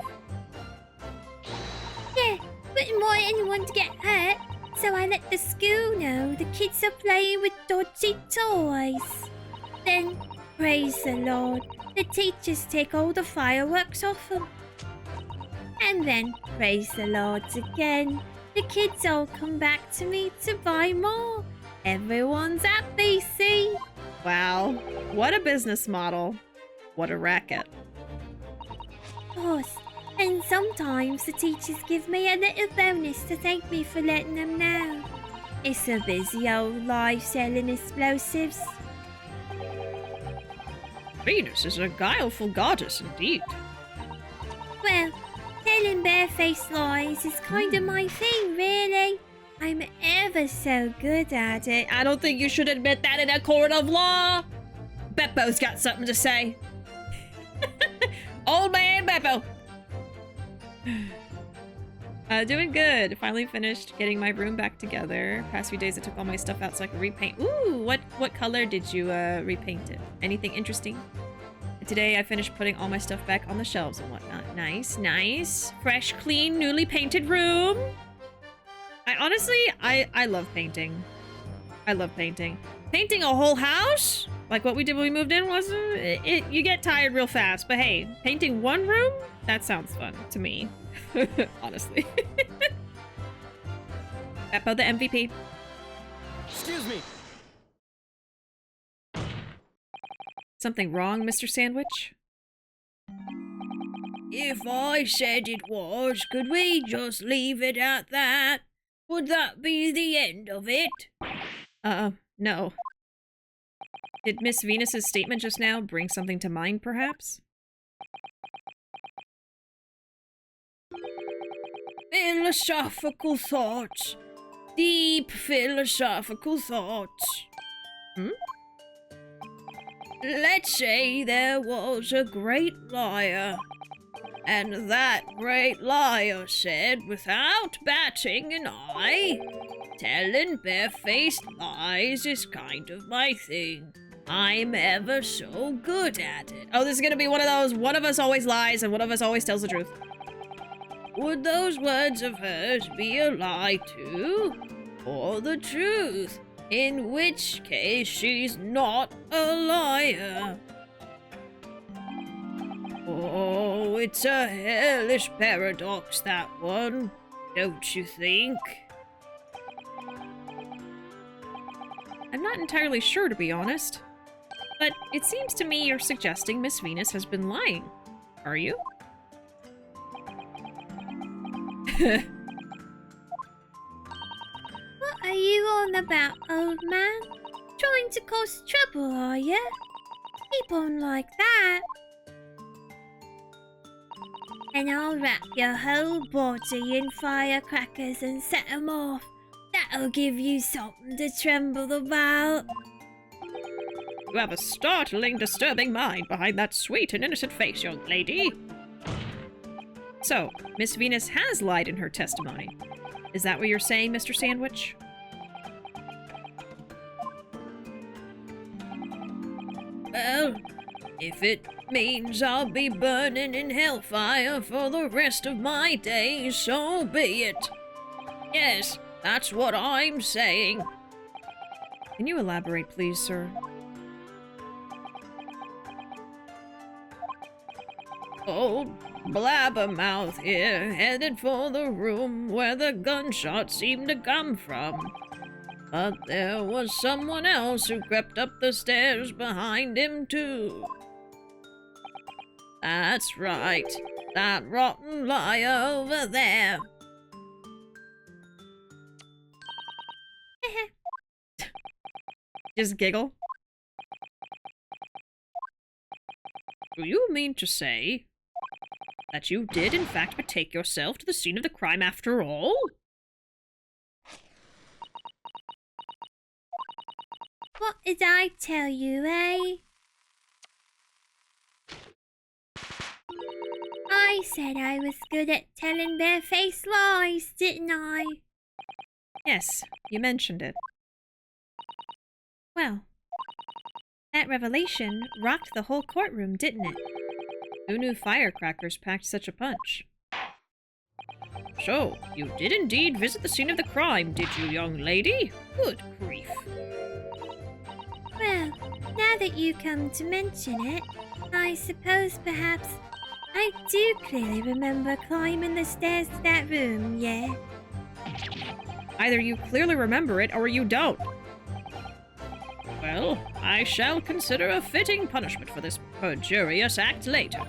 S2: Yeah, wouldn't want anyone to get hurt, so I let the school know the kids are playing with dodgy toys. Then, praise the Lord, the teachers take all the fireworks off them. And then, praise the Lord again, the kids all come back to me to buy more. Everyone's happy, see?
S1: Wow. What a business model. What a racket.
S2: Of course. And sometimes the teachers give me a little bonus to thank me for letting them know. It's a busy old life selling explosives.
S1: Venus is a guileful goddess indeed.
S2: Well, telling barefaced lies is kind of my thing, really. I'm ever so good at it.
S1: I don't think you should admit that in a court of law. Beppo's got something to say. Old man Beppo. Doing good. Finally finished getting my room back together. Past few days I took all my stuff out so I could repaint. Ooh, what color did you repaint it? Anything interesting? Today I finished putting all my stuff back on the shelves and whatnot. Nice, nice. Fresh, clean, newly painted room. I honestly love painting. I love painting. Painting a whole house? Like what we did when we moved in, wasn't it? You get tired real fast, but hey, painting one room? That sounds fun to me. Honestly. Beppo the MVP.
S5: Excuse me.
S1: Something wrong, Mr. Sandwich?
S4: If I said it was, could we just leave it at that? Would that be the end of it?
S1: No. Did Miss Venus's statement just now bring something to mind, perhaps?
S4: Philosophical thoughts. Deep philosophical thoughts.
S1: Hmm?
S4: Let's say there was a great liar, and that great liar said, without batting an eye, telling barefaced lies is kind of my thing. I'm ever so good at it.
S1: Oh, this is gonna be one of those, one of us always lies and one of us always tells the truth.
S4: Would those words of hers be a lie too? Or the truth? In which case she's not a liar. Oh, it's a hellish paradox, that one, don't you think?
S1: I'm not entirely sure, to be honest. But it seems to me you're suggesting Miss Venus has been lying. Are you?
S2: What are you on about, old man? Trying to cause trouble, are you? Keep on like that. And I'll wrap your whole body in firecrackers and set 'em off. That'll give you something to tremble about.
S1: You have a startling, disturbing mind behind that sweet and innocent face, young lady. So, Miss Venus has lied in her testimony. Is that what you're saying, Mr. Sandwich?
S4: Well, if it means I'll be burning in hellfire for the rest of my days, so be it. Yes, that's what I'm saying.
S1: Can you elaborate, please, sir?
S4: Old blabbermouth here, headed for the room where the gunshots seemed to come from. But there was someone else who crept up the stairs behind him, too. That's right, that rotten liar over there.
S1: Just giggle. Do you mean to say that you did in fact betake yourself to the scene of the crime after all?
S2: What did I tell you, eh? I said I was good at telling barefaced lies, didn't I?
S1: Yes, you mentioned it. Well, that revelation rocked the whole courtroom, didn't it? Who knew firecrackers packed such a punch? So, you did indeed visit the scene of the crime, did you, young lady? Good grief.
S2: Well, now that you come to mention it, I suppose perhaps I do clearly remember climbing the stairs to that room, yeah?
S1: Either you clearly remember it, or you don't. Well, I shall consider a fitting punishment for this perjurious act later.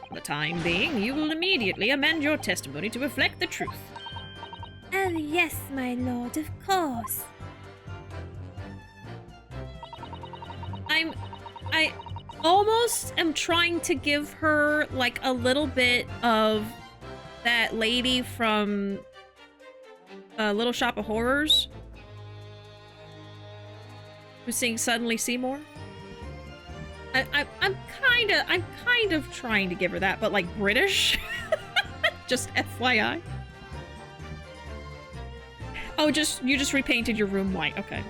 S1: For the time being, you will immediately amend your testimony to reflect the truth.
S2: Oh yes, my lord, of course.
S1: I almost am trying to give her, like, a little bit of that lady from Little Shop of Horrors who's singing Suddenly Seymour. I'm kind of trying to give her that, but like British. Just FYI. Oh, you just repainted your room white. Okay.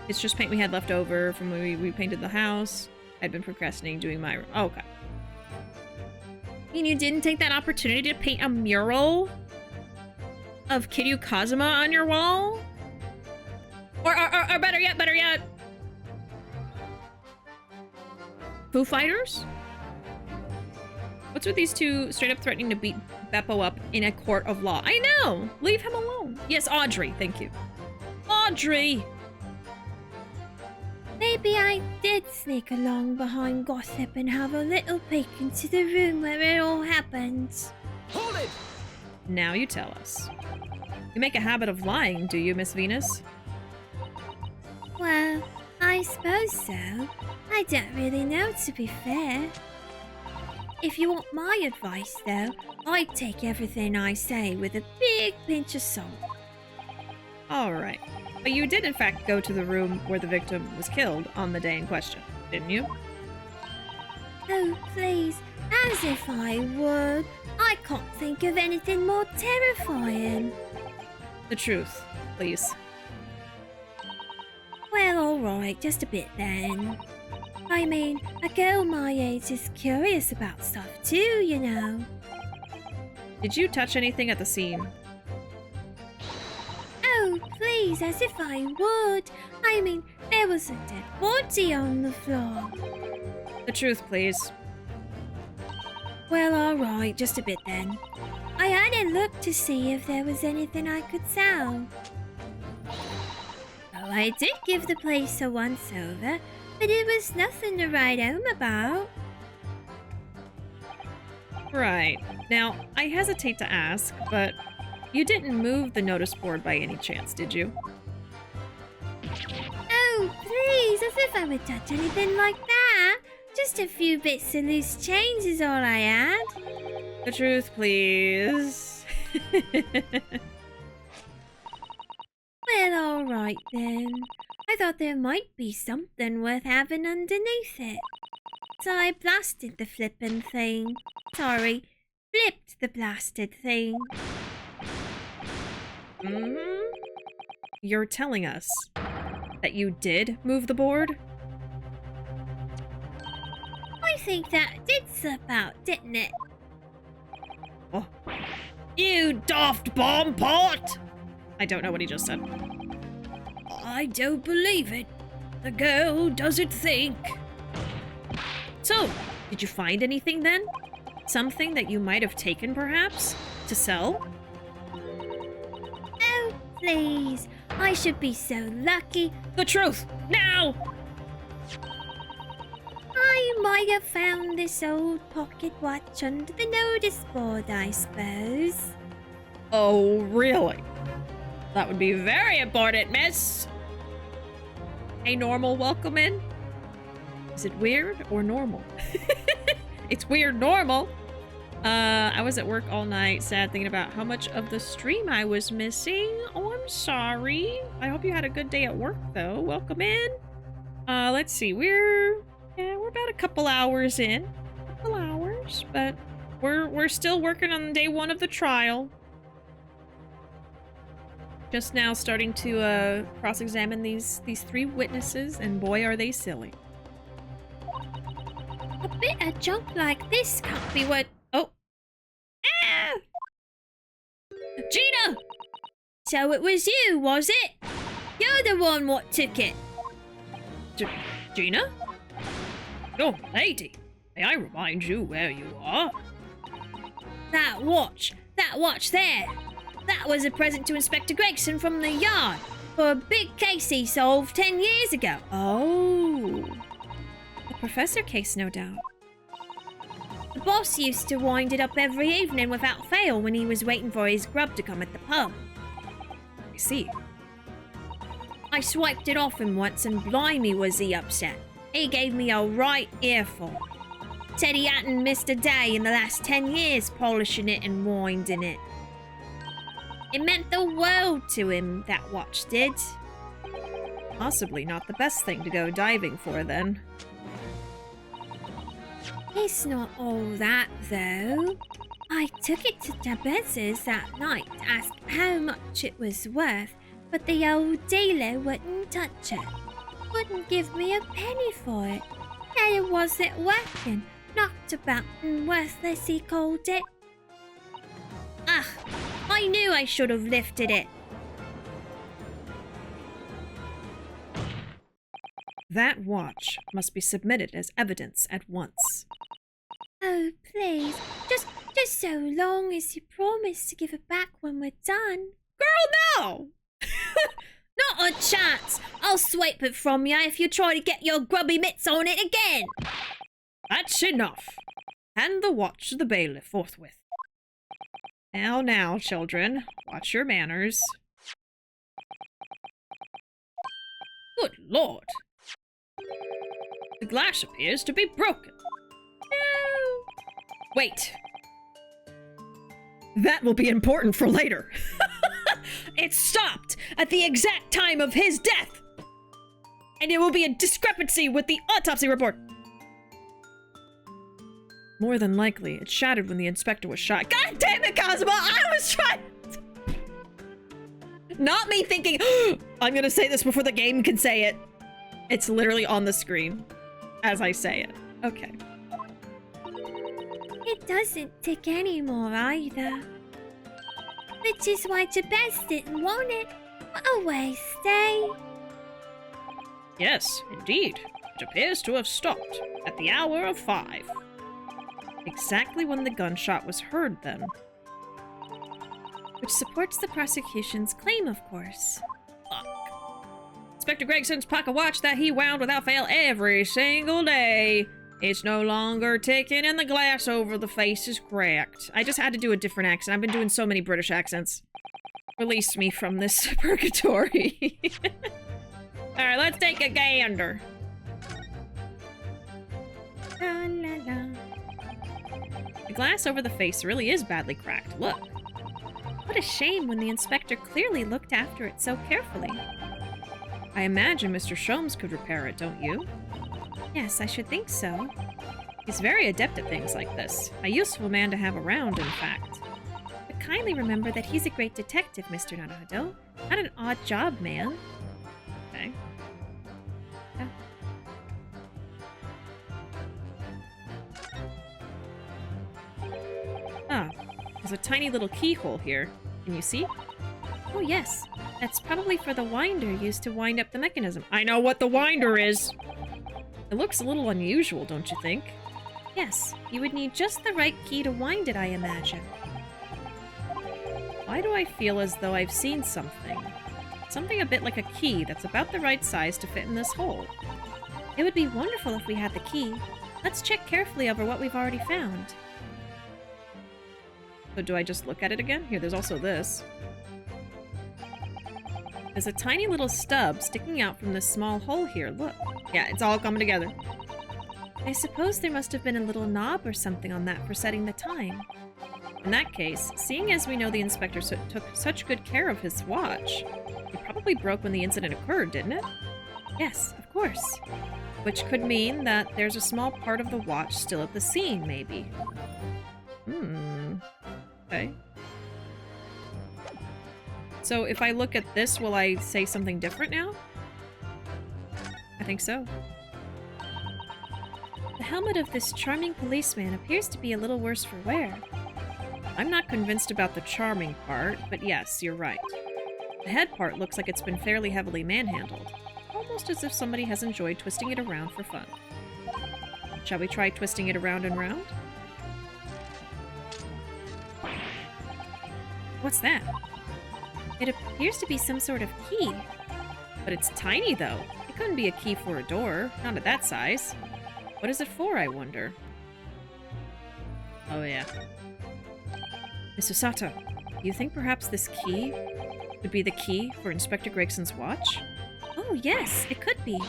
S1: It's just paint we had left over from when we painted the house. I'd been procrastinating doing my room. Oh, okay. And you didn't take that opportunity to paint a mural of Kiryu Kazuma on your wall? Or better yet. Foo Fighters? What's with these two straight up threatening to beat Beppo up in a court of law? I know! Leave him alone. Yes, Audrey. Thank you. Audrey!
S2: Maybe I did sneak along behind Gossip and have a little peek into the room where it all happened.
S5: Hold it!
S1: Now you tell us. You make a habit of lying, do you, Miss Venus?
S2: Well, I suppose so. I don't really know, to be fair. If you want my advice, though, I'd take everything I say with a big pinch of salt.
S1: Alright. But you did in fact go to the room where the victim was killed on the day in question, didn't you?
S2: Oh, please, as if I would. I can't think of anything more terrifying.
S1: The truth, please.
S2: Well, alright, just a bit then. I mean, a girl my age is curious about stuff too, you know.
S1: Did you touch anything at the scene?
S2: Oh, please, as if I would. I mean, there was a dead body on the floor.
S1: The truth, please.
S2: Well, alright, just a bit then. I had a look to see if there was anything I could sell. Oh, I did give the place a once-over, but it was nothing to write home about.
S1: Right. Now, I hesitate to ask, but you didn't move the notice board by any chance, did you?
S2: Oh, please, as if I would touch anything like that. Just a few bits of loose change is all I had.
S1: The truth, please.
S2: Well, alright then. I thought there might be something worth having underneath it. So I blasted the flippin' thing. Sorry, flipped the blasted thing.
S1: Mm-hmm. You're telling us that you did move the board?
S2: I think that did slip out, didn't it?
S1: Oh. You daft bomb pot! I don't know what he just said.
S4: I don't believe it. The girl doesn't think.
S1: So, did you find anything then? Something that you might have taken, perhaps? To sell?
S2: Oh, please. I should be so lucky.
S1: The truth! Now!
S2: I might have found this old pocket watch under the notice board, I suppose.
S1: Oh, really? That would be very important, miss! A normal welcome in? Is it weird or normal? It's weird normal. I was at work all night, sad thinking about how much of the stream I was missing. Oh, I'm sorry. I hope you had a good day at work, though. Welcome in. Let's see. We're about a couple hours in. But we're still working on day one of the trial. Just now starting to cross-examine these three witnesses, and boy, are they silly.
S2: A bit of junk like this can't be what...
S1: Oh. Ah! Gina!
S2: So it was you, was it? You're the one what took it.
S1: Gina?
S4: Oh, lady, may I remind you where you are?
S2: That watch there. That was a present to Inspector Gregson from the yard for a big case he solved 10 years ago.
S1: Oh. A professor case, no doubt.
S2: The boss used to wind it up every evening without fail when he was waiting for his grub to come at the pub.
S1: I see.
S2: I swiped it off him once and blimey was he upset. He gave me a right earful. Said he hadn't missed a day in the last 10 years polishing it and winding it. It meant the world to him, that watch did.
S1: Possibly not the best thing to go diving for, then.
S2: It's not all that, though. I took it to Jabez's that night to ask how much it was worth, but the old dealer wouldn't touch it. Wouldn't give me a penny for it. Said it wasn't working, knocked about and worthless, he called it. Ugh, I knew I should have lifted it.
S3: That watch must be submitted as evidence at once.
S2: Oh, please. Just so long as you promise to give it back when we're done.
S1: No!
S2: Not a chance. I'll swipe it from you if you try to get your grubby mitts on it again.
S3: That's enough. Hand the watch to the bailiff forthwith. Now, children. Watch your manners. Good lord. The glass appears to be broken. No. Wait. That will be important for later. It stopped at the exact time of his death. And it will be a discrepancy with the autopsy report. More than likely, it shattered when the inspector was shot. God damn it, Kazuma! I was trying... Not me thinking, I'm gonna say this before the game can say it. It's literally on the screen as I say it. Okay.
S2: It doesn't tick anymore either. Which is why Jabez didn't want it. What a waste, eh?
S3: Yes, indeed. It appears to have stopped at the hour of 5. Exactly when the gunshot was heard, then.
S1: Which supports the prosecution's claim, of course.
S3: Inspector Gregson's pocket watch that he wound without fail every single day. It's no longer ticking and the glass over the face is cracked. I just had to do a different accent. I've been doing so many British accents. Release me from this purgatory. Alright, let's take a gander.
S2: La, la, la.
S3: The glass over the face really is badly cracked. Look.
S1: What a shame when the inspector clearly looked after it so carefully.
S3: I imagine Mr. Sholmes could repair it, don't you?
S1: Yes, I should think so.
S3: He's very adept at things like this. A useful man to have around, in fact.
S1: But kindly remember that he's a great detective, Mr. Naruto. Not an odd job man.
S3: Okay.
S1: Yeah.
S3: Ah, there's a tiny little keyhole here. Can you see?
S1: Oh yes, that's probably for the winder used to wind up the mechanism.
S3: I know what the winder is! It looks a little unusual, don't you think?
S1: Yes, you would need just the right key to wind it, I imagine.
S3: Why do I feel as though I've seen something? Something a bit like a key that's about the right size to fit in this hole.
S1: It would be wonderful if we had the key. Let's check carefully over what we've already found.
S3: So do I just look at it again? Here, there's also this. There's a tiny little stub sticking out from this small hole here. Look. Yeah, it's all coming together.
S1: I suppose there must have been a little knob or something on that for setting the time.
S3: In that case, seeing as we know the inspector took such good care of his watch, it probably broke when the incident occurred, didn't it?
S1: Yes, of course.
S3: Which could mean that there's a small part of the watch still at the scene, maybe. Okay. So if I look at this, will I say something different now? I think so.
S1: The helmet of this charming policeman appears to be a little worse for wear.
S3: I'm not convinced about the charming part, but yes, you're right. The head part looks like it's been fairly heavily manhandled. Almost as if somebody has enjoyed twisting it around for fun. Shall we try twisting it around and round? What's that?
S1: It appears to be some sort of key.
S3: But it's tiny, though. It couldn't be a key for a door. Not at that size. What is it for, I wonder? Oh, yeah. Mr. Sato, do you think perhaps this key could be the key for Inspector Gregson's watch?
S1: Oh, yes, it could be.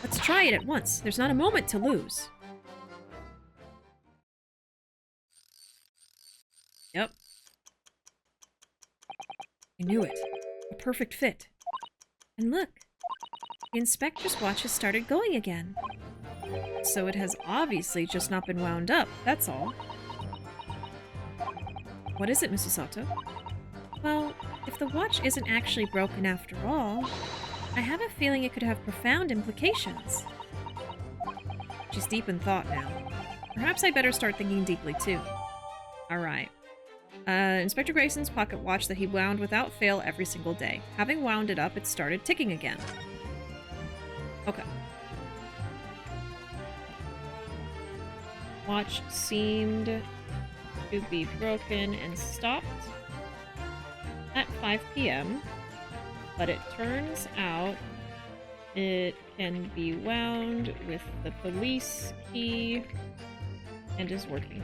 S3: Let's try it at once. There's not a moment to lose. Yep. I knew it. A perfect fit.
S1: And look, the inspector's watch has started going again.
S3: So it has obviously just not been wound up, that's all. What is it, Mrs. Sato?
S1: Well, if the watch isn't actually broken after all, I have a feeling it could have profound implications.
S3: She's deep in thought now. Perhaps I better start thinking deeply too. Alright. Inspector Gregson's pocket watch that he wound without fail every single day. Having wound it up, it started ticking again. Okay.
S1: Watch seemed to be broken and stopped at 5 p.m., but it turns out it can be wound with the police key and is working.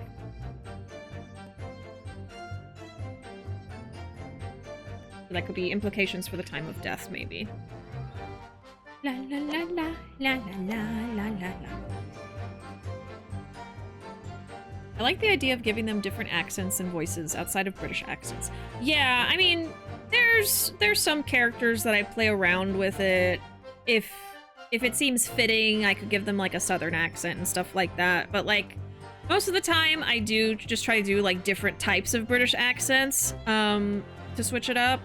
S1: So that could be implications for the time of death, maybe.
S2: La la la la la la la la la.
S1: I like the idea of giving them different accents and voices outside of British accents. Yeah, I mean, there's some characters that I play around with it. If it seems fitting, I could give them like a southern accent and stuff like that. But like most of the time, I do just try to do like different types of British accents to switch it up.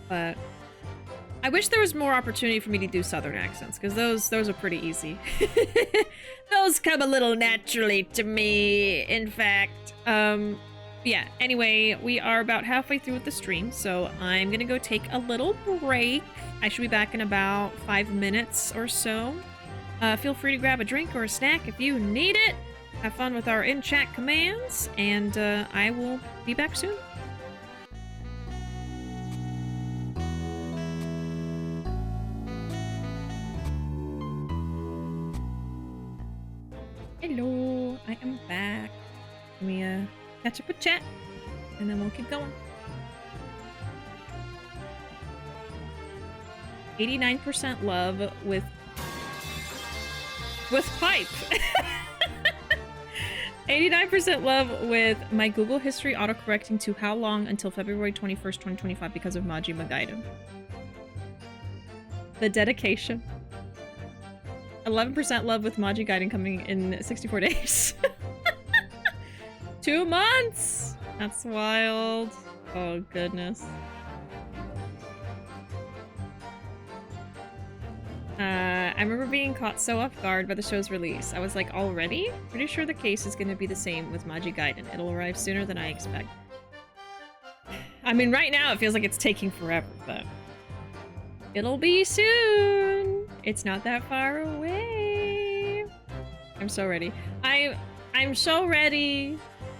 S1: But I wish there was more opportunity for me to do southern accents, because those are pretty easy. Those come a little naturally to me, in fact. Yeah, anyway, we are about halfway through with the stream, so I'm gonna go take a little break. I should be back in about 5 minutes or so. Feel free to grab a drink or a snack if you need it. Have fun with our in-chat commands, and I will be back soon. Hello, I am back. Let me catch up with chat, and then we'll keep going. 89% love with pipe. 89% love with my Google history autocorrecting to how long until February 21st, 2025 because of Majima Gaiden. The dedication. 11% love with Maji Gaiden coming in 64 days. 2 months! That's wild. Oh, goodness. I remember being caught so off guard by the show's release. I was like, already? Pretty sure the case is going to be the same with Maji Gaiden. It'll arrive sooner than I expect. I mean, right now it feels like it's taking forever, but it'll be soon. It's not that far away. I'm so ready. I'm so ready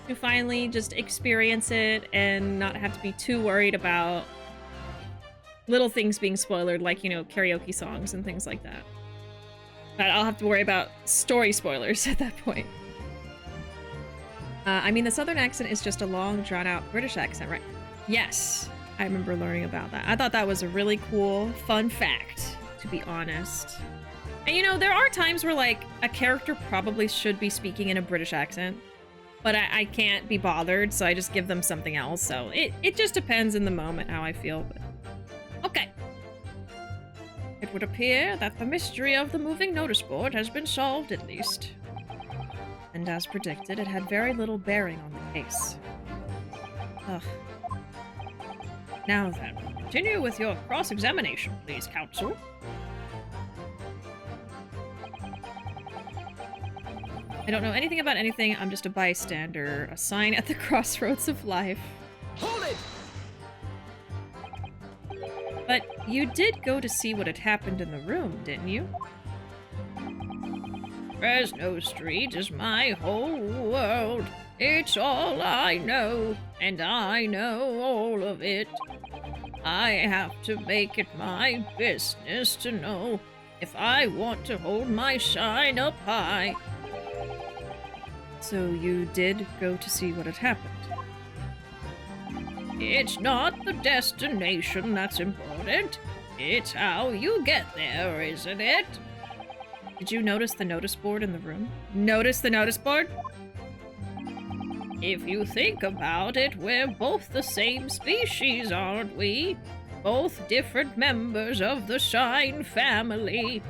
S1: to finally just experience it and not have to be too worried about little things being spoiled, like, you know, karaoke songs and things like that. But I'll have to worry about story spoilers at that point. I mean, the southern accent is just a long, drawn-out British accent, right? Yes, I remember learning about that. I thought that was a really cool, fun fact, to be honest. And you know, there are times where, like, a character probably should be speaking in a British accent, but I can't be bothered, so I just give them something else. So it just depends in the moment how I feel, but... Okay. It would appear that the mystery of the moving notice board has been solved, at least. And as predicted, it had very little bearing on the case. Ugh. Now then, continue with your cross-examination, please, counsel. I don't know anything about anything, I'm just a bystander, a sign at the crossroads of life.
S5: Hold it!
S1: But you did go to see what had happened in the room, didn't you? Fresno Street is my whole world. It's all I know, and I know all of it. I have to make it my business to know if I want to hold my shine up high. So you did go to see what had happened? It's not the destination that's important. It's how you get there, isn't it? Did you notice the notice board in the room? Notice the notice board? If you think about it, we're both the same species, aren't we? Both different members of the Shine family.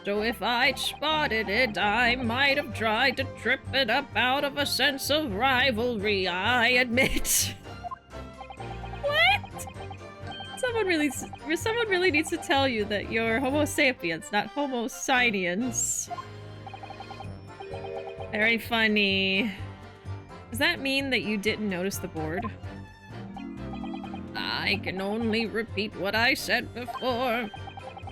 S1: So if I'd spotted it, I might have tried to trip it up out of a sense of rivalry, I admit. What? Someone really needs to tell you that you're Homo sapiens, not Homo science. Very funny. Does that mean that you didn't notice the board? I can only repeat what I said before.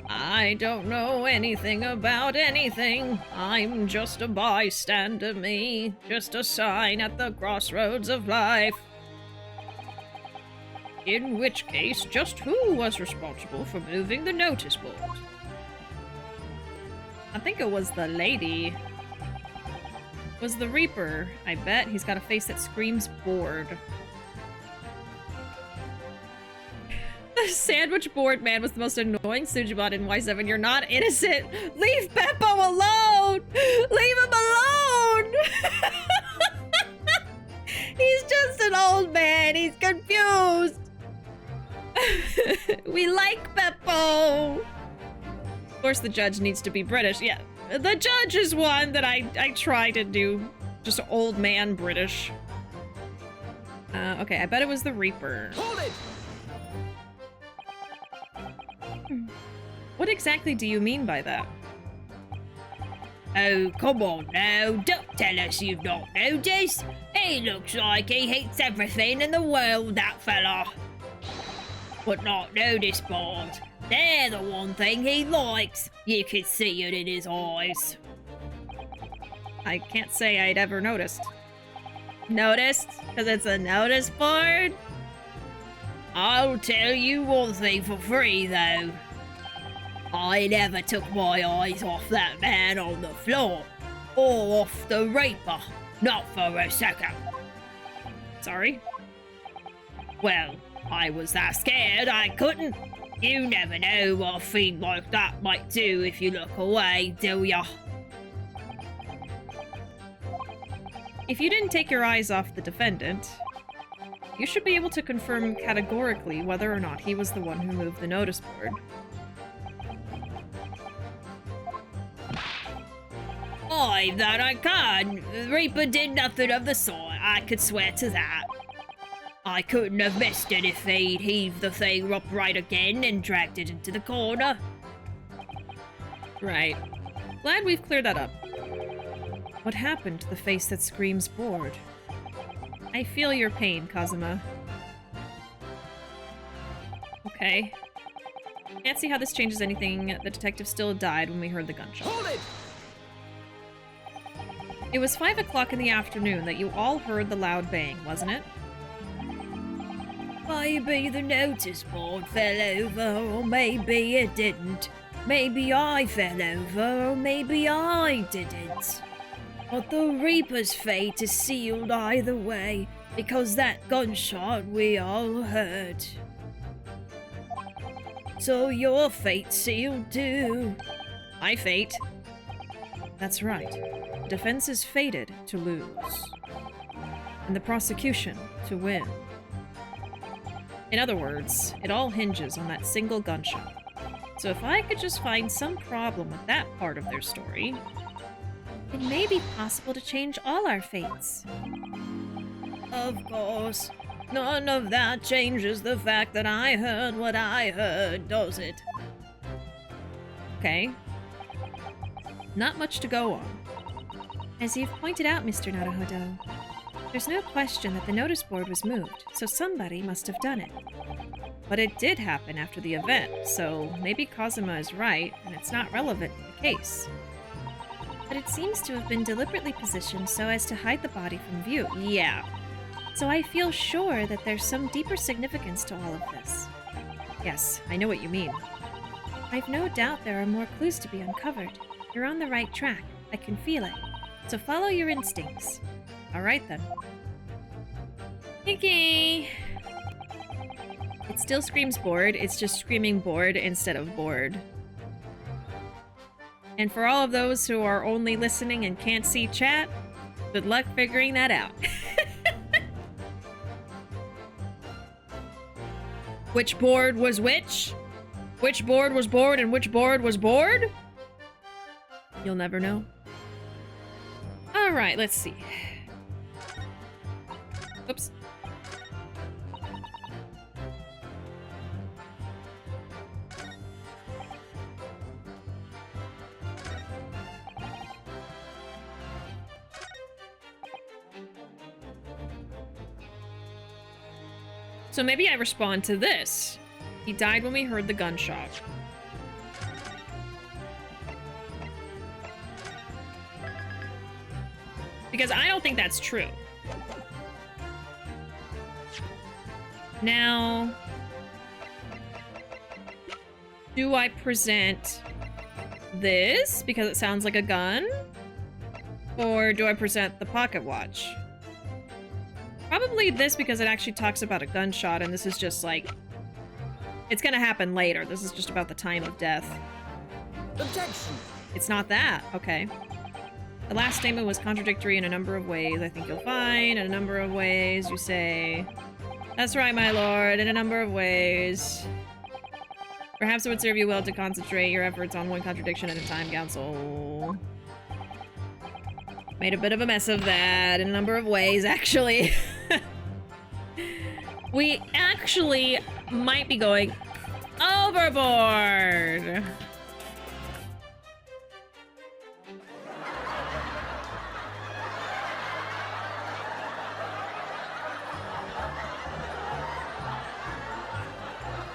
S1: I don't know anything about anything. I'm just a bystander, me. Just a sign at the crossroads of life. In which case, just who was responsible for moving the notice board? I think it was the lady. It was the Reaper, I bet. He's got a face that screams bored. The sandwich board man was the most annoying Sujibot in Y7. You're not innocent. Leave Beppo alone. Leave him alone. He's just an old man. He's confused. We like Beppo. Of course, the judge needs to be British. Yeah, the judge is one that I try to do. Just old man British. Okay, I bet it was the Reaper.
S5: Hold it!
S1: What exactly do you mean by that?
S4: Oh, come on now, don't tell us you've not noticed. He looks like he hates everything in the world, that fella. But not notice boards. They're the one thing he likes. You can see it in his eyes.
S1: I can't say I'd ever noticed. Noticed? Because it's a notice board?
S4: I'll tell you one thing for free, though. I never took my eyes off that man on the floor. Or off the Reaper. Not for a second.
S1: Sorry?
S4: Well, I was that scared I couldn't. You never know what a fiend like that might do if you look away, do ya?
S1: If you didn't take your eyes off the defendant, you should be able to confirm categorically whether or not he was the one who moved the notice board.
S4: Aye, that I can. The Reaper did nothing of the sort, I could swear to that. I couldn't have missed it if he'd heaved the thing upright again and dragged it into the corner.
S1: Right. Glad we've cleared that up. What happened to the face that screams bored? I feel your pain, Kazuma. Okay. Can't see how this changes anything. The detective still died when we heard the gunshot.
S5: Hold it!
S1: It was 5 o'clock in the afternoon that you all heard the loud bang, wasn't it?
S4: Maybe the notice board fell over, or maybe it didn't. Maybe I fell over, or maybe I didn't. But the Reaper's fate is sealed either way, because that gunshot we all heard. So your fate's sealed too.
S1: My fate. That's right. The defense is fated to lose. And the prosecution to win. In other words, it all hinges on that single gunshot. So if I could just find some problem with that part of their story,
S2: It may be possible to change all our fates.
S1: of course, none of that changes the fact that I heard what I heard, does it? Okay. Not much to go on.
S2: As you've pointed out, Mr. Naruhodo, there's no question that the notice board was moved, so somebody must have done it.
S1: But it did happen after the event, so maybe Kazuma is right, and it's not relevant in the case.
S2: But it seems to have been deliberately positioned so as to hide the body from view.
S1: Yeah.
S2: So I feel sure that there's some deeper significance to all of this.
S1: Yes, I know what you mean.
S2: I've no doubt there are more clues to be uncovered. You're on the right track. I can feel it. So follow your instincts.
S1: Alright then.
S2: Kiki!
S1: It still screams bored, it's just screaming bored instead of bored. And for all of those who are only listening and can't see chat, good luck figuring that out. Which board was which? Which board was bored and which board was bored? You'll never know. Alright, let's see. Oops. So maybe I respond to this. He died when we heard the gunshot. Because I don't think that's true. Now, do I present this because it sounds like a gun? Or do I present the pocket watch? Probably this because it actually talks about a gunshot and this is just like... It's gonna happen later. This is just about the time of death.
S5: Objection!
S1: It's not that. Okay. The last statement was contradictory in a number of ways. I think you'll find in a number of ways. You say... That's right, my lord. In a number of ways. Perhaps it would serve you well to concentrate your efforts on one contradiction at a time, counsel. Made a bit of a mess of that in a number of ways, actually. We actually might be going overboard.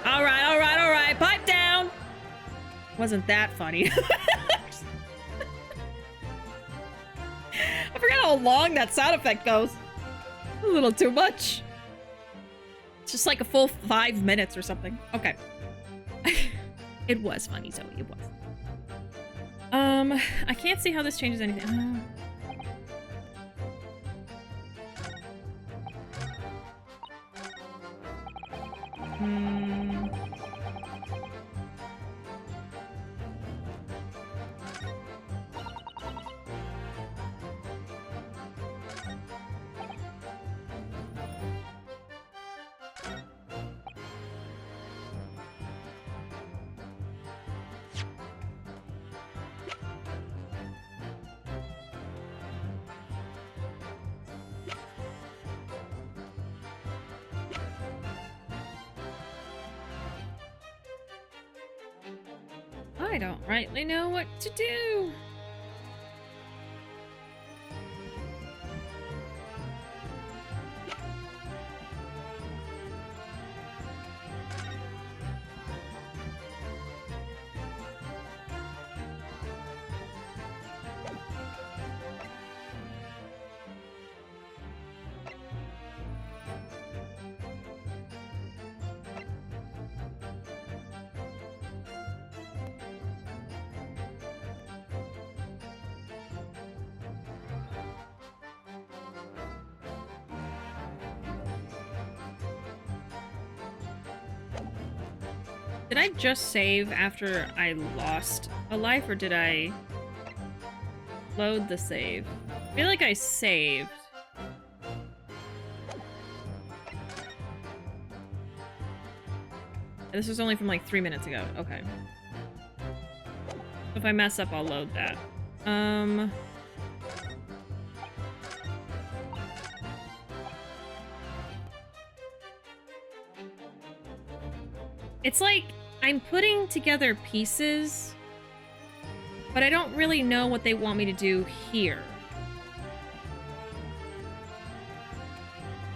S1: All right, pipe down. Wasn't that funny? I forgot how long that sound effect goes. A little too much. It's just like a full 5 minutes or something. Okay. It was funny, Zoe. It was. I can't see how this changes anything. I don't rightly know what to do. Did I just save after I lost a life, or did I load the save? I feel like I saved. This was only from like 3 minutes ago. Okay. If I mess up, I'll load that. It's like I'm putting together pieces, but I don't really know what they want me to do here.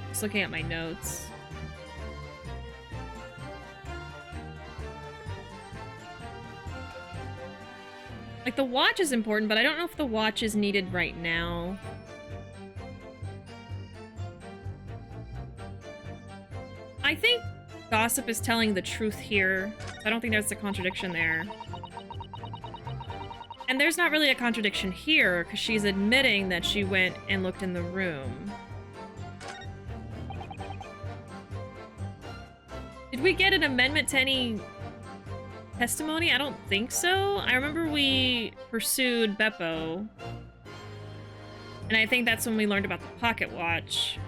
S1: Just looking at my notes. Like, the watch is important, but I don't know if the watch is needed right now. I think Gossip is telling the truth here. I don't think there's a contradiction there. And there's not really a contradiction here, because she's admitting that she went and looked in the room. Did we get an amendment to any testimony? I don't think so. I remember we pursued Beppo. And I think that's when we learned about the pocket watch.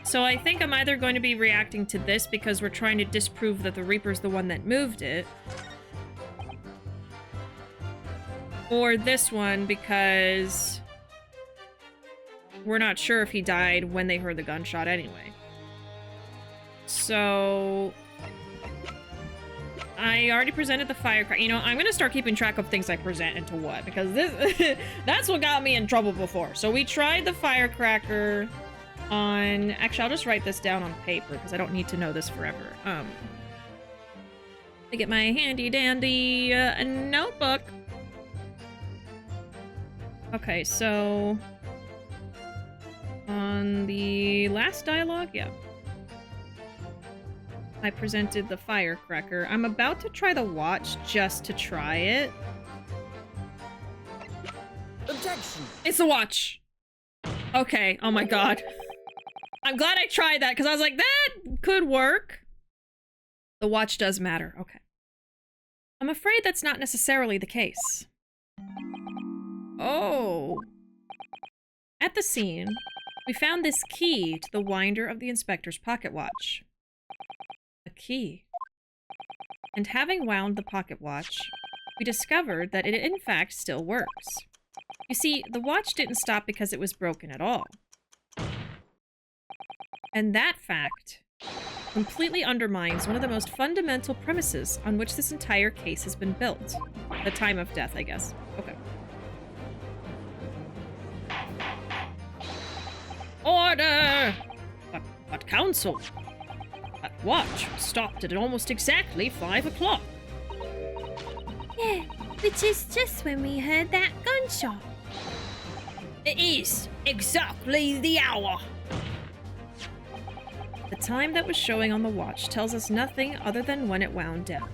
S1: So I think I'm either going to be reacting to this because we're trying to disprove that the Reaper's the one that moved it. Or this one because we're not sure if he died when they heard the gunshot anyway. So I already presented the firecracker. You know, I'm gonna start keeping track of things I present into what, because this that's what got me in trouble before. So we tried the firecracker on... Actually, I'll just write this down on paper because I don't need to know this forever. I get my handy dandy notebook. Okay, so on the last dialogue, yeah. I presented the firecracker. I'm about to try the watch just to try it.
S5: Objection.
S1: It's the watch. Okay, oh my god. I'm glad I tried that because I was like, that could work. The watch does matter. Okay. I'm afraid that's not necessarily the case. Oh. At the scene, we found this key to the winder of the inspector's pocket watch. A key. And having wound the pocket watch, we discovered that it in fact still works. You see, the watch didn't stop because it was broken at all. And that fact completely undermines one of the most fundamental premises on which this entire case has been built. The time of death, I guess. Okay. Order! But counsel, that watch stopped at almost exactly 5 o'clock.
S2: Yeah, which is just when we heard that gunshot.
S4: It is exactly the hour.
S1: The time that was showing on the watch tells us nothing other than when it wound down.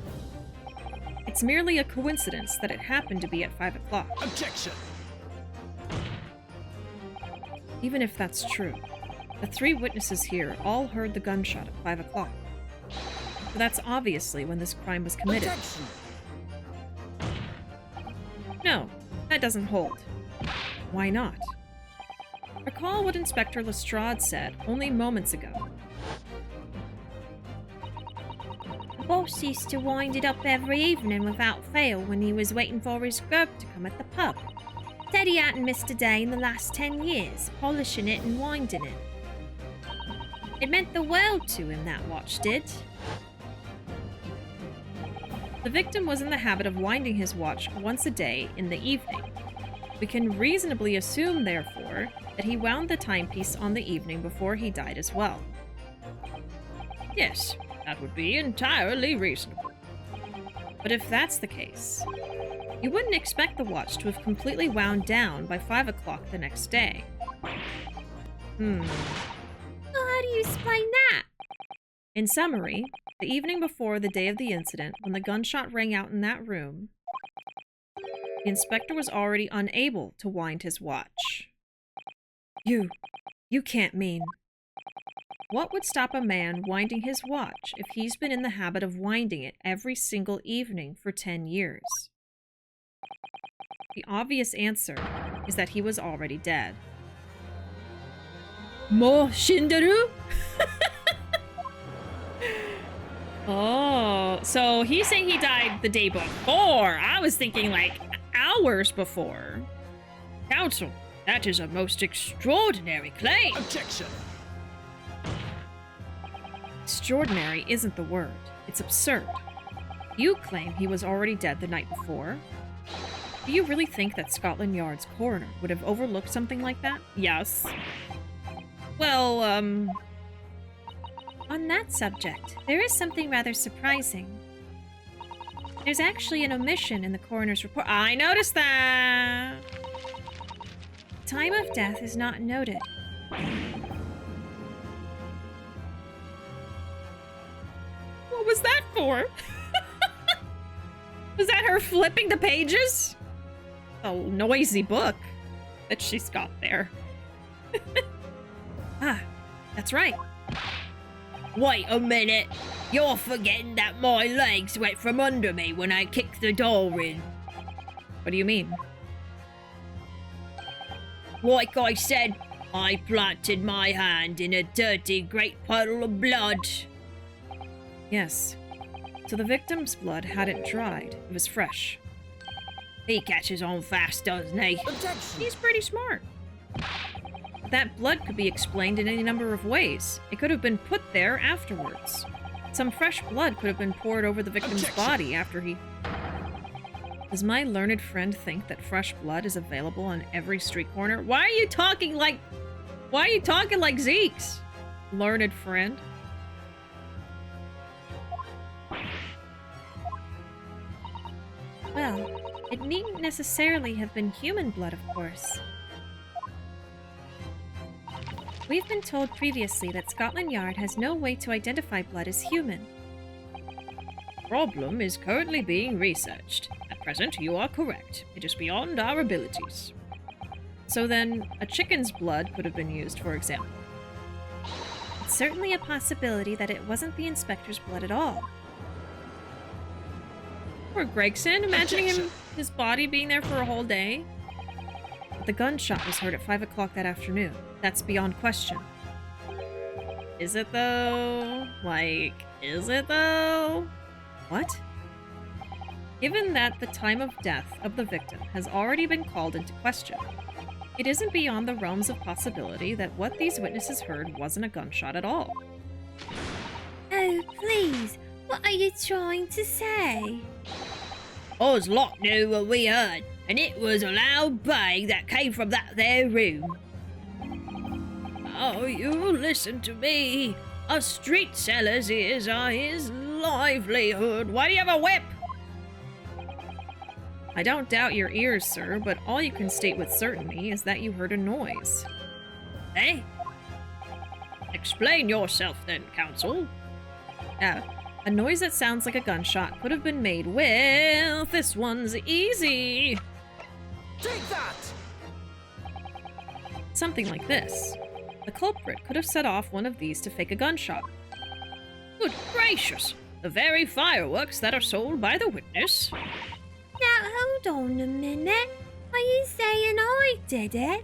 S1: It's merely a coincidence that it happened to be at 5 o'clock.
S5: Objection.
S1: Even if that's true, the 3 witnesses here all heard the gunshot at 5 o'clock. So that's obviously when this crime was committed.
S5: Objection.
S1: No, that doesn't hold. Why not? Recall what Inspector Lestrade said only moments ago.
S2: The boss used to wind it up every evening without fail when he was waiting for his grub to come at the pub. Said he hadn't missed a day in the last 10 years, polishing it and winding it. It meant the world to him, that watch did.
S1: The victim was in the habit of winding his watch once a day in the evening. We can reasonably assume, therefore, that he wound the timepiece on the evening before he died as well. Yes, that would be entirely reasonable. But if that's the case, you wouldn't expect the watch to have completely wound down by 5 o'clock the next day.
S2: Well, how do you explain that?
S1: In summary, the evening before the day of the incident, when the gunshot rang out in that room, the inspector was already unable to wind his watch. You can't mean... What would stop a man winding his watch if he's been in the habit of winding it every single evening for 10 years? The obvious answer is that he was already dead. Mo Shinderu? Oh, so he's saying he died the day before. I was thinking like hours before. Counsel, that is a most extraordinary claim.
S5: Objection.
S1: Extraordinary isn't the word. It's absurd. You claim he was already dead the night before. Do you really think that Scotland Yard's coroner would have overlooked something like that? Yes. Well,
S2: On that subject, there is something rather surprising. There's actually an omission in the coroner's report.
S1: I noticed that.
S2: Time of death is not noted.
S1: What was that for? Was that her flipping the pages? A noisy book that she's got there. That's right.
S4: Wait a minute. You're forgetting that my legs went from under me when I kicked the door in.
S1: What do you mean?
S4: Like I said, I planted my hand in a dirty great puddle of blood.
S1: Yes. So the victim's blood hadn't dried. It was fresh.
S4: He catches on fast, doesn't he?
S5: Objection.
S1: He's pretty smart. That blood could be explained in any number of ways. It could have been put there afterwards. Some fresh blood could have been poured over the victim's
S5: Objection.
S1: body after he... Does my learned friend think that fresh blood is available on every street corner? Why are you talking like Zieks? Learned friend.
S2: Well,
S3: It needn't necessarily have been human blood, of course. We've been told previously that Scotland Yard has no way to identify blood as human.
S4: Problem is currently being researched. At present, you are correct. It is beyond our abilities.
S3: So then, a chicken's blood could have been used, for example. It's certainly a possibility that it wasn't the inspector's blood at all.
S1: Poor Gregson, imagining his body being there for a whole day.
S3: But the gunshot was heard at 5 o'clock that afternoon. That's beyond question.
S1: Is it though? Like, is it though?
S3: What?
S1: Given that the time of death of the victim has already been called into question, it isn't beyond the realms of possibility that what these witnesses heard wasn't a gunshot at all.
S2: Oh, please, what are you trying to say?
S4: Us lot knew what we heard, and it was a loud bang that came from that there room. Oh, you listen to me. A street seller's ears are his livelihood. Why do you have a whip?
S1: I don't doubt your ears, sir, but all you can state with certainty is that you heard a noise.
S4: Eh? Explain yourself then, counsel.
S1: A noise that sounds like a gunshot could have been made with... This one's easy.
S5: Take that!
S1: Something like this. The culprit could have set off one of these to fake a gunshot.
S4: Good gracious! The very fireworks that are sold by the witness.
S2: Now, hold on a minute. Are you saying I did it?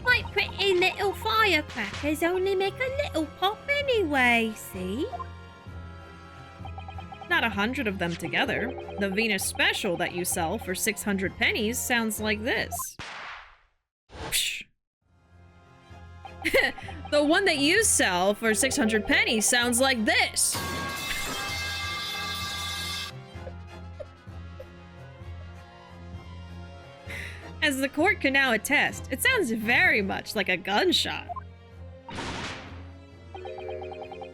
S2: My pretty little firecrackers only make a little pop anyway, see?
S1: Not 100 of them together. The Venus Special that you sell for 600 pennies sounds like this. Psh. The one that you sell for 600 pennies sounds like this. As the court can now attest, it sounds very much like a gunshot.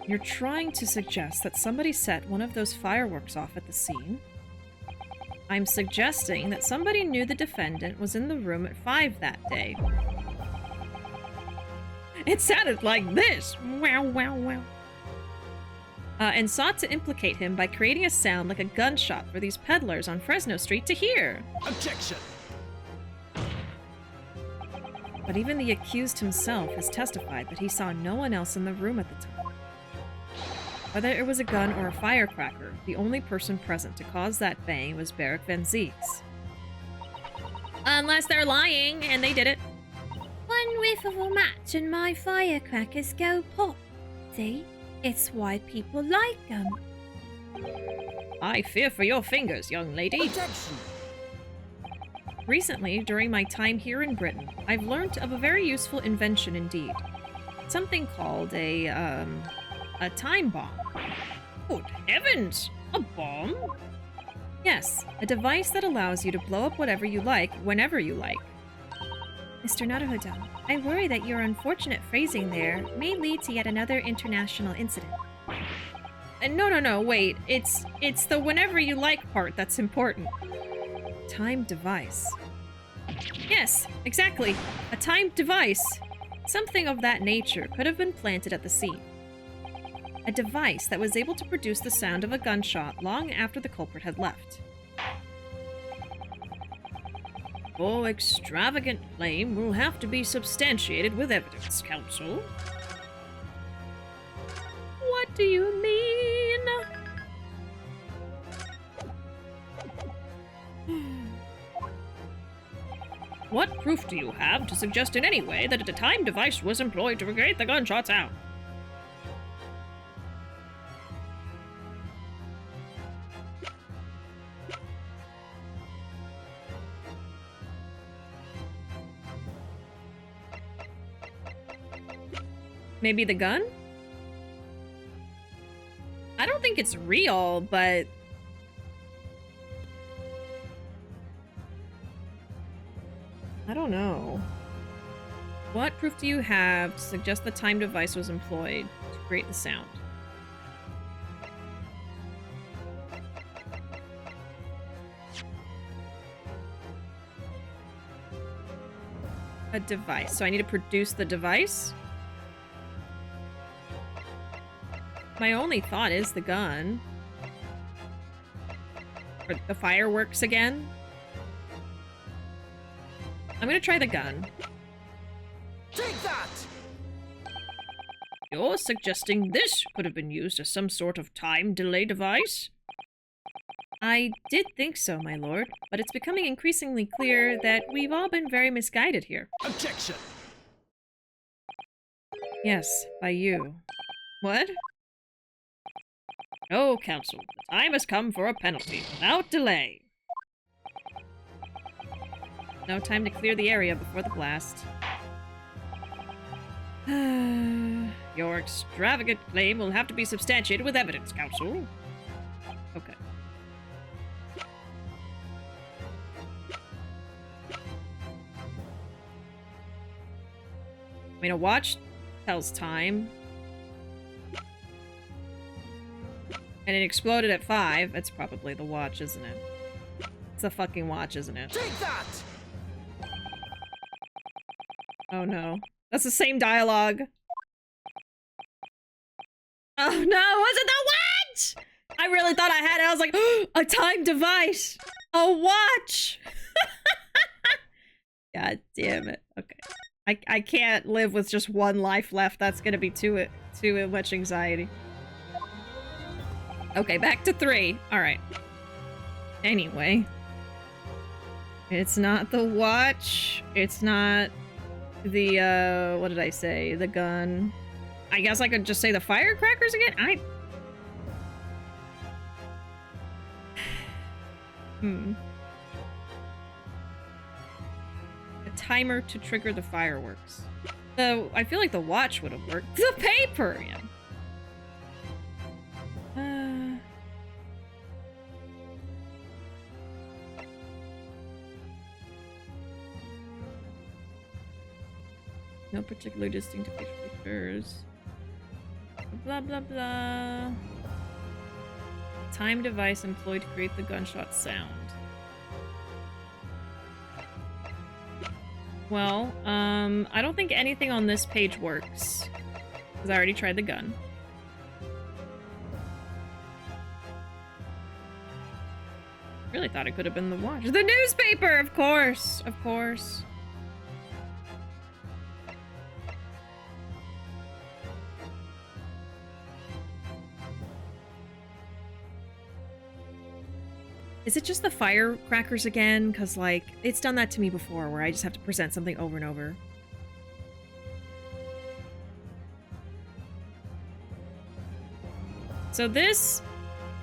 S3: You're trying to suggest that somebody set one of those fireworks off at the scene?
S1: I'm suggesting that somebody knew the defendant was in the room at 5 that day. It sounded like this. Wow, wow, wow. And sought to implicate him by creating a sound like a gunshot for these peddlers on Fresno Street to hear.
S5: Objection!
S3: But even the accused himself has testified that he saw no one else in the room at the time. Whether it was a gun or a firecracker, the only person present to cause that bang was Barrick Van Zieks.
S1: Unless they're lying, and they did it.
S2: One whiff of a match and my firecrackers go pop. See? It's why people like them.
S1: I fear for your fingers, young lady.
S5: Objection!
S3: Recently, during my time here in Britain, I've learned of a very useful invention indeed. Something called a time bomb.
S4: Good heavens! A bomb?
S3: Yes, a device that allows you to blow up whatever you like, whenever you like. Mr. Naruhodo, I worry that your unfortunate phrasing there may lead to yet another international incident.
S1: No, wait. It's the whenever you like part that's important.
S3: Timed device.
S1: Yes, exactly. A timed device. Something of that nature could have been planted at the scene. A device that was able to produce the sound of a gunshot long after the culprit had left.
S4: Your extravagant claim will have to be substantiated with evidence, counsel.
S1: What do you mean?
S4: What proof do you have to suggest in any way that a time device was employed to create the gunshot sound?
S1: Maybe the gun? I don't think it's real, but... I don't know. What proof do you have to suggest the time device was employed to create the sound? A device. So I need to produce the device? My only thought is the gun. Or the fireworks again. I'm gonna try the gun.
S5: Take that!
S1: You're suggesting this could have been used as some sort of time delay device? I did think so, my lord, but it's becoming increasingly clear that we've all been very misguided here.
S5: Objection!
S1: Yes, by you. What? No, Council. The time has come for a penalty, without delay. No time to clear the area before the blast. Your extravagant claim will have to be substantiated with evidence, Council. Okay. I mean, a watch tells time. And it exploded at 5. It's probably the watch, isn't it? It's the fucking watch, isn't it?
S5: Take that!
S1: Oh no. That's the same dialogue. Oh no, was it the watch? I really thought I had it. I was like, oh, a time device. A watch. God damn it. Okay. I can't live with just one life left. That's gonna be too much anxiety. Okay, back to 3. Alright. Anyway. It's not the watch. It's not the, what did I say? The gun. I guess I could just say the firecrackers again? A timer to trigger the fireworks. So, I feel like the watch would have worked. The paper! Yeah. No particular distinctive facial features. Blah, blah, blah. Time device employed to create the gunshot sound. Well, I don't think anything on this page works. Because I already tried the gun. Really thought it could have been the watch. The newspaper, of course! Of course. Is it just the firecrackers again? Because, like, it's done that to me before, where I just have to present something over and over. So this...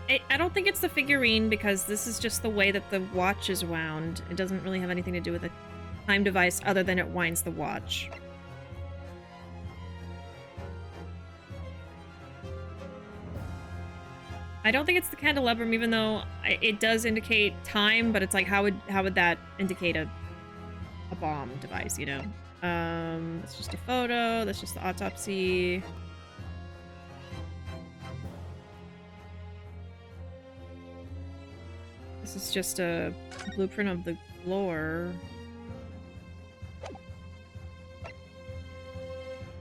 S1: I don't think it's the figurine, because this is just the way that the watch is wound. It doesn't really have anything to do with a time device, other than it winds the watch. I don't think it's the candelabrum, even though it does indicate time, but it's like, how would that indicate a bomb device, you know? It's just a photo, that's just the autopsy. This is just a blueprint of the floor.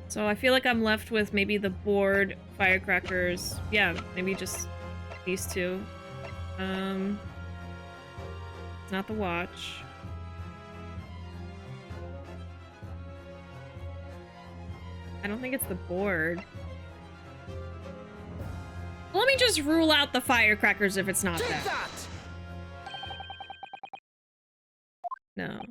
S1: So I feel like I'm left with maybe the board, firecrackers. Yeah, maybe just these two. It's not the watch. I don't think it's the board. Let me just rule out the firecrackers if it's not that. No.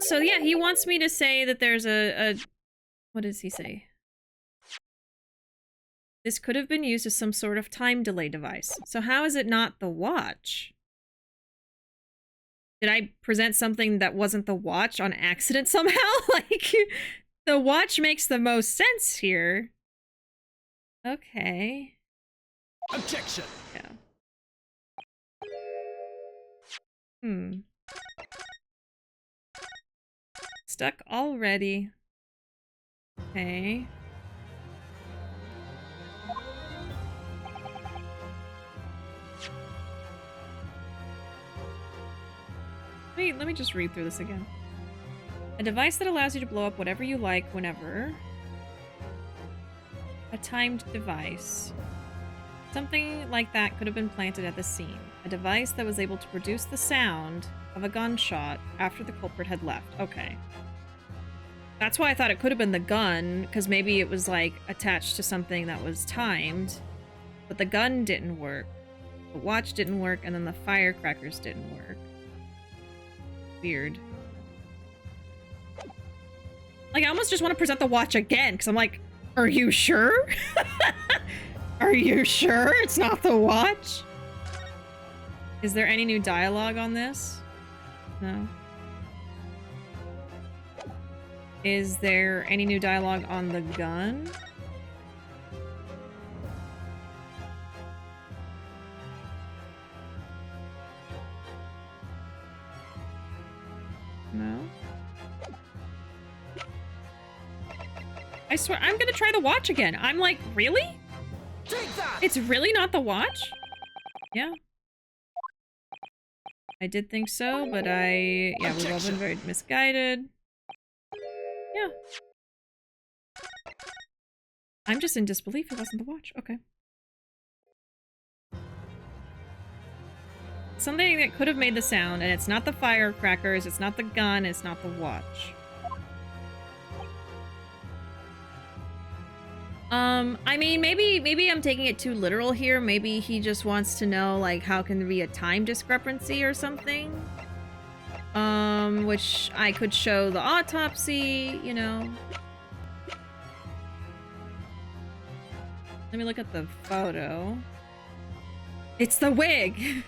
S1: So yeah, he wants me to say that there's a what does he say? This could have been used as some sort of time delay device. So how is it not the watch? Did I present something that wasn't the watch on accident somehow? Like, the watch makes the most sense here. Okay.
S5: Objection.
S1: Yeah. Stuck already. Okay. Let me just read through this again. A device that allows you to blow up whatever you like whenever. A timed device. Something like that could have been planted at the scene. A device that was able to produce the sound of a gunshot after the culprit had left. Okay. That's why I thought it could have been the gun, because maybe it was, like, attached to something that was timed. But the gun didn't work. The watch didn't work, and then the firecrackers didn't work. Weird. Like, I almost just want to present the watch again, because I'm like, are you sure? Are you sure it's not the watch? Is there any new dialogue on this? No. Is there any new dialogue on the gun? No. I swear, I'm gonna try the watch again. I'm like, really?
S5: Take that!
S1: It's really not the watch? Yeah. I did think so, but we've all been very misguided. Yeah. I'm just in disbelief it wasn't the watch. Okay. Something that could have made the sound, and it's not the firecrackers, it's not the gun, it's not the watch. I mean, maybe I'm taking it too literal here. Maybe he just wants to know, like, how can there be a time discrepancy or something? Which I could show the autopsy, you know. Let me look at the photo. It's the wig!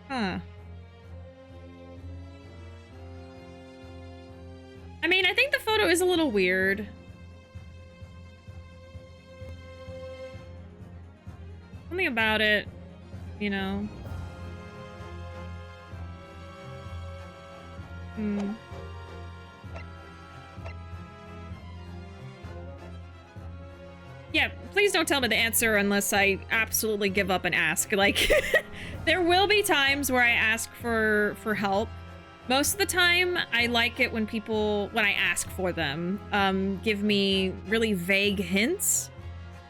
S1: Huh. I mean, I think the photo is a little weird. Something about it, you know. Yeah, please don't tell me the answer unless I absolutely give up and ask. Like, there will be times where I ask for help. Most of the time, I like it when I ask for them, give me really vague hints.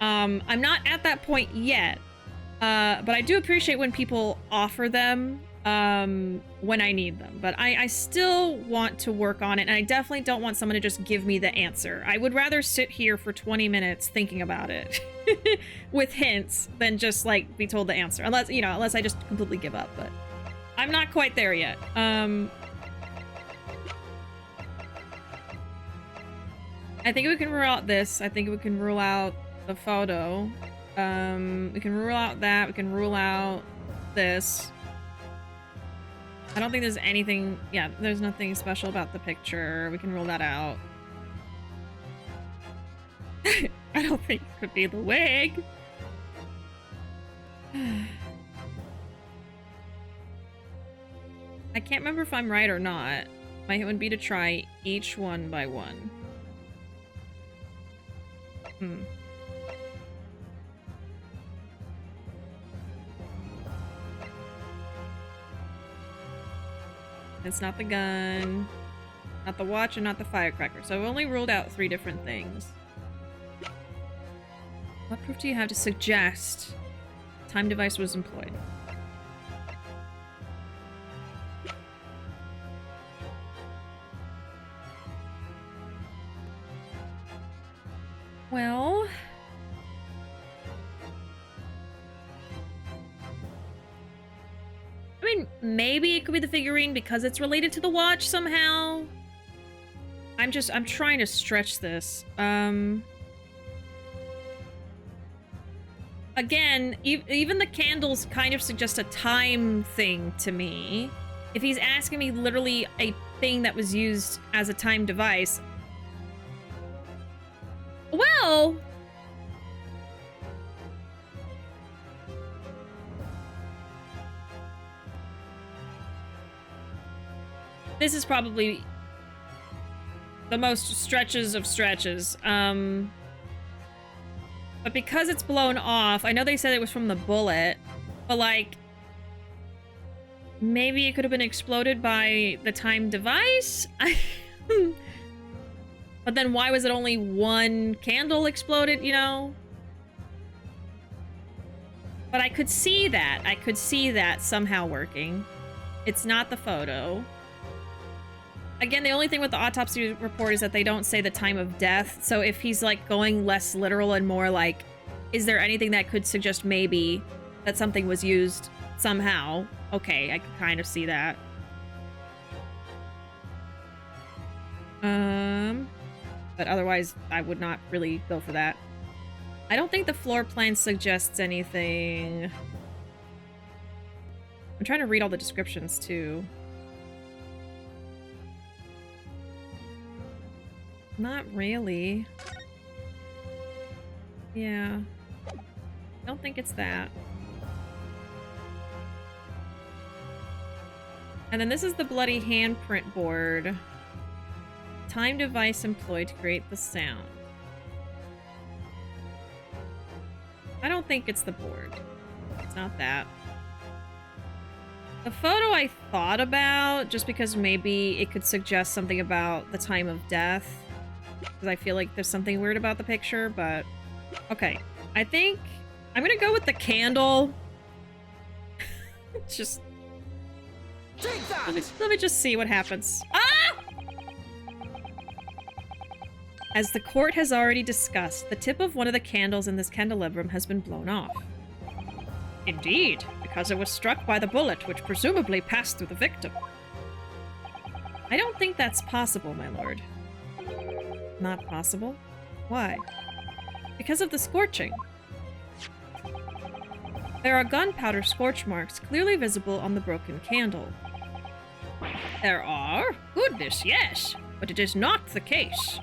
S1: I'm not at that point yet, but I do appreciate when people offer them when I need them. But I still want to work on it, and I definitely don't want someone to just give me the answer. I would rather sit here for 20 minutes thinking about it with hints than just, like, be told the answer. Unless I just completely give up, but I'm not quite there yet. I think we can rule out this. I think we can rule out the photo. We can rule out that. We can rule out this. I don't think there's anything... Yeah, there's nothing special about the picture. We can rule that out. I don't think it could be the wig. I can't remember if I'm right or not. My hint would be to try each one by one. It's not the gun, not the watch, and not the firecracker. So I've only ruled out 3 different things. What proof do you have to suggest time device was employed? Well... I mean, maybe it could be the figurine because it's related to the watch somehow. I'm trying to stretch this. Again, even the candles kind of suggest a time thing to me. If he's asking me literally a thing that was used as a time device... Well... This is probably the most stretches of stretches. But because it's blown off, I know they said it was from the bullet, but like, Maybe it could have been exploded by the time device? But then why was it only one candle exploded, you know? But I could see that. I could see that somehow working. It's not the photo. Again, the only thing with the autopsy report is that they don't say the time of death. So if he's like going less literal and more like, is there anything that could suggest maybe that something was used somehow? Okay, I can kind of see that. But otherwise, I would not really go for that. I don't think the floor plan suggests anything. I'm trying to read all the descriptions, too. Not really. Yeah. I don't think it's that. And then this is the bloody handprint board. Time device employed to create the sound. I don't think it's the board. It's not that. The photo I thought about, just because maybe it could suggest something about the time of death. Because I feel like there's something weird about the picture, but... Okay. I think I'm gonna go with the candle. Just...
S5: Take that!
S1: Let me just see what happens. Ah! As the court has already discussed, the tip of one of the candles in this candelabrum has been blown off. Indeed, because it was struck by the bullet, which presumably passed through the victim. I don't think that's possible, my lord. Not possible? Why? Because of the scorching. There are gunpowder scorch marks clearly visible on the broken candle. There are? Goodness, yes. But it is not the case.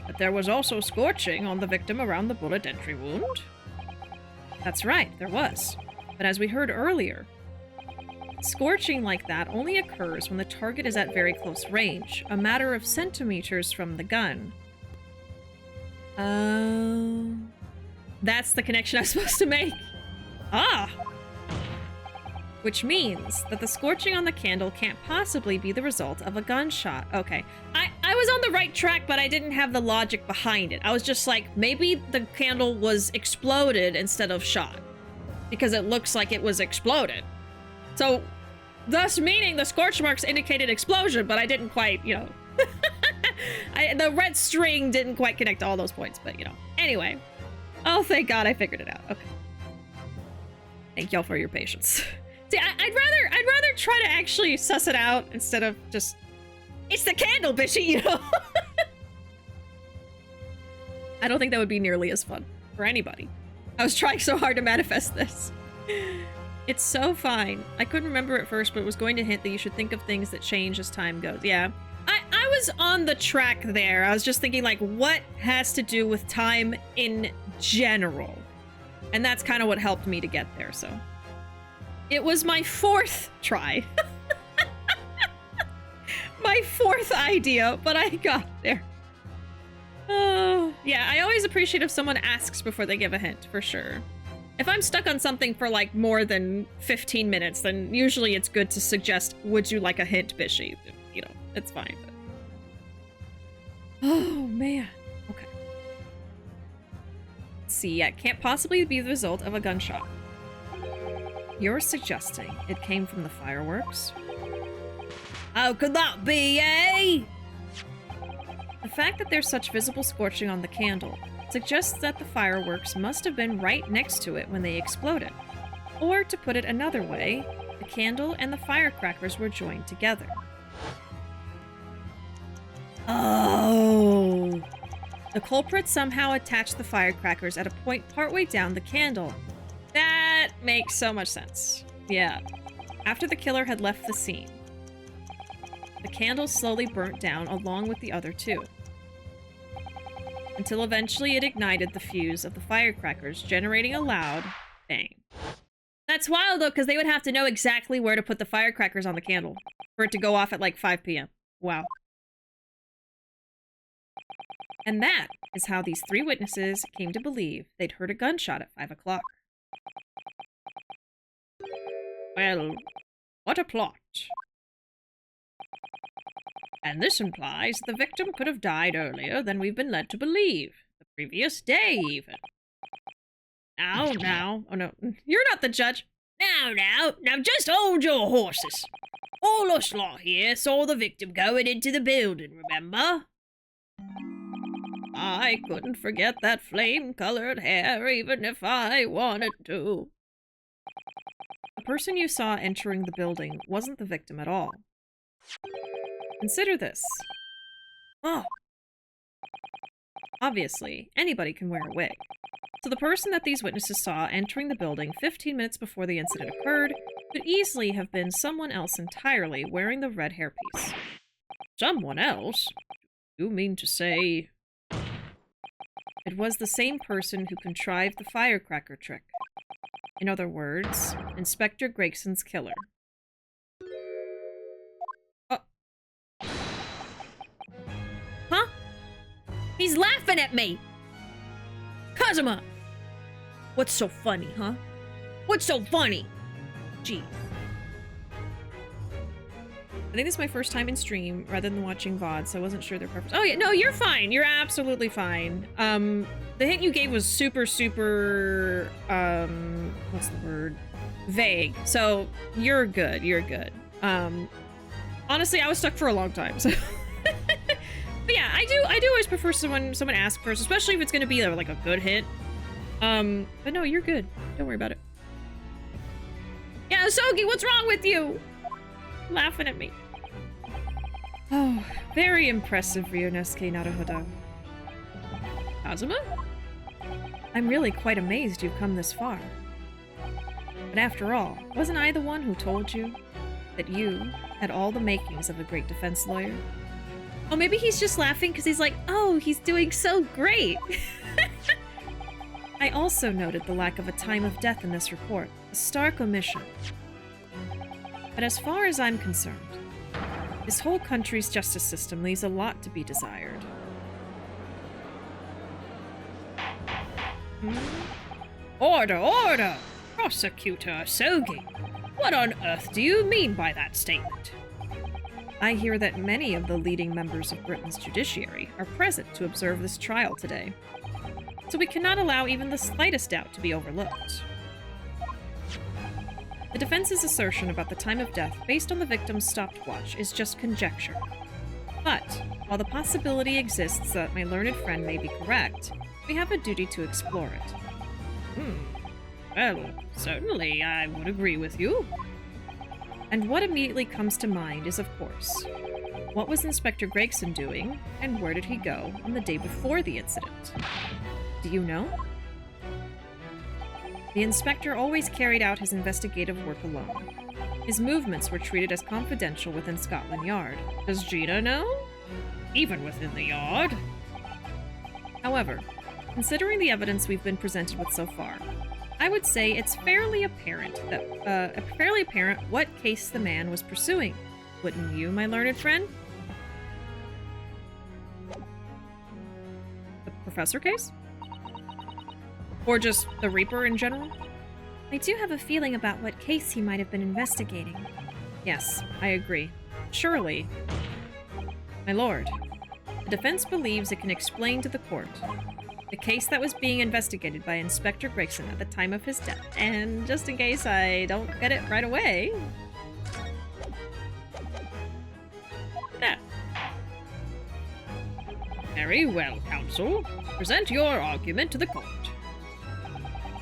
S1: But there was also scorching on the victim around the bullet entry wound. That's right, there was. But as we heard earlier, scorching like that only occurs when the target is at very close range, a matter of centimeters from the gun. That's the connection I was supposed to make. Ah! Which means that the scorching on the candle can't possibly be the result of a gunshot. Okay. I was on the right track, but I didn't have the logic behind it. I was just like, maybe the candle was exploded instead of shot. Because it looks like it was exploded. So, thus meaning the scorch marks indicated explosion, but I didn't quite, you know... the red string didn't quite connect all those points, but, you know. Anyway. Oh, thank God I figured it out. Okay. Thank y'all for your patience. See, I'd rather try to actually suss it out instead of just... It's the candle, Bishy, you know? I don't think that would be nearly as fun for anybody. I was trying so hard to manifest this. It's so fine. I couldn't remember at first, but it was going to hint that you should think of things that change as time goes. Yeah. I was on the track there. I was just thinking, like, what has to do with time in general? And that's kind of what helped me to get there, so... It was my fourth try. My fourth idea, but I got there. Oh, yeah, I always appreciate if someone asks before they give a hint, for sure. If I'm stuck on something for, like, more than 15 minutes, then usually it's good to suggest, would you like a hint, Bishy? You know, it's fine, but... Oh, man. Okay. Let's see, yeah, it can't possibly be the result of a gunshot. You're suggesting it came from the fireworks?
S4: How could that be, eh?
S1: The fact that there's such visible scorching on the candle suggests that the fireworks must have been right next to it when they exploded. Or, to put it another way, the candle and the firecrackers were joined together. Oh! The culprit somehow attached the firecrackers at a point partway down the candle. That makes so much sense. Yeah. After the killer had left the scene, the candle slowly burnt down along with the other two, until eventually it ignited the fuse of the firecrackers, generating a loud bang. That's wild, though, because they would have to know exactly where to put the firecrackers on the candle for it to go off at, like, 5 p.m. Wow. And that is how these 3 witnesses came to believe they'd heard a gunshot at 5 o'clock. Well, what a plot.
S3: And this implies the victim could have died earlier than we've been led to believe. The previous day, even. Now. Oh no, you're not the judge.
S4: Now, just hold your horses. All us lot here saw the victim going into the building, remember?
S3: I couldn't forget that flame-colored hair even if I wanted to. The person you saw entering the building wasn't the victim at all. Consider this. Oh. Obviously, anybody can wear a wig. So the person that these witnesses saw entering the building 15 minutes before the incident occurred could easily have been someone else entirely wearing the red hairpiece. Someone else? You mean to say... It was the same person who contrived the firecracker trick. In other words, Inspector Gregson's killer.
S2: Huh? He's laughing at me!
S4: Kazuma!
S2: What's so funny, huh?
S4: What's so funny?
S2: Gee.
S3: I think this is my first time in stream rather than watching VOD, so I wasn't sure their preference. Oh yeah, no, you're fine. You're absolutely fine. The hint you gave was super, what's the word? Vague. So you're good. You're good. Honestly, I was stuck for a long time, so. But yeah, I do always prefer someone ask first, especially if it's gonna be like a good hint. But no, you're good. Don't worry about it. Yeah, Sogi, what's wrong with you? Laughing at me. Oh, very impressive, Ryunosuke Naruhodo. Kazuma? I'm really quite amazed you've come this far. But after all, wasn't I the one who told you that you had all the makings of a great defense lawyer?
S2: Oh, maybe he's just laughing because he's like, oh, he's doing so great.
S3: I also noted the lack of a time of death in this report, a stark omission. But as far as I'm concerned, this whole country's justice system leaves a lot to be desired.
S4: Order! Prosecutor Sogi, what on earth do you mean by that statement?
S3: I hear that many of the leading members of Britain's judiciary are present to observe this trial today, so we cannot allow even the slightest doubt to be overlooked. The defense's assertion about the time of death based on the victim's stopwatch is just conjecture. But, while the possibility exists that my learned friend may be correct, we have a duty to explore it.
S4: Well, certainly I would agree with you.
S3: And what immediately comes to mind is, of course, what was Inspector Gregson doing, and where did he go on the day before the incident? Do you know? The inspector always carried out his investigative work alone. His movements were treated as confidential within Scotland Yard.
S4: Does Gina know? Even within the yard?
S3: However, considering the evidence we've been presented with so far, I would say it's fairly apparent what case the man was pursuing. Wouldn't you, my learned friend? The professor case? Or just the Reaper in general?
S2: I do have a feeling about what case he might have been investigating.
S3: Yes, I agree. Surely. My lord, the defense believes it can explain to the court the case that was being investigated by Inspector Gregson at the time of his death. And just in case I don't get it right away... That.
S4: Very well, counsel. Present your argument to the court.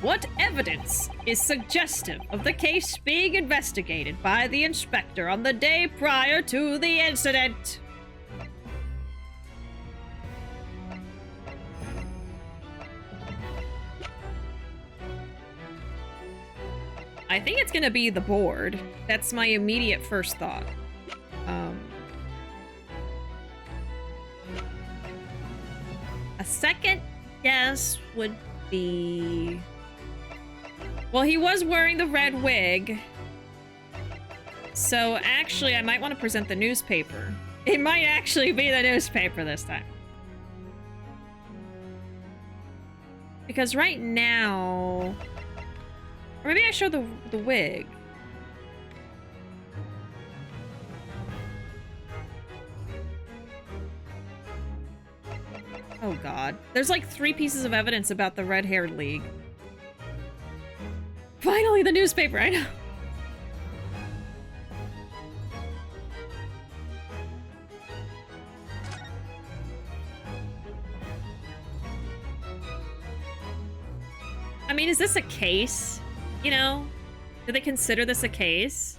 S4: What evidence is suggestive of the case being investigated by the inspector on the day prior to the incident?
S3: I think it's gonna be the board. That's my immediate first thought. A second guess would be... Well, he was wearing the red wig. So actually, I might want to present the newspaper. It might actually be the newspaper this time. Because right now... Or maybe I show the wig.
S1: Oh god. There's like 3 pieces of evidence about the red-haired league. Finally, the newspaper, I know. I mean, is this a case? You know? Do they consider this a case?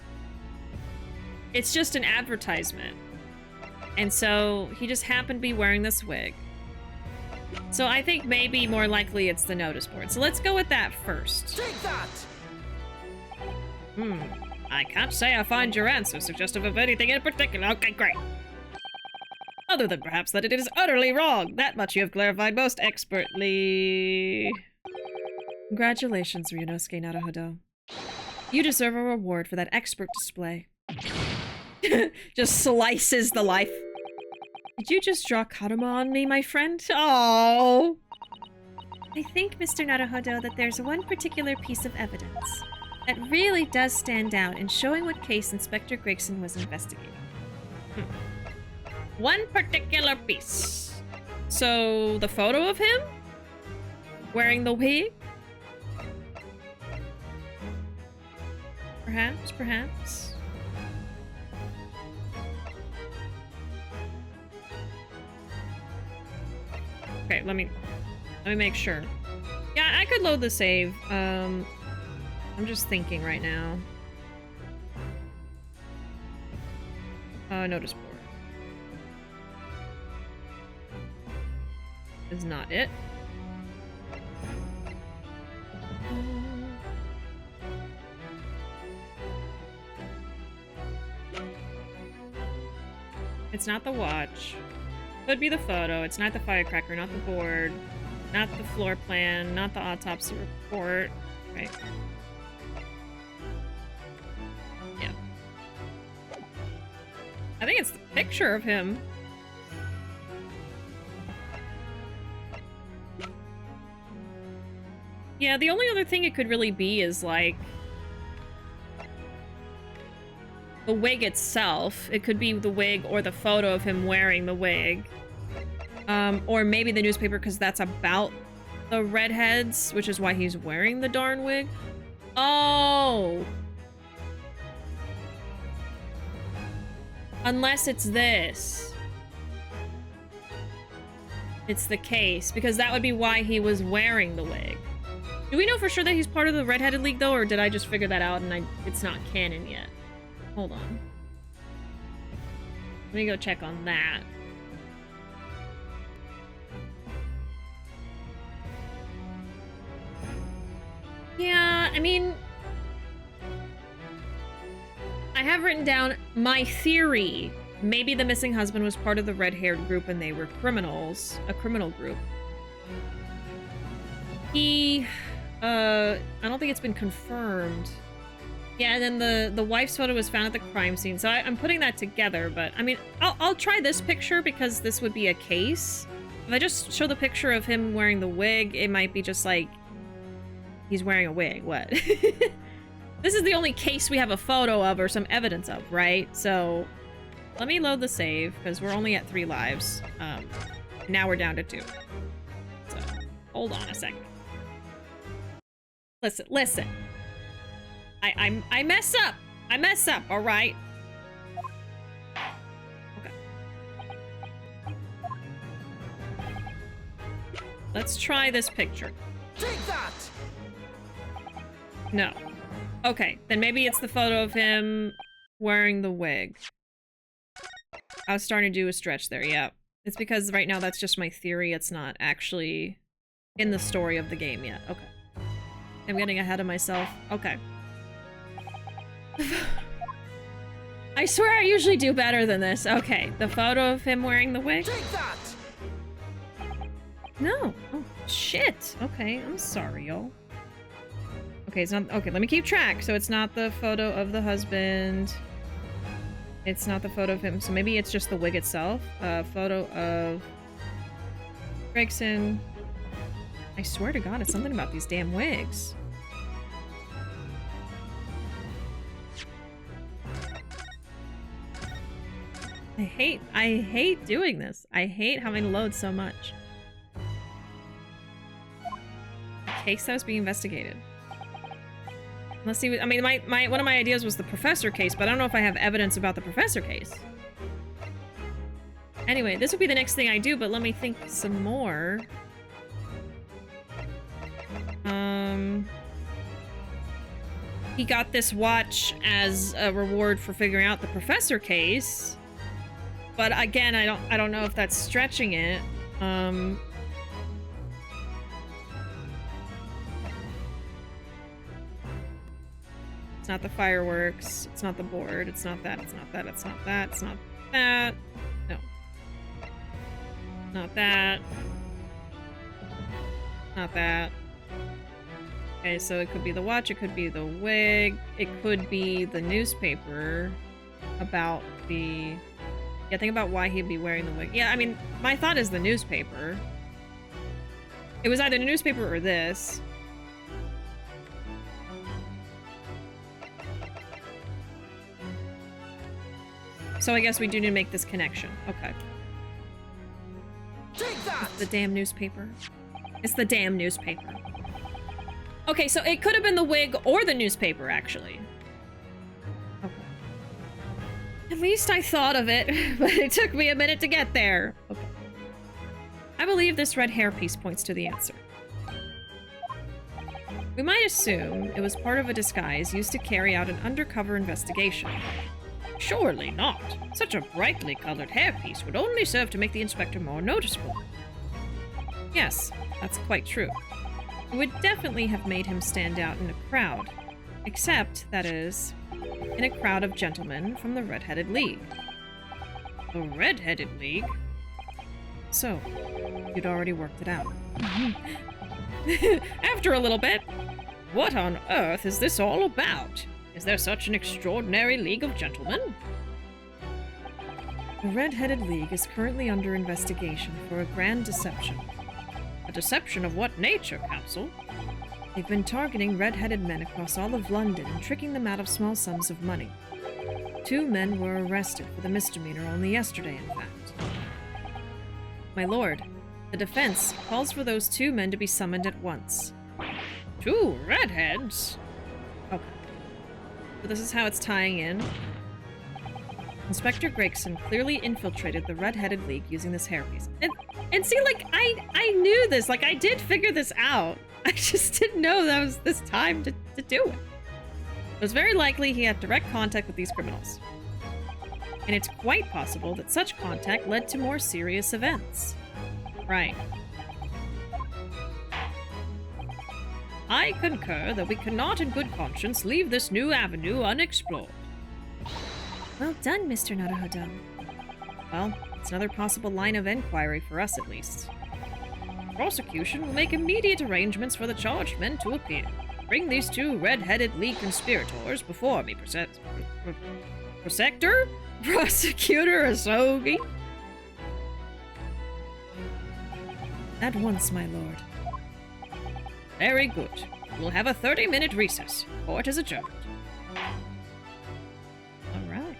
S1: It's just an advertisement. And so he just happened to be wearing this wig. So I think maybe more likely it's the notice board. So let's go with that first.
S5: Take that!
S1: I can't say I find your answer suggestive of anything in particular. Okay, great. Other than perhaps that it is utterly wrong. That much you have clarified most expertly.
S3: Congratulations, Ryunosuke Naruhodo. You deserve a reward for that expert display.
S1: Just slices the life.
S3: Did you just draw Kazuma on me, my friend?
S1: Oh.
S2: I think, Mr. Naruhodo, that there's one particular piece of evidence that really does stand out in showing what case Inspector Gregson was investigating.
S1: One particular piece. So, the photo of him? Wearing the wig? Perhaps, perhaps. Okay, let me make sure. Yeah, I could load the save. I'm just thinking right now. Notice board. Is not it. It's not the watch. Could be the photo. It's not the firecracker, not the board, not the floor plan, not the autopsy report. Right. Yeah. I think it's the picture of him. Yeah, the only other thing it could really be is like the wig itself. It could be the wig or the photo of him wearing the wig. Or maybe the newspaper, because that's about the redheads, which is why he's wearing the darn wig. Oh! Unless it's this. It's the case, because that would be why he was wearing the wig. Do we know for sure that he's part of the Redheaded League, though, or did I just figure that out and it's not canon yet? Hold on. Let me go check on that. Yeah, I mean, I have written down my theory. Maybe the missing husband was part of the red-haired group and they were criminals, a criminal group. I don't think it's been confirmed. Yeah, and then the wife's photo was found at the crime scene, so I'm putting that together, but I mean, I'll try this picture because this would be a case. If I just show the picture of him wearing the wig, it might be just like, he's wearing a wig, what? This is the only case we have a photo of or some evidence of, right? So, let me load the save, because we're only at 3 lives. Now we're down to 2. So, hold on a second. Listen. I mess up. I mess up, alright? Okay. Let's try this picture.
S5: Take that!
S1: No. Okay, then maybe it's the photo of him wearing the wig. I was starting to do a stretch there, yeah. It's because right now that's just my theory, it's not actually in the story of the game yet. Okay. I'm getting ahead of myself. Okay. I swear I usually do better than this. Okay, the photo of him wearing the wig?
S5: Take that!
S1: No. Oh, shit. Okay, I'm sorry, y'all. Okay, it's not- okay, let me keep track. So it's not the photo of the husband. It's not the photo of him, so maybe it's just the wig itself. Photo of Gregson. I swear to God, it's something about these damn wigs. I hate doing this. I hate having to load so much. case that was being investigated. Let's see. I mean, one of my ideas was the professor case, but I don't know if I have evidence about the professor case. Anyway, this would be the next thing I do, but let me think some more. He got this watch as a reward for figuring out the professor case. But again, I don't know if that's stretching it. It's not the fireworks. It's not the board. It's not that. It's not that. It's not that. It's not that. No. Not that. Not that. Okay, so it could be the watch, it could be the wig, it could be the newspaper about the... Yeah, think about why he'd be wearing the wig. Yeah, I mean, my thought is the newspaper. It was either the newspaper or this. So I guess we do need to make this connection. Okay.
S5: Take that!
S1: It's the damn newspaper. It's the damn newspaper. Okay, so it could have been the wig or the newspaper, actually. Okay. At least I thought of it, but it took me a minute to get there. Okay. I believe this red hairpiece points to the answer. We might assume it was part of a disguise used to carry out an undercover investigation.
S4: Surely not. Such a brightly colored hairpiece would only serve to make the inspector more noticeable.
S1: Yes, that's quite true. It would definitely have made him stand out in a crowd. Except, that is, in a crowd of gentlemen from the Red-Headed League.
S4: The Red-Headed League?
S1: So, you'd already worked it out.
S4: After a little bit. What on earth is this all about? Is there such an extraordinary league of gentlemen?
S1: The Red-Headed League is currently under investigation for a grand deception.
S4: A deception of what nature, Counsel?
S1: They've been targeting red-headed men across all of London and tricking them out of small sums of money. 2 men were arrested for the misdemeanor only yesterday, in fact. My lord, the defense calls for those 2 men to be summoned at once.
S4: 2 redheads?
S1: Okay. So this is how it's tying in. Inspector Gregson clearly infiltrated the Red-Headed League using this hairpiece. And see, like, I knew this. Like, I did figure this out. I just didn't know that was this time to do it. It was very likely he had direct contact with these criminals. And it's quite possible that such contact led to more serious events. Right.
S4: I concur that we cannot in good conscience leave this new avenue unexplored.
S2: Well done, Mr. Naruhodo.
S1: Well, it's another possible line of inquiry for us, at least.
S4: Prosecution will make immediate arrangements for the charged men to appear. Bring these 2 red-headed league conspirators before me, Prosecutor? Prosecutor Asogi?
S1: At once, my lord.
S4: Very good. We'll have a 30-minute recess. Court is adjourned.
S1: Alright.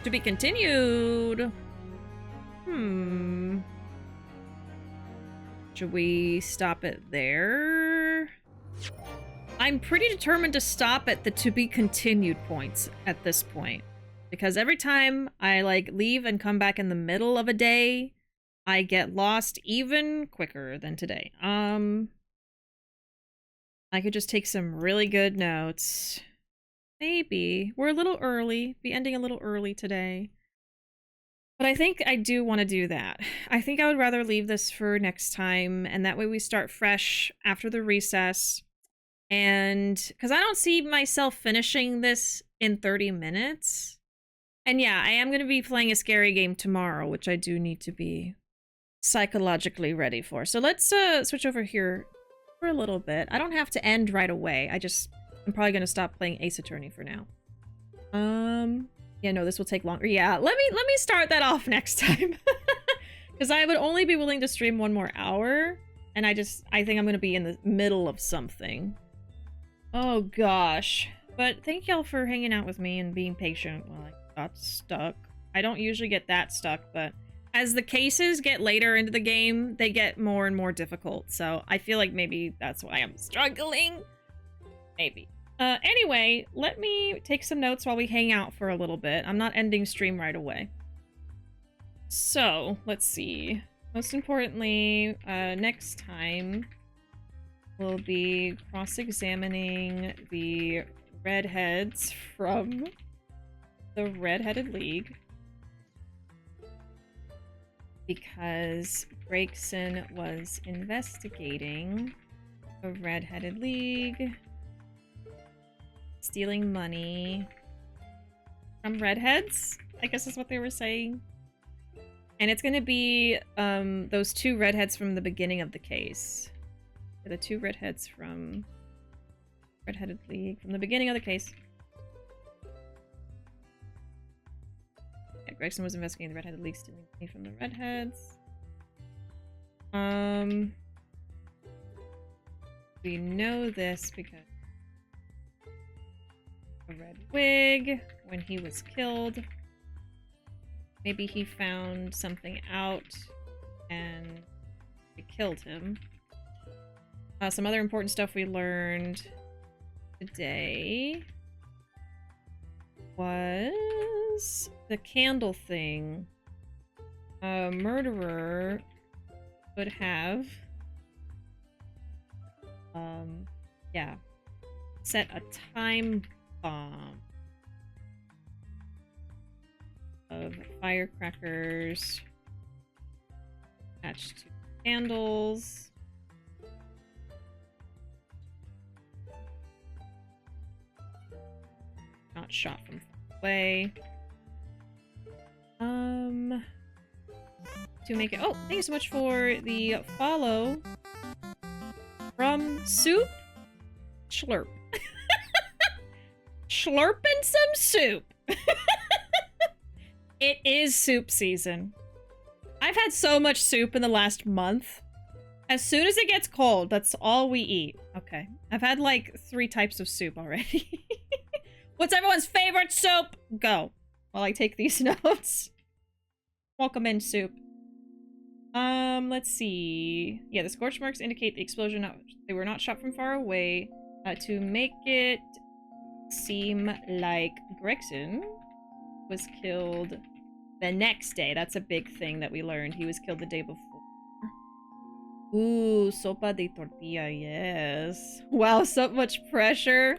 S1: To be continued. Should we stop it there? I'm pretty determined to stop at the to be continued points at this point. Because every time I, like, leave and come back in the middle of a day, I get lost even quicker than today. I could just take some really good notes. Maybe. We're a little early. Be ending a little early today. But I think I do want to do that. I think I would rather leave this for next time, and that way we start fresh after the recess. And because I don't see myself finishing this in 30 minutes. And yeah, I am going to be playing a scary game tomorrow, which I do need to be psychologically ready for. So let's switch over here for a little bit. I don't have to end right away. I'm probably going to stop playing Ace Attorney for now. Yeah, no, this will take longer. Yeah, let me start that off next time. Because I would only be willing to stream 1 more hour. And I think I'm going to be in the middle of something. Oh, gosh. But thank y'all for hanging out with me and being patient while I got stuck. I don't usually get that stuck, but as the cases get later into the game, they get more and more difficult. So I feel like maybe that's why I'm struggling. Maybe. Anyway, let me take some notes while we hang out for a little bit. I'm not ending stream right away. So, let's see. Most importantly, next time, we'll be cross-examining the redheads from the Red-Headed League. Because Gregson was investigating the Red-Headed League, stealing money from redheads, I guess is what they were saying. And it's gonna be those two redheads from the beginning of the case. The two redheads from Red-Headed League from the beginning of the case. Yeah, Gregson was investigating the Red-Headed League stealing money from the redheads. We know this because a red wig when he was killed. Maybe he found something out and it killed him. Some other important stuff we learned today was the candle thing. A murderer would have set a time bomb of firecrackers attached to candles. Not shot from far away. To make it— oh, thank you so much for the follow from Soup Slurp. Slurping some soup. It is soup season. I've had so much soup in the last month. As soon as it gets cold, that's all we eat. Okay. I've had like 3 types of soup already. What's everyone's favorite soup? Go. While I take these notes. Welcome in, soup. Let's see. Yeah, the scorch marks indicate the explosion. They were not shot from far away. To make it seem like Gregson was killed the next day. That's a big thing that we learned. He was killed the day before. Ooh, sopa de tortilla, yes. Wow, so much pressure.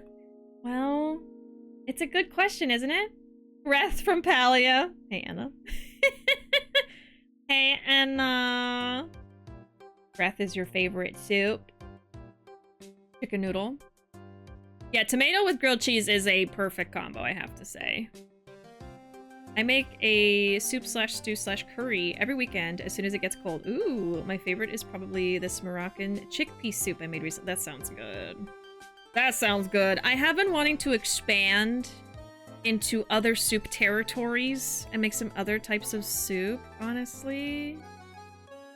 S1: Well, it's a good question, isn't it? Breath from Palia. Hey, Anna. Hey, Anna. Breath is your favorite soup. Chicken noodle. Yeah, tomato with grilled cheese is a perfect combo, I have to say. I make a soup/stew/curry every weekend as soon as it gets cold. Ooh, my favorite is probably this Moroccan chickpea soup I made recently. That sounds good. That sounds good. I have been wanting to expand into other soup territories and make some other types of soup, honestly.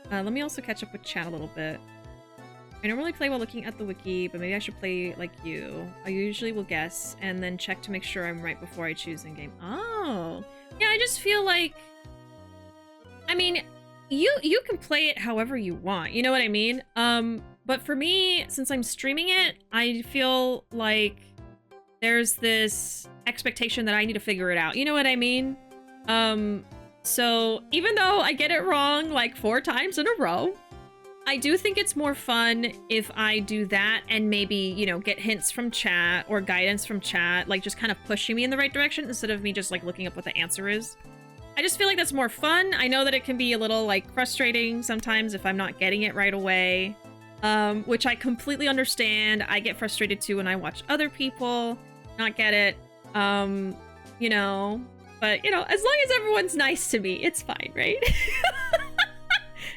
S1: Let me also catch up with chat a little bit. I normally play while looking at the wiki, but maybe I should play like you. I usually will guess and then check to make sure I'm right before I choose in-game. Oh. Yeah, I just feel like... I mean, you can play it however you want, you know what I mean? But for me, since I'm streaming it, I feel like there's this expectation that I need to figure it out. You know what I mean? So even though I get it wrong like 4 times in a row, I do think it's more fun if I do that and maybe, you know, get hints from chat or guidance from chat, like just kind of pushing me in the right direction instead of me just like looking up what the answer is. I just feel like that's more fun. I know that it can be a little like frustrating sometimes if I'm not getting it right away, which I completely understand. I get frustrated too when I watch other people not get it, you know, but you know, as long as everyone's nice to me, it's fine, right?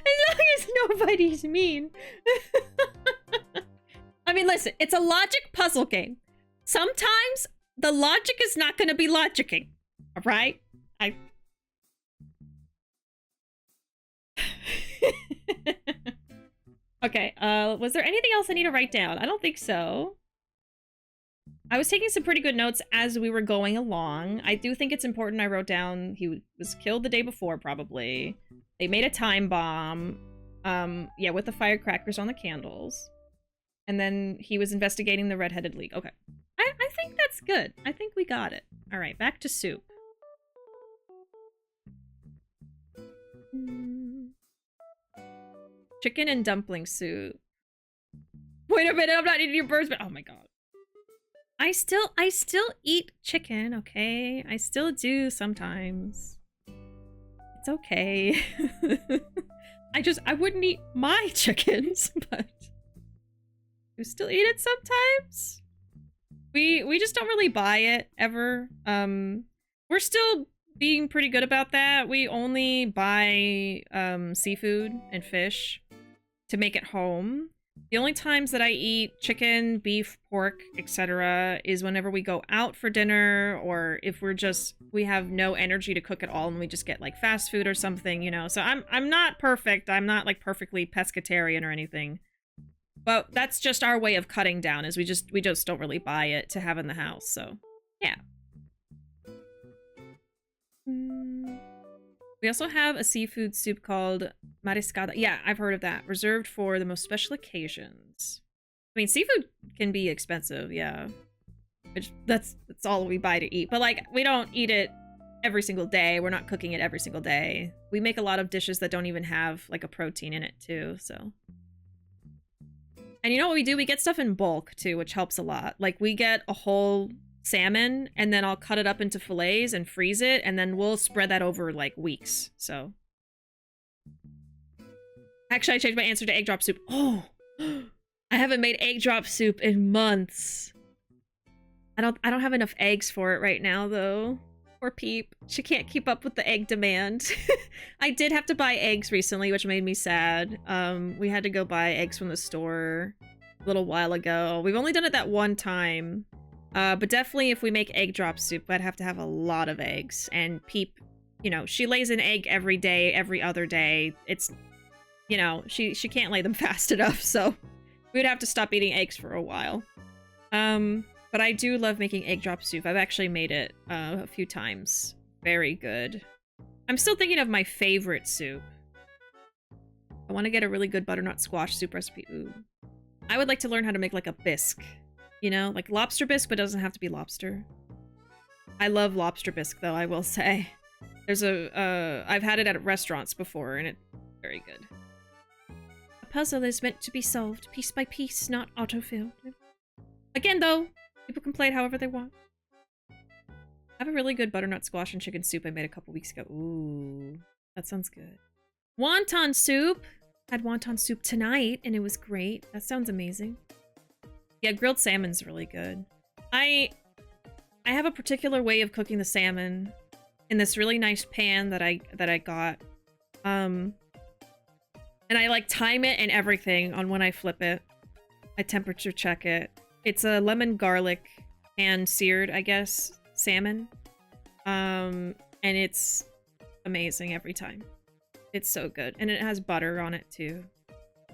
S1: As long as nobody's mean. I mean, listen, it's a logic puzzle game. Sometimes the logic is not going to be logicking, all right? Okay, was there anything else I need to write down? I don't think so. I was taking some pretty good notes as we were going along. I do think it's important I wrote down he was killed the day before, probably. They made a time bomb. Yeah, with the firecrackers on the candles. And then he was investigating the Red-Headed League. Okay. I think that's good. I think we got it. All right, back to soup. Chicken and dumpling soup. Wait a minute, I'm not eating your birds, but oh my god. I still eat chicken, okay? I still do sometimes. It's okay. I wouldn't eat my chickens, but you still eat it sometimes. We just don't really buy it ever. We're still being pretty good about that. We only buy seafood and fish to make at home. The only times that I eat chicken, beef, pork, etc. is whenever we go out for dinner, or if we have no energy to cook at all and we just get like fast food or something, you know. So I'm not perfect. I'm not like perfectly pescatarian or anything. But that's just our way of cutting down, is we just don't really buy it to have in the house. So, yeah. We also have a seafood soup called mariscada. Yeah, I've heard of that. Reserved for the most special occasions. I mean, seafood can be expensive, yeah. That's all we buy to eat. But, like, we don't eat it every single day. We're not cooking it every single day. We make a lot of dishes that don't even have, like, a protein in it, too, so. And you know what we do? We get stuff in bulk, too, which helps a lot. Like, we get a whole salmon, and then I'll cut it up into fillets and freeze it, and then we'll spread that over, like, weeks, so. Actually, I changed my answer to egg drop soup. Oh! I haven't made egg drop soup in months. I don't have enough eggs for it right now, though. Poor Peep. She can't keep up with the egg demand. I did have to buy eggs recently, which made me sad. We had to go buy eggs from the store a little while ago. We've only done it that one time. But definitely if we make egg drop soup, I'd have to have a lot of eggs. And Peep, you know, she lays an egg every day, every other day. It's, you know, she can't lay them fast enough, so we'd have to stop eating eggs for a while. But I do love making egg drop soup. I've actually made it a few times. Very good. I'm still thinking of my favorite soup. I want to get a really good butternut squash soup recipe. Ooh. I would like to learn how to make like a bisque. You know, like lobster bisque, but it doesn't have to be lobster. I love lobster bisque, though, I will say. There's I've had it at restaurants before, and it's very good.
S2: A puzzle is meant to be solved piece by piece, not autofilled.
S1: Again, though, people can play it however they want. I have a really good butternut squash and chicken soup I made a couple weeks ago. Ooh, that sounds good. Wonton soup!
S2: Had wonton soup tonight, and it was great. That sounds amazing.
S1: Yeah, grilled salmon's really good. I have a particular way of cooking the salmon in this really nice pan that I got. And I like time it and everything on when I flip it. I temperature check it. It's a lemon garlic pan seared, I guess, salmon. And it's amazing every time. It's so good. And it has butter on it too.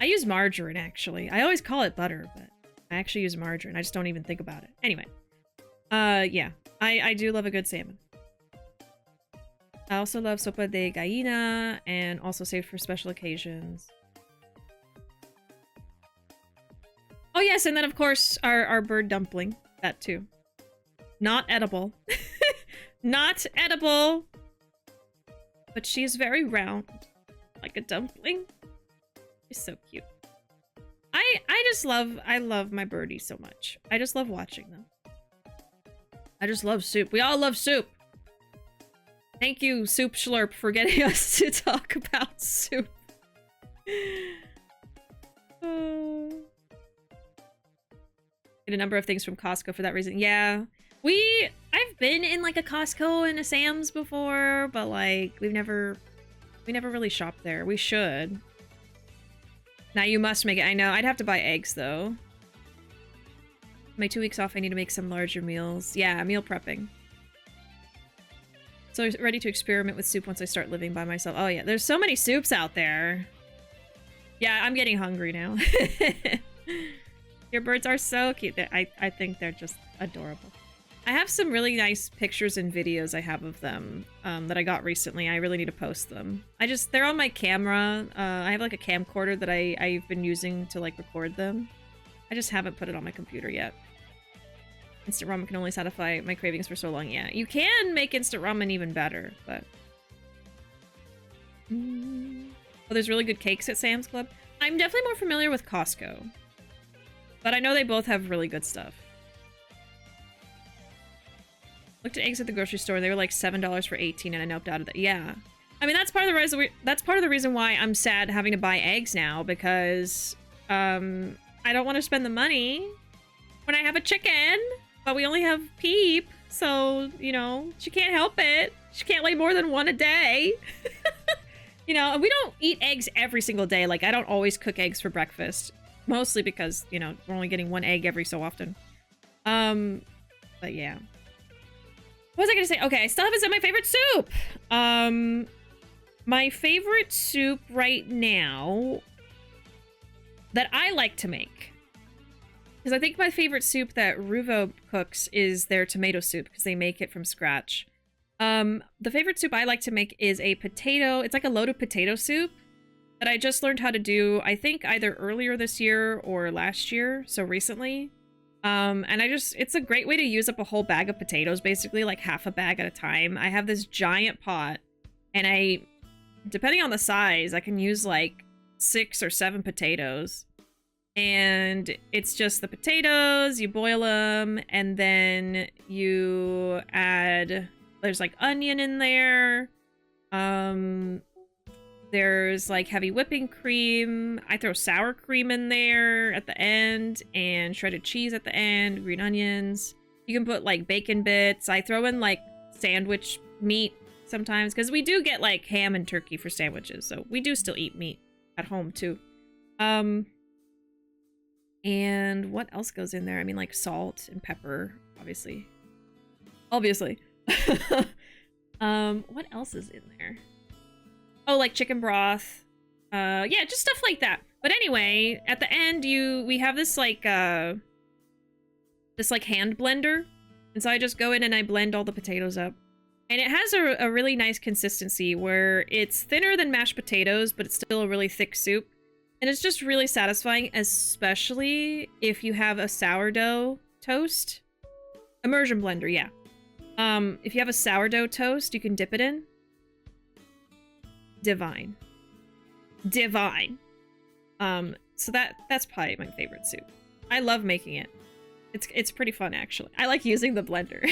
S1: I use margarine actually. I always call it butter, but I actually use margarine. I just don't even think about it. Anyway. Yeah. I do love a good salmon. I also love sopa de gallina, and also saved for special occasions. Oh yes, and then of course our bird dumpling. That too. Not edible. Not edible! But she's very round. Like a dumpling. She's so cute. I love my birdie so much. I just love watching them. I just love soup. We all love soup. Thank you, Soup Schlurp, for getting us to talk about soup. Get a number of things from Costco for that reason. Yeah. I've been in like a Costco and a Sam's before, but like we never really shopped there. We should. Now you must make it. I know. I'd have to buy eggs, though. My 2 weeks off, I need to make some larger meals. Yeah, meal prepping. So ready to experiment with soup once I start living by myself. Oh, yeah. There's so many soups out there. Yeah, I'm getting hungry now. Your birds are so cute. I think they're just adorable. I have some really nice pictures and videos I have of them that I got recently. I really need to post them. They're on my camera. I have like a camcorder that I've been using to like record them. I just haven't put it on my computer yet. Instant ramen can only satisfy my cravings for so long. Yeah, you can make instant ramen even better, but... Oh, there's really good cakes at Sam's Club. I'm definitely more familiar with Costco. But I know they both have really good stuff. Looked at eggs at the grocery store. They were like $7 for 18 and I opted out of that. Yeah. I mean, that's part of the reason why I'm sad having to buy eggs now, because I don't want to spend the money when I have a chicken, but we only have Peep, so, you know, she can't help it. She can't lay more than one a day. You know, and we don't eat eggs every single day. Like, I don't always cook eggs for breakfast. Mostly because, you know, we're only getting one egg every so often. But yeah. What was I gonna say? Okay, I still haven't said my favorite soup. My favorite soup right now that I like to make, because I think my favorite soup that Ruuuvo cooks is their tomato soup, because they make it from scratch. The favorite soup I like to make is it's like a loaded potato soup that I just learned how to do, I think either earlier this year or last year, so recently. And it's a great way to use up a whole bag of potatoes, basically, like half a bag at a time. I have this giant pot, and depending on the size, I can use like 6 or 7 potatoes. And it's just the potatoes, you boil them, and then you add, there's like onion in there. There's like heavy whipping cream. I throw sour cream in there at the end and shredded cheese at the end, green onions. You can put like bacon bits. I throw in like sandwich meat sometimes because we do get like ham and turkey for sandwiches. So we do still eat meat at home too. And what else goes in there? I mean, like salt and pepper, obviously. Obviously. What else is in there? Oh, like chicken broth. Yeah, just stuff like that. But anyway, at the end, we have this like hand blender. And so I just go in and I blend all the potatoes up. And it has a really nice consistency where it's thinner than mashed potatoes, but it's still a really thick soup. And it's just really satisfying, especially if you have a sourdough toast. Immersion blender, yeah. If you have a sourdough toast, you can dip it in. Divine. So that's probably my favorite soup. I love making it. It's pretty fun, actually. I like using the blender.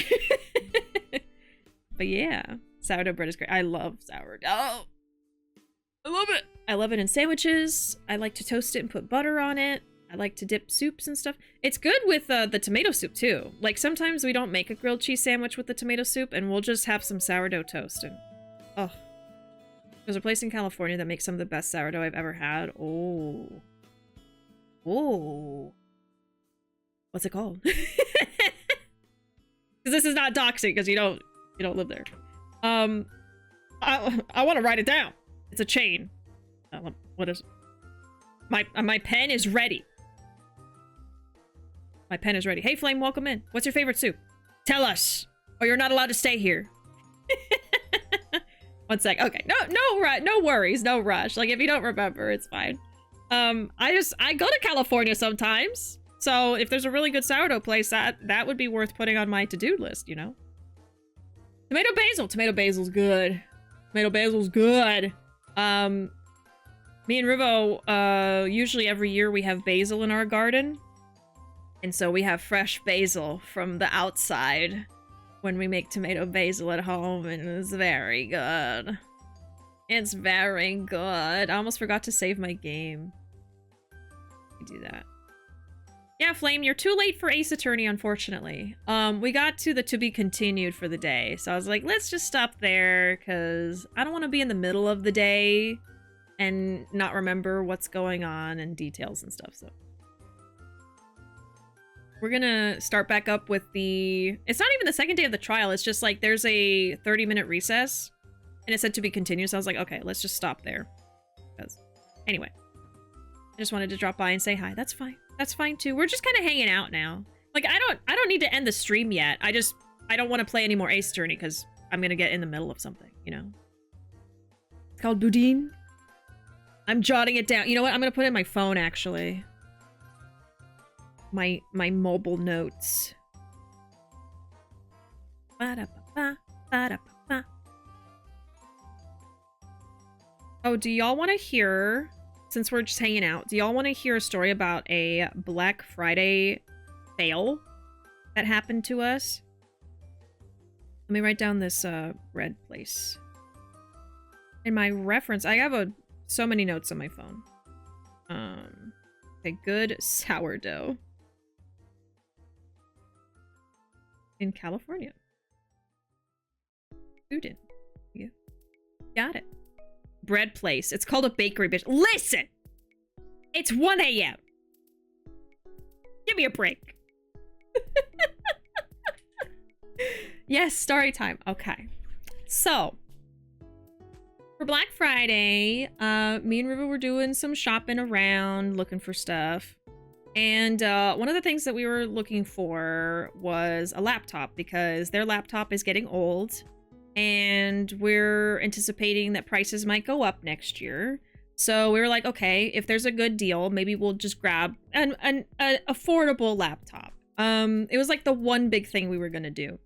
S1: But yeah, sourdough bread is great. I love sourdough. I love it. I love it in sandwiches. I like to toast it and put butter on it. I like to dip soups and stuff. It's good with the tomato soup too. Like sometimes we don't make a grilled cheese sandwich with the tomato soup and we'll just have some sourdough toast and oh. There's a place in California that makes some of the best sourdough I've ever had. Oh. Oh. What's it called? Because this is not doxing because you don't live there. I want to write it down. It's a chain. What is my pen is ready. My pen is ready. Hey Flame, welcome in. What's your favorite soup? Tell us, or you're not allowed to stay here. 1 sec. Okay. No worries. No rush. Like, if you don't remember, it's fine. I go to California sometimes. So if there's a really good sourdough place, that would be worth putting on my to-do list, you know? Tomato basil. Tomato basil's good. Tomato basil's good. Me and Ruuuvo, usually every year we have basil in our garden. And so we have fresh basil from the outside when we make tomato basil at home, and it's very good. It's very good. I almost forgot to save my game. I do that. Yeah, Flame, you're too late for Ace Attorney, unfortunately. We got to the to be continued for the day, so I was like, let's just stop there, because I don't want to be in the middle of the day and not remember what's going on and details and stuff, so. We're gonna start back up with it's not even the second day of the trial, it's just like there's a 30-minute recess, and it said to be continued, so I was like, okay, let's just stop there. Because, anyway. I just wanted to drop by and say hi. That's fine. That's fine too. We're just kind of hanging out now. Like, I don't need to end the stream yet. I don't want to play any more Ace Attorney because I'm gonna get in the middle of something, you know? It's called Boudin. I'm jotting it down. You know what? I'm gonna put it in my phone, actually. My mobile notes. Ba-da-ba-ba, ba-da-ba-ba. Oh, do y'all want to hear, since we're just hanging out, do y'all want to hear a story about a Black Friday fail that happened to us? Let me write down this red place. In my reference, I have so many notes on my phone. A good sourdough. In California. Food. Yeah. Got it. Bread place. It's called a bakery, bitch. Listen! It's 1 a.m. Give me a break. Yes, story time. Okay. So, for Black Friday, me and Ruuuvo were doing some shopping around, looking for stuff. And one of the things that we were looking for was a laptop because their laptop is getting old. And we're anticipating that prices might go up next year. So we were like, okay, if there's a good deal, maybe we'll just grab an affordable laptop. It was like the one big thing we were gonna do.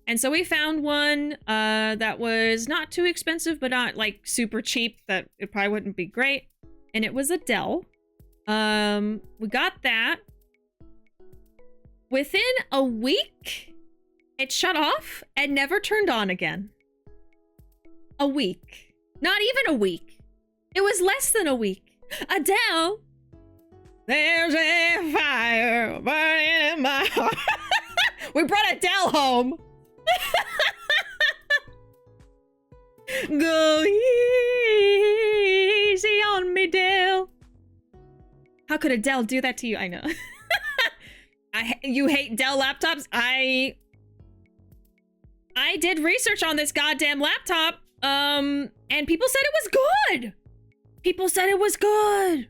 S1: And so we found one that was not too expensive, but not like super cheap that it probably wouldn't be great. And it was a Dell. We got that. Within a week, it shut off and never turned on again. A week. Not even a week. It was less than a week. Adele. There's a fire burning in my heart. We brought Adele home. Go easy on me, Dell. How could Adele do that to you? I know. You hate Dell laptops? I did research on this goddamn laptop, and people said it was good. People said it was good.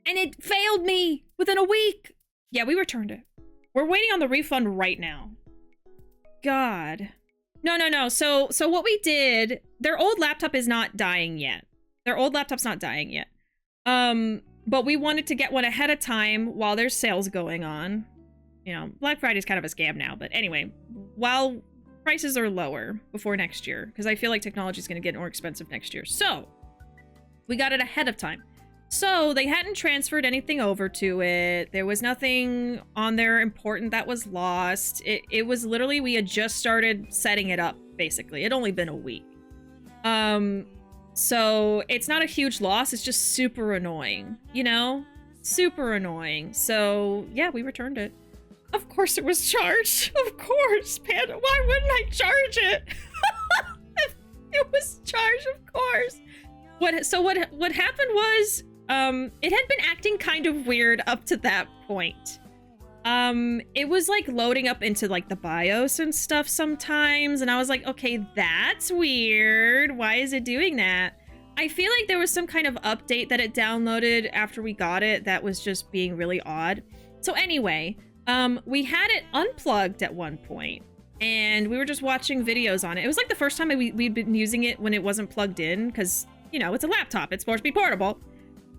S1: And it failed me within a week. Yeah, we returned it. We're waiting on the refund right now. God. No. So what we did, their old laptop is not dying yet. Their old laptop's not dying yet. But we wanted to get one ahead of time while there's sales going on. You know, Black Friday is kind of a scam now, but anyway, while prices are lower before next year, because I feel like technology is going to get more expensive next year. So we got it ahead of time. So they hadn't transferred anything over to it. There was nothing on there important that was lost. It was literally, we had just started setting it up, basically. It'd only been a week. So it's not a huge loss. It's just super annoying, you know? Super annoying. So yeah, we returned it. Of course it was charged. Of course, Panda. Why wouldn't I charge it? It was charged, of course. What happened was, it had been acting kind of weird up to that point. It was like loading up into like the BIOS and stuff sometimes, and I was like, okay, that's weird. Why is it doing that? I feel like there was some kind of update that it downloaded after we got it that was just being really odd. So anyway, we had it unplugged at one point, and we were just watching videos on it. It was like the first time we'd been using it when it wasn't plugged in, because, you know, it's a laptop. It's supposed to be portable.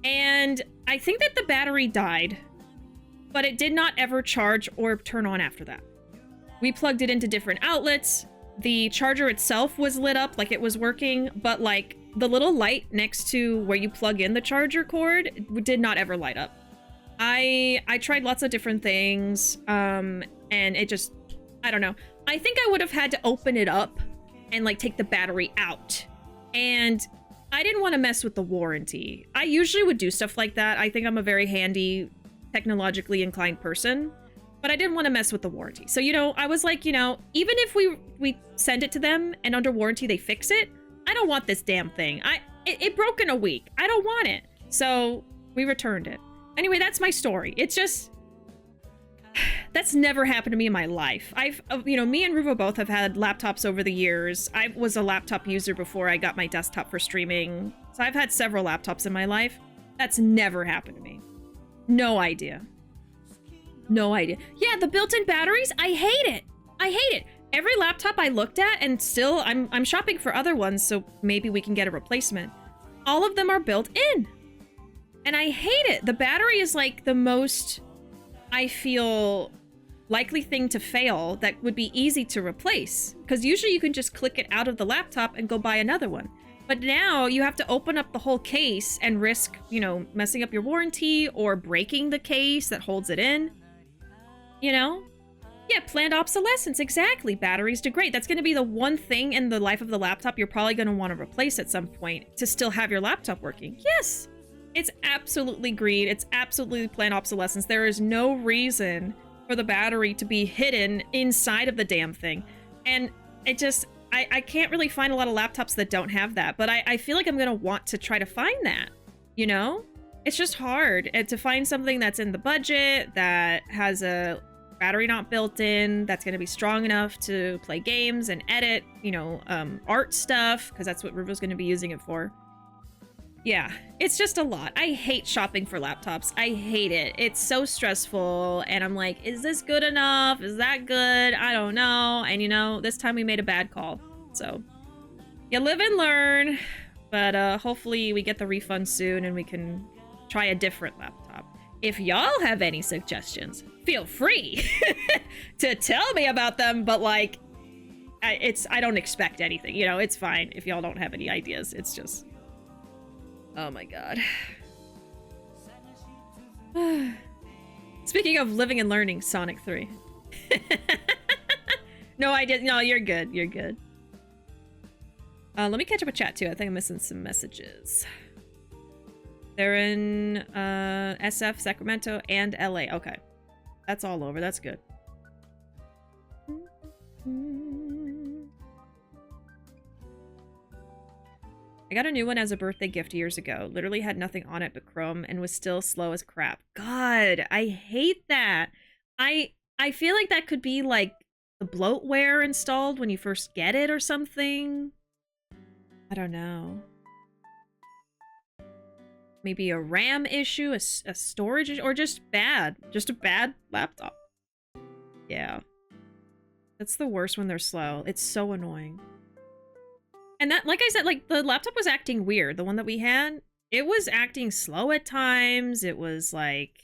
S1: And I think that the battery died, but it did not ever charge or turn on after that. We plugged it into different outlets. The charger itself was lit up like it was working, but like the little light next to where you plug in the charger cord did not ever light up. I tried lots of different things, and it just, I don't know. I think I would have had to open it up and like take the battery out, and I didn't want to mess with the warranty. I usually would do stuff like that. I think I'm a very handy, technologically inclined person, but I didn't want to mess with the warranty. So, you know, I was like, you know, even if we send it to them and under warranty they fix it, I don't want this damn thing. It broke in a week. I don't want it. So we returned it. Anyway, that's my story. It's just, that's never happened to me in my life. You know, me and Ruuuvo both have had laptops over the years. I was a laptop user before I got my desktop for streaming. So I've had several laptops in my life. That's never happened to me. No idea. No idea. Yeah, the built-in batteries, I hate it. I hate it. Every laptop I looked at, and still I'm shopping for other ones, so maybe we can get a replacement. All of them are built in. And I hate it. The battery is like the most, I feel, likely thing to fail that would be easy to replace. Because usually you can just click it out of the laptop and go buy another one. But now you have to open up the whole case and risk, you know, messing up your warranty or breaking the case that holds it in. You know? Yeah, planned obsolescence, exactly. Batteries degrade. That's going to be the one thing in the life of the laptop you're probably going to want to replace at some point to still have your laptop working. Yes! It's absolutely greed. It's absolutely planned obsolescence. There is no reason for the battery to be hidden inside of the damn thing. And it just, I can't really find a lot of laptops that don't have that, but I feel like I'm going to want to try to find that, you know? It's just hard to find something that's in the budget, that has a battery not built in, that's going to be strong enough to play games and edit, you know, art stuff, because that's what Ruuuvo's going to be using it for. Yeah, it's just a lot. I hate shopping for laptops. I hate it. It's so stressful, and I'm like, is this good enough? Is that good? I don't know. And you know, this time we made a bad call. So, you live and learn, but hopefully we get the refund soon and we can try a different laptop. If y'all have any suggestions, feel free to tell me about them, but like, I don't expect anything, you know, it's fine if y'all don't have any ideas. It's just, oh my god. Speaking of living and learning, Sonic 3. No, I didn't. No, you're good. You're good. Let me catch up with chat too. I think I'm missing some messages. They're in SF, Sacramento, and LA. Okay. That's all over. That's good. I got a new one as a birthday gift years ago. Literally had nothing on it but Chrome and was still slow as crap. God, I hate that. I feel like that could be like the bloatware installed when you first get it or something. I don't know. Maybe a RAM issue, a storage issue, or just bad. Just a bad laptop. Yeah. That's the worst when they're slow. It's so annoying. And that, like I said, like the laptop was acting weird. The one that we had, it was acting slow at times. It was like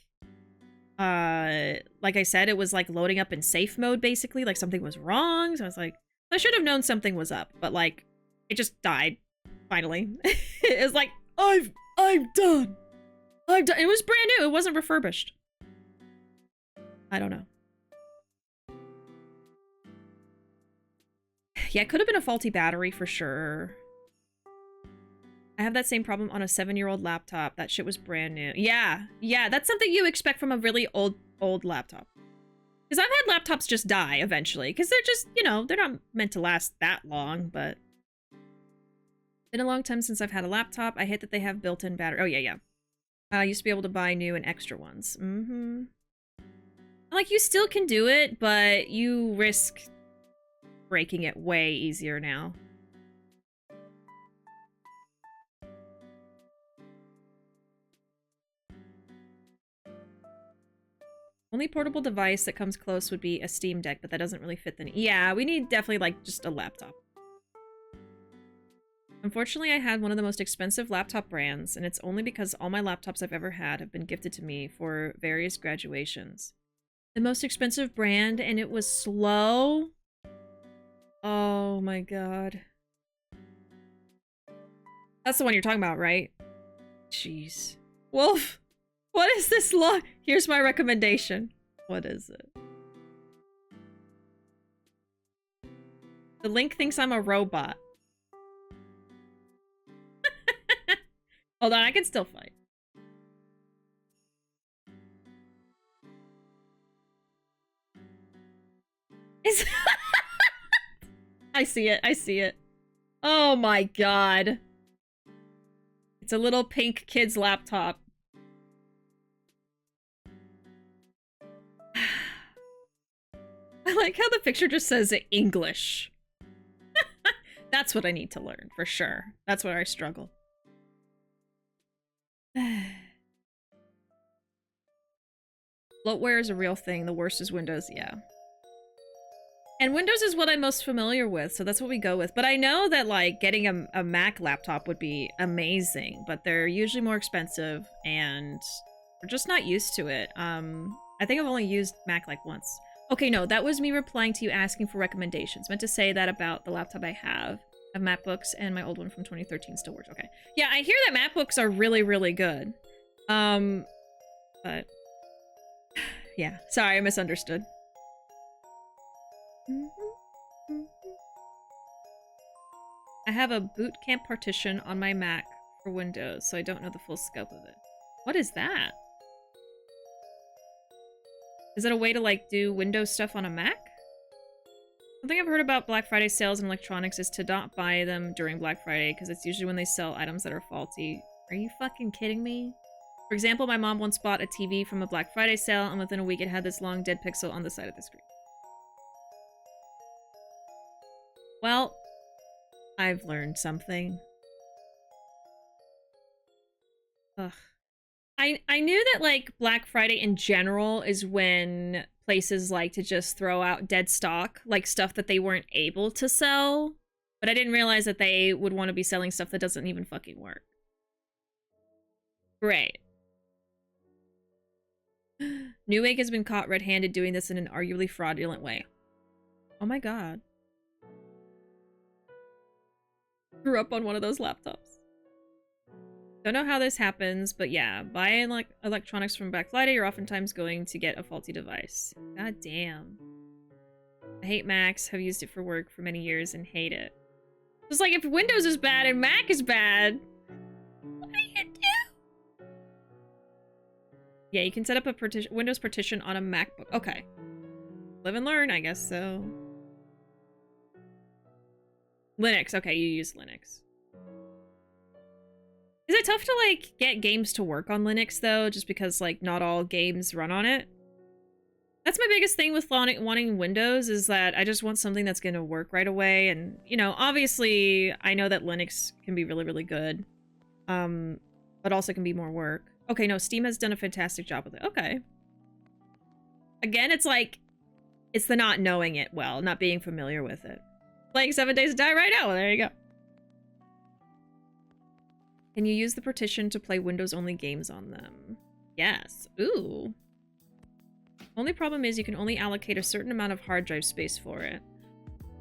S1: I said, it was like loading up in safe mode, basically. Like something was wrong. So I was like, I should have known something was up, but like, it just died. Finally. It was like, I'm done. I'm done. It was brand new. It wasn't refurbished. I don't know. Yeah, it could have been a faulty battery for sure. I have that same problem on a 7-year-old laptop. That shit was brand new. Yeah, that's something you expect from a really old laptop. Because I've had laptops just die eventually. Because they're just, you know, they're not meant to last that long, but... Been a long time since I've had a laptop. I hate that they have built-in battery. Oh, yeah. I used to be able to buy new and extra ones. Mm-hmm. Like, you still can do it, but you risk breaking it way easier now. Only portable device that comes close would be a Steam Deck, but that doesn't really fit the... Yeah, we need definitely, like, just a laptop. Unfortunately, I had one of the most expensive laptop brands, and it's only because all my laptops I've ever had have been gifted to me for various graduations. The most expensive brand, and it was slow? Oh my god. That's the one you're talking about, right? Jeez. Wolf, what is this law? Here's my recommendation. What is it? The Link thinks I'm a robot. Hold on, I can still fight. I see it, I see it. Oh my god. It's a little pink kid's laptop. I like how the picture just says English. That's what I need to learn, for sure. That's where I struggle. Bloatware is a real thing. The worst is Windows, yeah. And Windows is what I'm most familiar with, so that's what we go with. But I know that, like, getting a Mac laptop would be amazing, but they're usually more expensive, and we're just not used to it. I think I've only used Mac, like, once. Okay, no, that was me replying to you asking for recommendations. Meant to say that about the laptop I have MacBooks, and my old one from 2013 still works. Okay. Yeah, I hear that MacBooks are really, really good. But... yeah, sorry, I misunderstood. I have a boot camp partition on my Mac for Windows, so I don't know the full scope of it. What is that? Is it a way to, like, do Windows stuff on a Mac? Something I've heard about Black Friday sales in electronics is to not buy them during Black Friday, because it's usually when they sell items that are faulty. Are you fucking kidding me? For example, my mom once bought a TV from a Black Friday sale, and within a week it had this long dead pixel on the side of the screen. Well, I've learned something. Ugh. I knew that, like, Black Friday in general is when places like to just throw out dead stock, like stuff that they weren't able to sell, but I didn't realize that they would want to be selling stuff that doesn't even fucking work. Great. Newegg has been caught red-handed doing this in an arguably fraudulent way. Oh my god. Grew up on one of those laptops. Don't know how this happens, but yeah, buying like electronics from Black Friday, you're oftentimes going to get a faulty device. God damn. I hate Macs, have used it for work for many years and hate it. It's like if Windows is bad and Mac is bad, what do you do? Yeah, you can set up a Windows partition on a MacBook. Okay. Live and learn, I guess so. Linux, okay, you use Linux. Is it tough to, like, get games to work on Linux, though? Just because, like, not all games run on it? That's my biggest thing with wanting Windows, is that I just want something that's going to work right away. And, you know, obviously, I know that Linux can be really, really good. But also can be more work. Okay, no, Steam has done a fantastic job with it. Okay. Again, it's like, it's the not knowing it well, not being familiar with it. Playing 7 Days to Die right now. Well, there you go. Can you use the partition to play Windows-only games on them? Yes. Ooh. Only problem is you can only allocate a certain amount of hard drive space for it.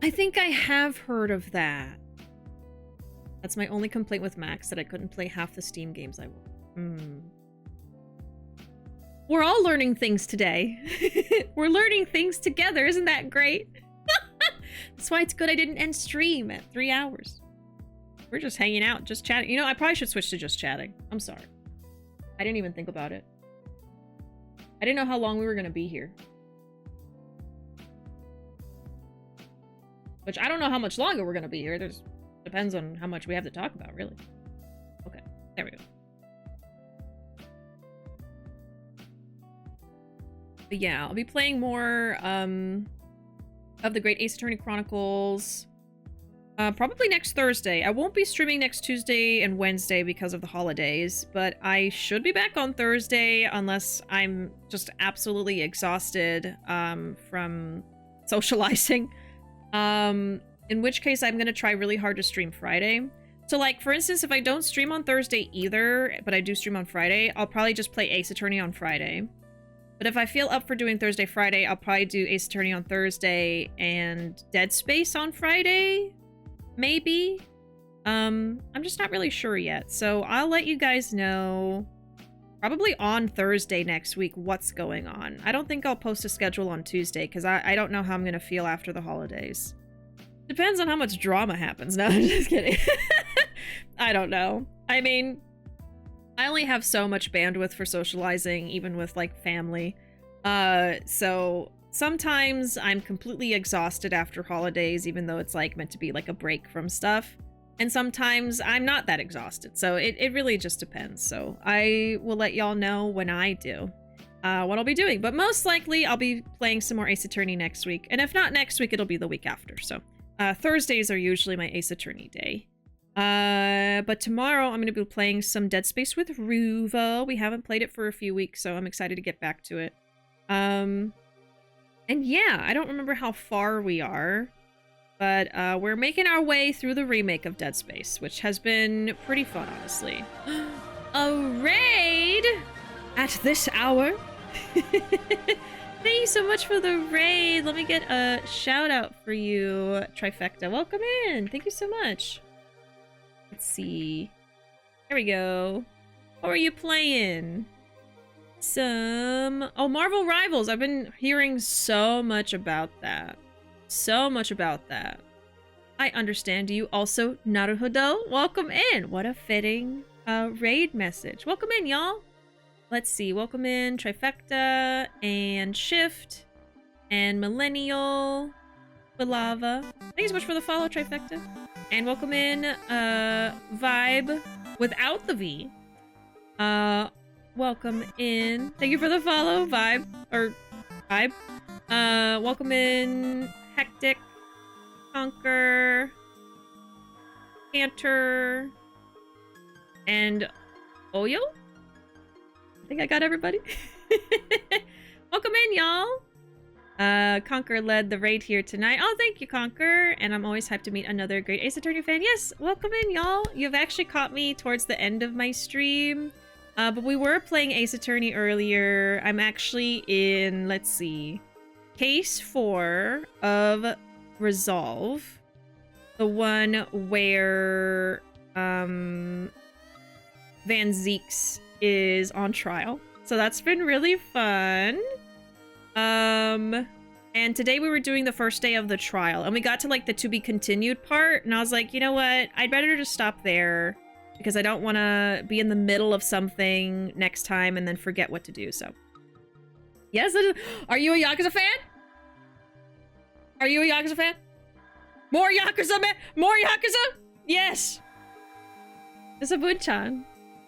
S1: I think I have heard of that. That's my only complaint with Macs, that I couldn't play half the Steam games I want. We're all learning things today. We're learning things together. Isn't that great? That's why it's good I didn't end stream at 3 hours. We're just hanging out, just chatting. You know, I probably should switch to just chatting. I'm sorry. I didn't even think about it. I didn't know how long we were going to be here. Which, I don't know how much longer we're going to be here. Depends on how much we have to talk about, really. Okay, there we go. But yeah, I'll be playing more of the Great Ace Attorney Chronicles. Probably next Thursday. I won't be streaming next Tuesday and Wednesday because of the holidays, but I should be back on Thursday unless I'm just absolutely exhausted from socializing. In which case I'm going to try really hard to stream Friday. So, like, for instance, if I don't stream on Thursday either, but I do stream on Friday, I'll probably just play Ace Attorney on Friday. But if I feel up for doing Thursday, Friday, I'll probably do Ace Attorney on Thursday and Dead Space on Friday. Maybe. I'm just not really sure yet. So I'll let you guys know probably on Thursday next week what's going on. I don't think I'll post a schedule on Tuesday because I don't know how I'm going to feel after the holidays. Depends on how much drama happens. No, I'm just kidding. I don't know. I mean, I only have so much bandwidth for socializing, even with, like, family. So sometimes I'm completely exhausted after holidays, even though it's, like, meant to be, like, a break from stuff. And sometimes I'm not that exhausted. So it really just depends. So I will let y'all know when I do what I'll be doing. But most likely I'll be playing some more Ace Attorney next week. And if not next week, it'll be the week after. So Thursdays are usually my Ace Attorney day. But tomorrow I'm going to be playing some Dead Space with Ruuuvo. We haven't played it for a few weeks, so I'm excited to get back to it. And yeah, I don't remember how far we are, but we're making our way through the remake of Dead Space, which has been pretty fun, honestly. A raid at this hour. Thank you so much for the raid. Let me get a shout out for you, Trifecta. Welcome in. Thank you so much. Let's see. There we go. What are you playing? Oh, Marvel Rivals. I've been hearing so much about that. So much about that. I understand you also, Naruhodo. Welcome in. What a fitting raid message. Welcome in, y'all. Let's see. Welcome in Trifecta and Shift and Millennial Balava. Thank you so much for the follow, Trifecta. And welcome in Vibe without the V. Welcome in. Thank you for the follow, Vibe. Welcome in Hectic, Conquer, Cantor, and Oyo? I think I got everybody. Welcome in, y'all. Conquer led the raid here tonight. Oh, thank you, Conquer. And I'm always hyped to meet another great Ace Attorney fan. Yes, welcome in, y'all. You've actually caught me towards the end of my stream. But we were playing Ace Attorney earlier. I'm actually in, let's see, Case 4 of Resolve. The one where Van Zieks is on trial. So that's been really fun. And today we were doing the first day of the trial, and we got to like the to be continued part, and I was like, you know what? I'd better just stop there because I don't want to be in the middle of something next time and then forget what to do. So yes, are you a Yakuza fan? Are you a Yakuza fan? More Yakuza, man! More Yakuza! Yes! It's a Bunchan.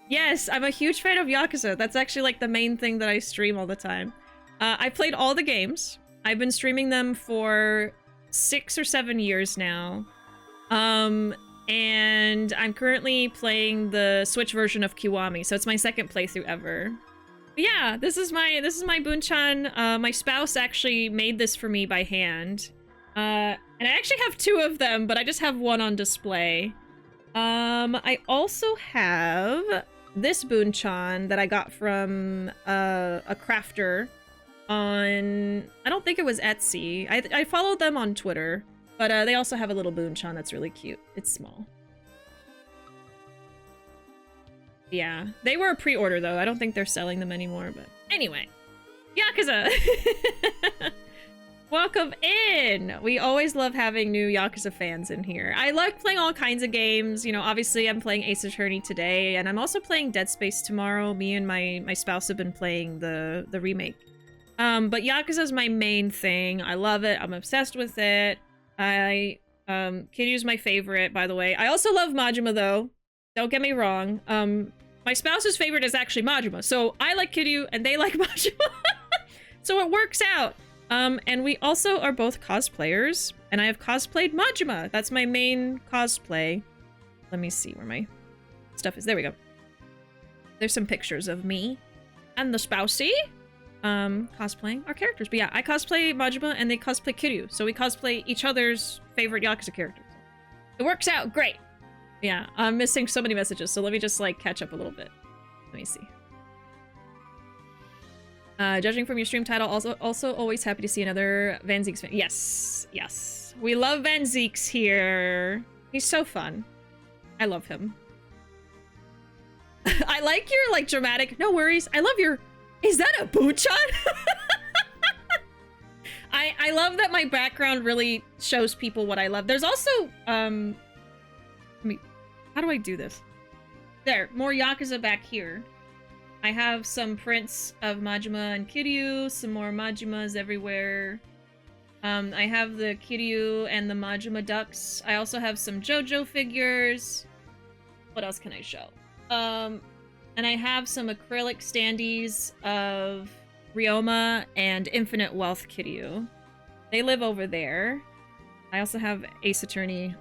S1: Yes, I'm a huge fan of Yakuza. That's actually like the main thing that I stream all the time. I played all the games. I've been streaming them for 6 or 7 years now. And I'm currently playing the Switch version of Kiwami, so it's my second playthrough ever. But yeah, this is my Bunchan. My spouse actually made this for me by hand. And I actually have 2 of them, but I just have 1 on display. I also have this Bunchan that I got from a crafter on, I don't think it was Etsy. I followed them on Twitter, but they also have a little Bunchan that's really cute. It's small. Yeah, they were a pre-order though. I don't think they're selling them anymore, but anyway. Yakuza! Welcome in! We always love having new Yakuza fans in here. I like playing all kinds of games. You know, obviously I'm playing Ace Attorney today, and I'm also playing Dead Space tomorrow. Me and my spouse have been playing the remake. But Yakuza's my main thing. I love it. I'm obsessed with it. Kiryu's my favorite, by the way. I also love Majima, though. Don't get me wrong. My spouse's favorite is actually Majima. So I like Kiryu, and they like Majima. So it works out. And we also are both cosplayers, and I have cosplayed Majima. That's my main cosplay. Let me see where my stuff is. There we go. There's some pictures of me and the spousey. Cosplaying our characters. But yeah, I cosplay Majima and they cosplay Kiryu. So we cosplay each other's favorite Yakuza characters. It works out great. Yeah, I'm missing so many messages, so let me just like catch up a little bit. Let me see. Judging from your stream title, also always happy to see another Van Zieks fan. Yes, yes. We love Van Zieks here. He's so fun. I love him. I like your like dramatic, no worries. I love your, is that a Bunchan? I love that my background really shows people what I love. There's also, how do I do this? There, more Yakuza back here. I have some prints of Majima and Kiryu, some more Majimas everywhere. I have the Kiryu and the Majima ducks. I also have some JoJo figures. What else can I show? And I have some acrylic standees of Ryoma and Infinite Wealth Kiryu. They live over there. I also have Ace Attorney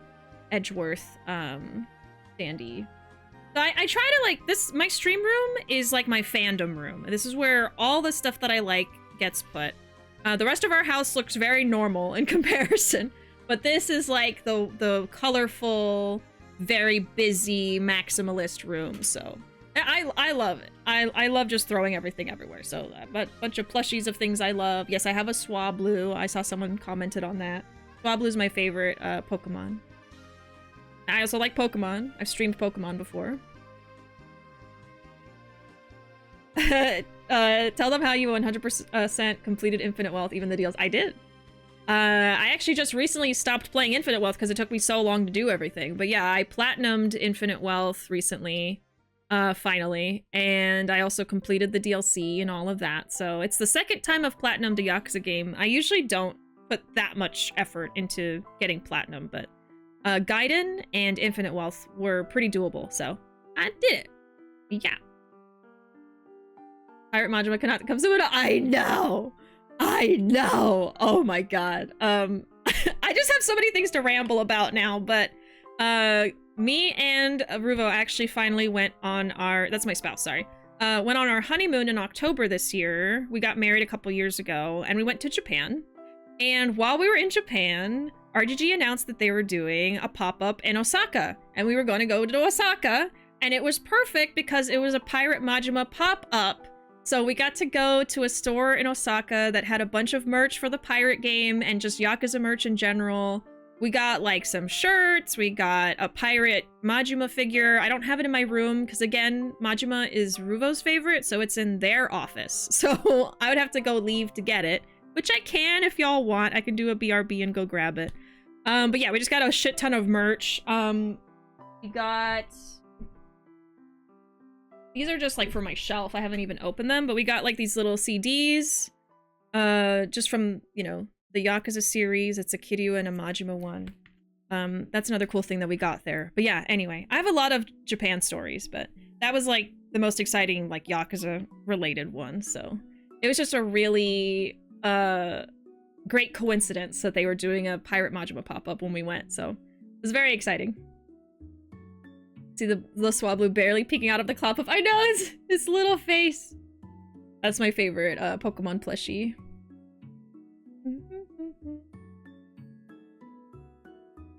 S1: Edgeworth standee. So I try to like this, my stream room is like my fandom room. This is where all the stuff that I like gets put. The rest of our house looks very normal in comparison, but this is like the colorful, very busy maximalist room. So I love it. I love just throwing everything everywhere. So a bunch of plushies of things I love. Yes, I have a Swablu. I saw someone commented on that. Swablu is my favorite Pokemon. I also like Pokemon. I've streamed Pokemon before. Tell them how you 100% completed Infinite Wealth, even the deals. I did. I actually just recently stopped playing Infinite Wealth because it took me so long to do everything. But yeah, I platinumed Infinite Wealth recently, finally. And I also completed the DLC and all of that. So it's the second time I've platinumed a Yakuza game. I usually don't put that much effort into getting platinum, but Gaiden and Infinite Wealth were pretty doable. So I did it. Yeah. Pirate Majima cannot come soon. I know. Oh my god. I just have so many things to ramble about now, but me and Ruuuvo actually finally went on our, that's my spouse, sorry. Went on our honeymoon in October this year. We got married a couple years ago and we went to Japan. And while we were in Japan, RGG announced that they were doing a pop-up in Osaka, and we were going to go to Osaka, and it was perfect because it was a Pirate Majima pop-up. So we got to go to a store in Osaka that had a bunch of merch for the pirate game and just Yakuza merch in general. We got like some shirts, we got a Pirate Majima figure. I don't have it in my room because again, Majima is Ruuvo's favorite, so it's in their office. So I would have to go leave to get it, which I can if y'all want. I can do a BRB and go grab it. But yeah, we just got a shit ton of merch. We got... These are just like for my shelf. I haven't even opened them, but we got like these little CDs, just from, you know, the Yakuza series. It's a Kiryu and a Majima one. That's another cool thing that we got there. But yeah, anyway, I have a lot of Japan stories, but that was like the most exciting like Yakuza related one. So it was just a really great coincidence that they were doing a Pirate Majima pop-up when we went. So it was very exciting. See the Swablu barely peeking out of the cloud puff. I know, it's his little face. That's my favorite Pokemon plushie.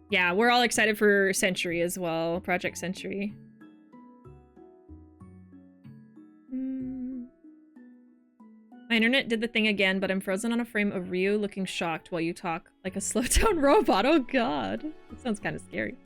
S1: Yeah, we're all excited for Century as well. Project Century. My internet did the thing again, but I'm frozen on a frame of Ryu looking shocked while you talk like a slow down robot. Oh god. That sounds kind of scary.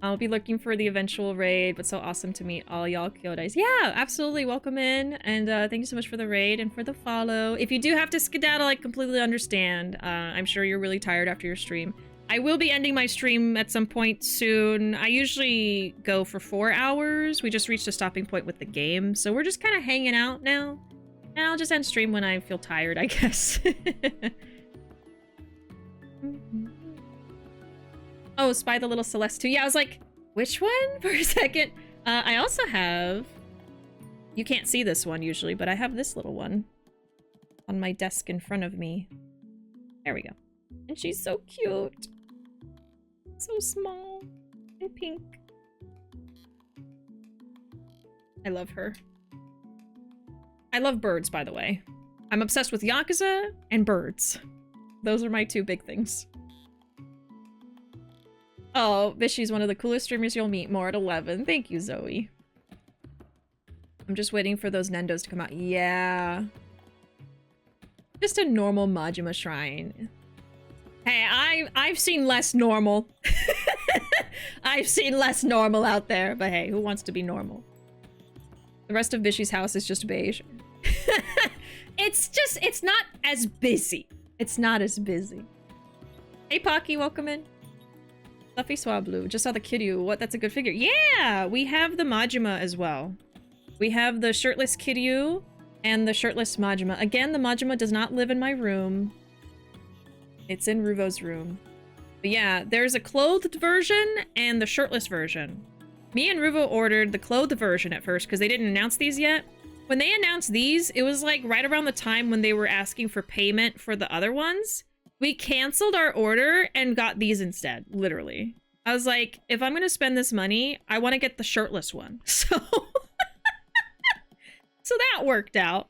S1: I'll be looking for the eventual raid, but so awesome to meet all y'all Kyodais. Yeah, absolutely. Welcome in. And thank you so much for the raid and for the follow. If you do have to skedaddle, I completely understand. I'm sure you're really tired after your stream. I will be ending my stream at some point soon. I usually go for 4 hours. We just reached a stopping point with the game. So we're just kind of hanging out now. And I'll just end stream when I feel tired, I guess. Oh, Spy the Little Celeste too. Yeah, I was like, which one? For a second. I also have... You can't see this one usually, but I have this little one on my desk in front of me. There we go. And she's so cute. So small and pink. I love her. I love birds, by the way. I'm obsessed with Yakuza and birds. Those are my two big things. Oh, Bishi's one of the coolest streamers you'll meet. More at 11. Thank you, Zoe. I'm just waiting for those Nendos to come out. Yeah. Just a normal Majima shrine. Hey, I've seen less normal. I've seen less normal out there. But hey, who wants to be normal? The rest of Bishi's house is just beige. It's not as busy. It's not as busy. Hey, Pocky, welcome in. Fluffy Swablu. Just saw the Kiryu. What? That's a good figure. Yeah! We have the Majima as well. We have the shirtless Kiryu and the shirtless Majima. Again, the Majima does not live in my room. It's in Ruuvo's room. But yeah, there's a clothed version and the shirtless version. Me and Ruuvo ordered the clothed version at first because they didn't announce these yet. When they announced these, it was like right around the time when they were asking for payment for the other ones. We canceled our order and got these instead, literally. I was like, if I'm gonna spend this money, I want to get the shirtless one. So, so that worked out.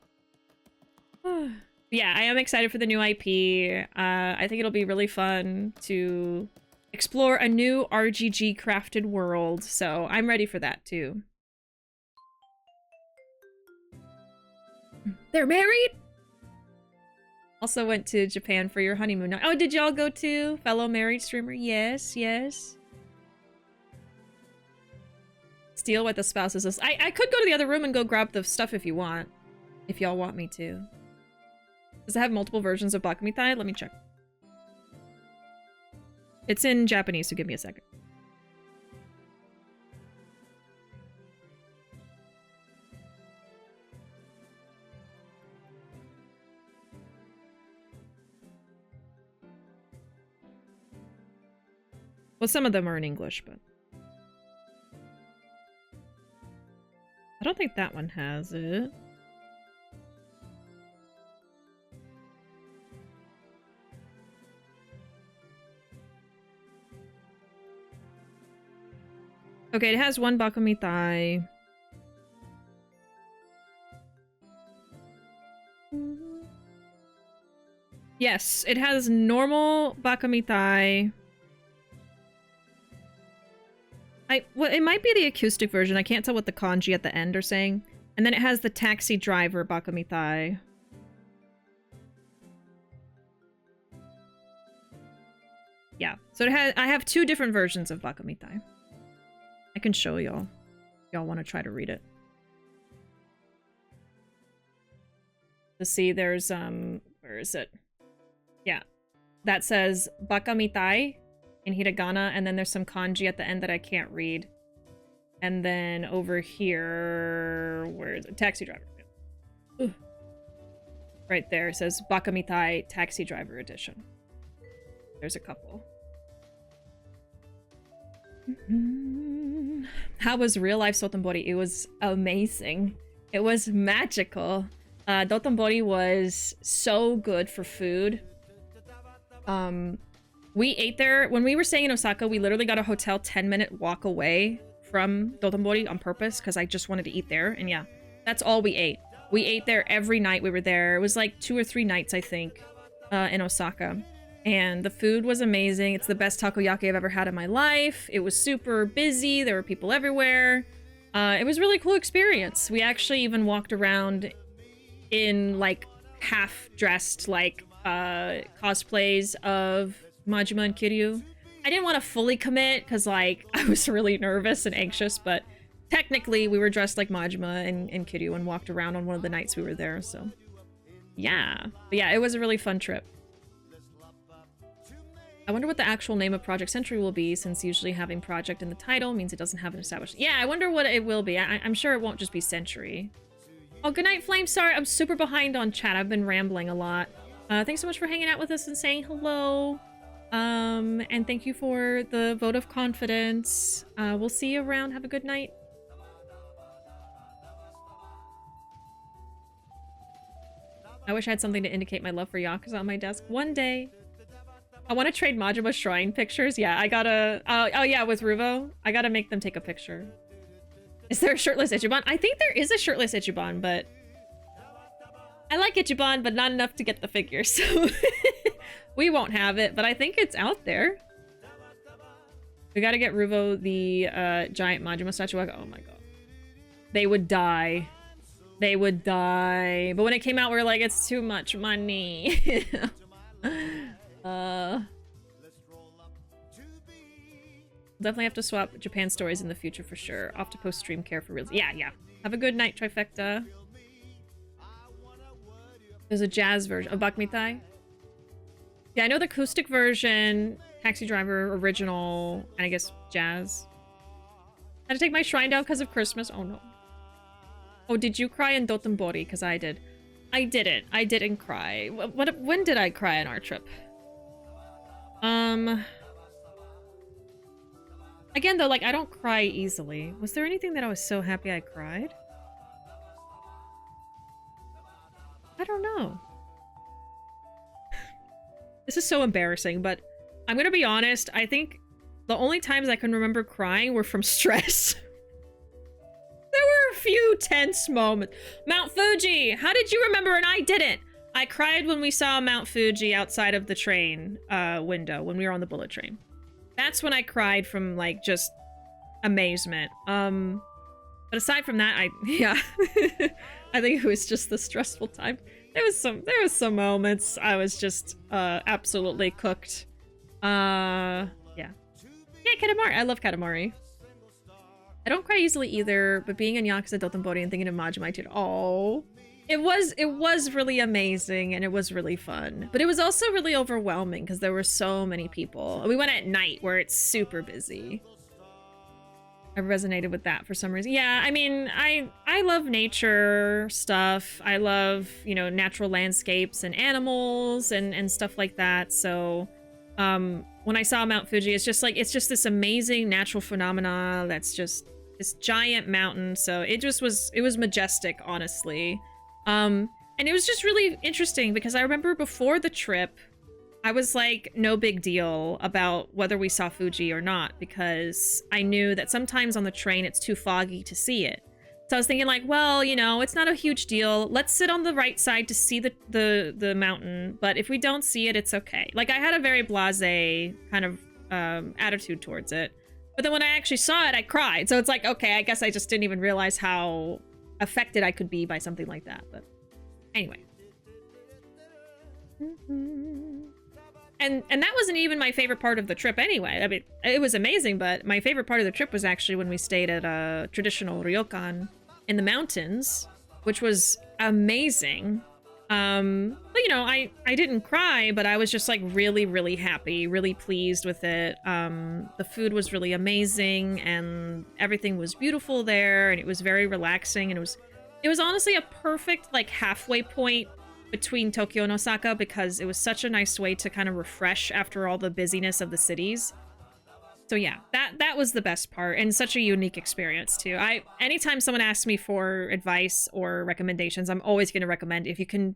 S1: Yeah, I am excited for the new IP. I think it'll be really fun to explore a new RGG crafted world, so I'm ready for that too. They're married? Also went to Japan for your honeymoon. Oh, did y'all go too? Fellow married streamer? Yes, yes. Steal what the spouse is. I could go to the other room and go grab the stuff if you want. If y'all want me to. Does it have multiple versions of Bakumitai? Let me check. It's in Japanese, so give me a second. Well, some of them are in English, but... I don't think that one has it. Okay, it has one Bakumitai. Yes, it has normal Bakumitai. Well, it might be the acoustic version. I can't tell what the kanji at the end are saying. And then it has the taxi driver Bakumitai. Yeah, so it has. I have two different versions of Bakumitai. I can show y'all. Y'all want to try to read it. To see, there's where is it? Yeah, that says Bakumitai in hiragana, and then there's some kanji at the end that I can't read. And then over here, where is it? Taxi driver. Ugh. Right there, it says Bakumitai Taxi Driver Edition. There's a couple. How was real life Dotonbori? It was amazing. It was magical. Dotonbori was so good for food. We ate there when we were staying in Osaka. We literally got a hotel 10-minute walk away from Dotonbori on purpose because I just wanted to eat there. And yeah, that's all we ate. We ate there every night we were there. It was like 2 or 3 nights, I think, in Osaka. And the food was amazing. It's the best takoyaki I've ever had in my life. It was super busy. There were people everywhere. It was a really cool experience. We actually even walked around in like half-dressed like cosplays of Majima and Kiryu. I didn't want to fully commit because like I was really nervous and anxious, but technically we were dressed like Majima and Kiryu and walked around on one of the nights we were there, so yeah. But yeah, it was a really fun trip. I wonder what the actual name of Project Century will be, since usually having project in the title means it doesn't have an established... Yeah, I wonder what it will be. I'm sure it won't just be Century. Oh, good night, Flame. Sorry, I'm super behind on chat. I've been rambling a lot. Thanks so much for hanging out with us and saying hello. And thank you for the vote of confidence. We'll see you around. Have a good night. I wish I had something to indicate my love for Yakuza on my desk. One day. I want to trade Majima shrine pictures. Yeah, I gotta... oh yeah, with Ruuuvo. I gotta make them take a picture. Is there a shirtless Ichiban? I think there is a shirtless Ichiban, but... I like Ichiban, but not enough to get the figure, so... we won't have it, but I think it's out there. We gotta get Ruuuvo the giant Majima statue. Oh my god. They would die. They would die. But when it came out, we were like, it's too much money. Definitely have to swap Japan stories in the future for sure. Off to post stream care for real. Yeah, yeah. Have a good night, Trifecta. There's a jazz version of Bakumitai. Yeah, I know the acoustic version, Taxi Driver, original, and I guess jazz. Had to take my shrine down because of Christmas. Oh no. Oh, did you cry in Dotonbori? Because I did. I didn't. I didn't cry. When did I cry on our trip? Again, though, like, I don't cry easily. Was there anything that I was so happy I cried? I don't know. This is so embarrassing, but I'm gonna be honest. I think the only times I can remember crying were from stress. There were a few tense moments. Mount Fuji! How did you remember and I didn't? I cried when we saw Mount Fuji outside of the train window when we were on the bullet train. That's when I cried from like just amazement. But aside from that, yeah, I think it was just the stressful time. There was some moments I was just absolutely cooked. Yeah, Katamari. I love Katamari. I don't cry easily either, but being in Yakuza Dotonbori and thinking of Majima, I did. Oh, it was really amazing and it was really fun, but it was also really overwhelming because there were so many people. We went at night where it's super busy. I resonated with that for some reason. Yeah, I mean, I love nature stuff. I love, you know, natural landscapes and animals and stuff like that. So, when I saw Mount Fuji, it's just this amazing natural phenomena that's just this giant mountain. So it was majestic, honestly. And it was just really interesting because I remember before the trip, I was like, no big deal about whether we saw Fuji or not, because I knew that sometimes on the train it's too foggy to see it. So I was thinking like, well, you know, it's not a huge deal. Let's sit on the right side to see the mountain. But if we don't see it, it's okay. Like I had a very blasé kind of attitude towards it. But then when I actually saw it, I cried. So it's like, okay, I guess I just didn't even realize how affected I could be by something like that. But anyway. And that wasn't even my favorite part of the trip anyway. I mean, it was amazing, but my favorite part of the trip was actually when we stayed at a traditional ryokan in the mountains, which was amazing. But you know, I didn't cry, but I was just like really, really happy, really pleased with it. The food was really amazing and everything was beautiful there and it was very relaxing and it was honestly a perfect like halfway point between Tokyo and Osaka because it was such a nice way to kind of refresh after all the busyness of the cities. So yeah, that was the best part and such a unique experience too. Anytime someone asks me for advice or recommendations, I'm always going to recommend if you can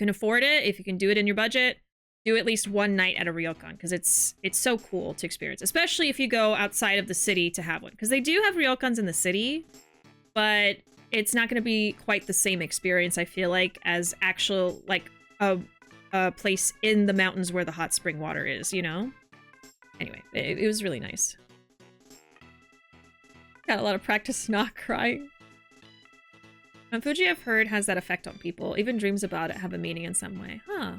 S1: afford it, if you can do it in your budget, do at least one night at a ryokan because it's so cool to experience, especially if you go outside of the city to have one because they do have ryokans in the city, but it's not going to be quite the same experience, I feel like, as actual, like, a place in the mountains where the hot spring water is, you know? Anyway, it was really nice. Got a lot of practice not crying. Fuji, I've heard, has that effect on people. Even dreams about it have a meaning in some way. Huh.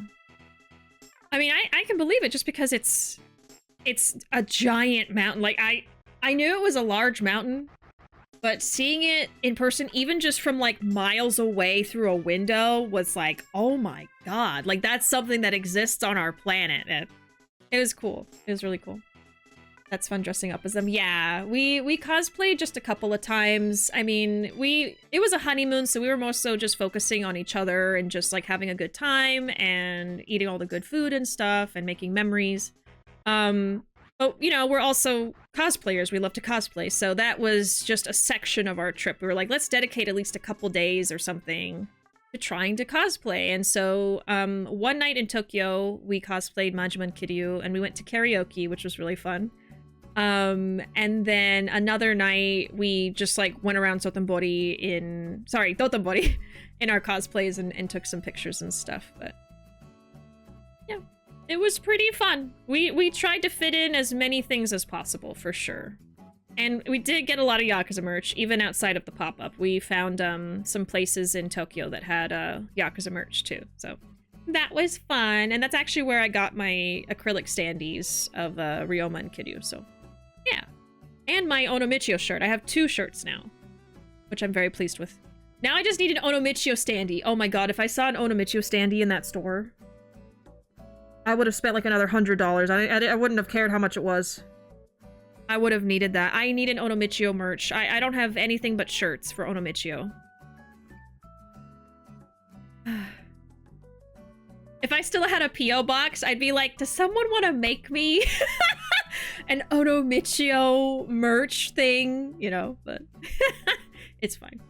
S1: I mean, I can believe it just because it's a giant mountain. Like, I knew it was a large mountain, but seeing it in person, even just from like miles away through a window, was like, oh my god. Like that's something that exists on our planet. It was cool. It was really cool. That's fun dressing up as them. Yeah, we cosplayed just a couple of times. I mean, it was a honeymoon, so we were more so just focusing on each other and just like having a good time and eating all the good food and stuff and making memories. But, you know, we're also cosplayers. We love to cosplay. So that was just a section of our trip. We were like, let's dedicate at least a couple days or something to trying to cosplay. And so one night in Tokyo, we cosplayed Majima and Kiryu, and we went to karaoke, which was really fun. And then another night, we just like went around Dotonbori in our cosplays and took some pictures and stuff. But yeah. It was pretty fun. We tried to fit in as many things as possible, for sure. And we did get a lot of Yakuza merch, even outside of the pop-up. We found some places in Tokyo that had Yakuza merch, too. So that was fun. And that's actually where I got my acrylic standees of Ryoma and Kiryu, so yeah. And my Onomichio shirt. I have 2 shirts now, which I'm very pleased with. Now I just need an Onomichio standee. Oh my god, if I saw an Onomichio standee in that store, I would have spent like another $100. I wouldn't have cared how much it was. I would have needed that. I need an Onomichio merch. I don't have anything but shirts for Onomichio. If I still had a P.O. box, I'd be like, does someone want to make me an Onomichio merch thing? You know, but it's fine.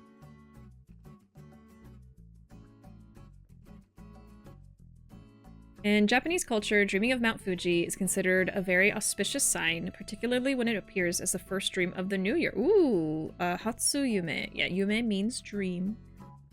S1: In Japanese culture, dreaming of Mount Fuji is considered a very auspicious sign, particularly when it appears as the first dream of the new year. Ooh, Hatsu Yume. Yeah, Yume means dream.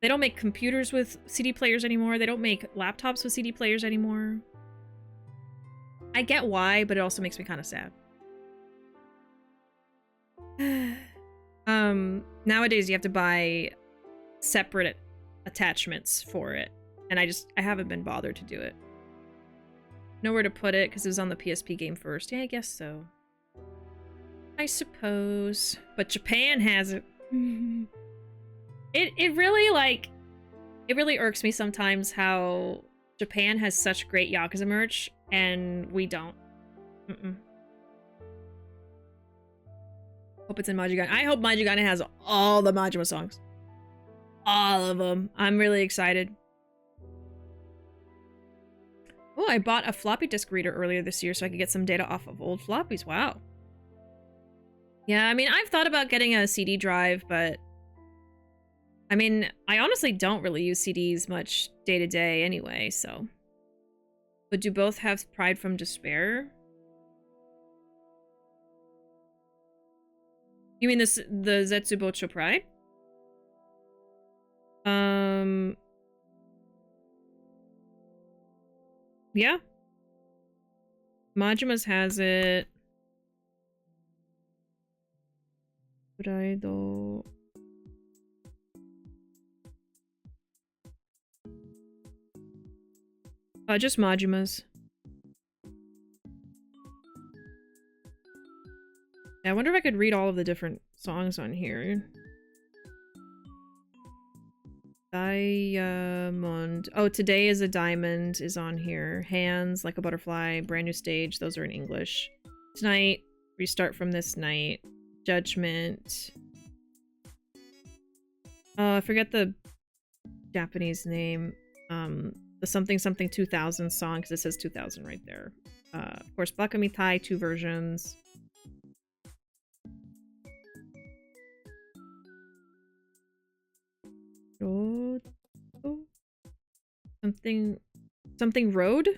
S1: They don't make computers with CD players anymore. They don't make laptops with CD players anymore. I get why, but it also makes me kind of sad. Nowadays you have to buy separate attachments for it, and I haven't been bothered to do it. Nowhere to put it because it was on the PSP game first. Yeah, I guess so. I suppose, but Japan has it. It really like, it really irks me sometimes how Japan has such great Yakuza merch and we don't. Hope it's in Majigane. I hope Majigane has all the Majima songs. All of them. I'm really excited. Oh, I bought a floppy disk reader earlier this year so I could get some data off of old floppies. Wow. Yeah, I mean, I've thought about getting a CD drive, but I mean, I honestly don't really use CDs much day to day anyway, so. But do both have Pride from Despair? You mean the Zetsubocho Pride? Yeah. Majima's has it. Pride. Just Majima's. Yeah, I wonder if I could read all of the different songs on here. Diamond. Oh, Today is a Diamond is on here. Hands, Like a Butterfly, Brand New Stage. Those are in English. Tonight, Restart from This Night. Judgment. Oh, I forget the Japanese name. The something something 2000 song, because it says 2000 right there. Of course, Bakamitai, 2 versions. Road. Oh. Something road?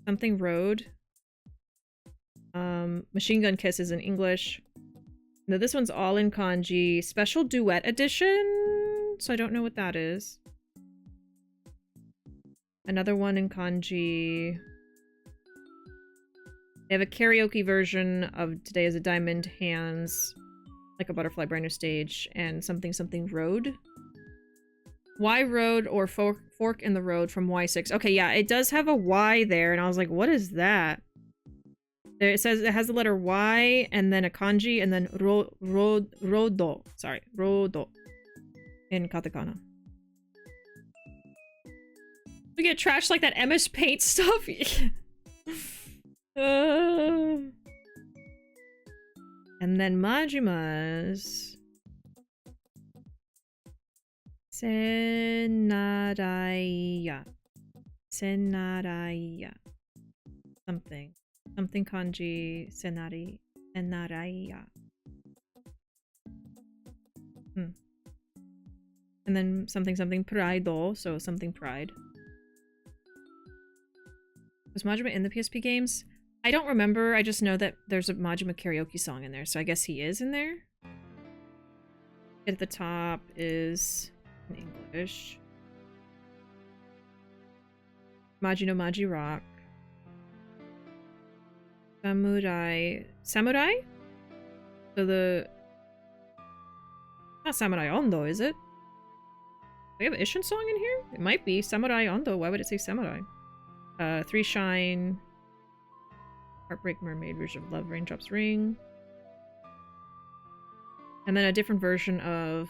S1: Something road. Machine Gun Kiss is in English. No, this one's all in kanji. Special duet edition? So I don't know what that is. Another one in kanji. They have a karaoke version of Today is a Diamond, Hands, Like a Butterfly, Brand New Stage, and something something road. Y Road or Fork in the Road from Y6. Okay, yeah, it does have a Y there, and I was like, what is that? There, it says it has the letter Y, and then a kanji, and then rodo. Sorry, rodo. In katakana. We get trashed like that MS Paint stuff. And then Majima's Senaraya. Senaraya. Something. Something kanji. Senaraya. And then something something Praido, so something Pride. Was Majima in the PSP games? I don't remember. I just know that there's a Majima karaoke song in there, so I guess he is in there. At the top is in English. Maji no Maji Rock. Samurai. Samurai? So the... Not Samurai Ondo, is it? Do we have an Ishin song in here? It might be. Samurai Ondo. Why would it say Samurai? 3 Shine. Heartbreak Mermaid, Rouge of Love, Raindrops Ring. And then a different version of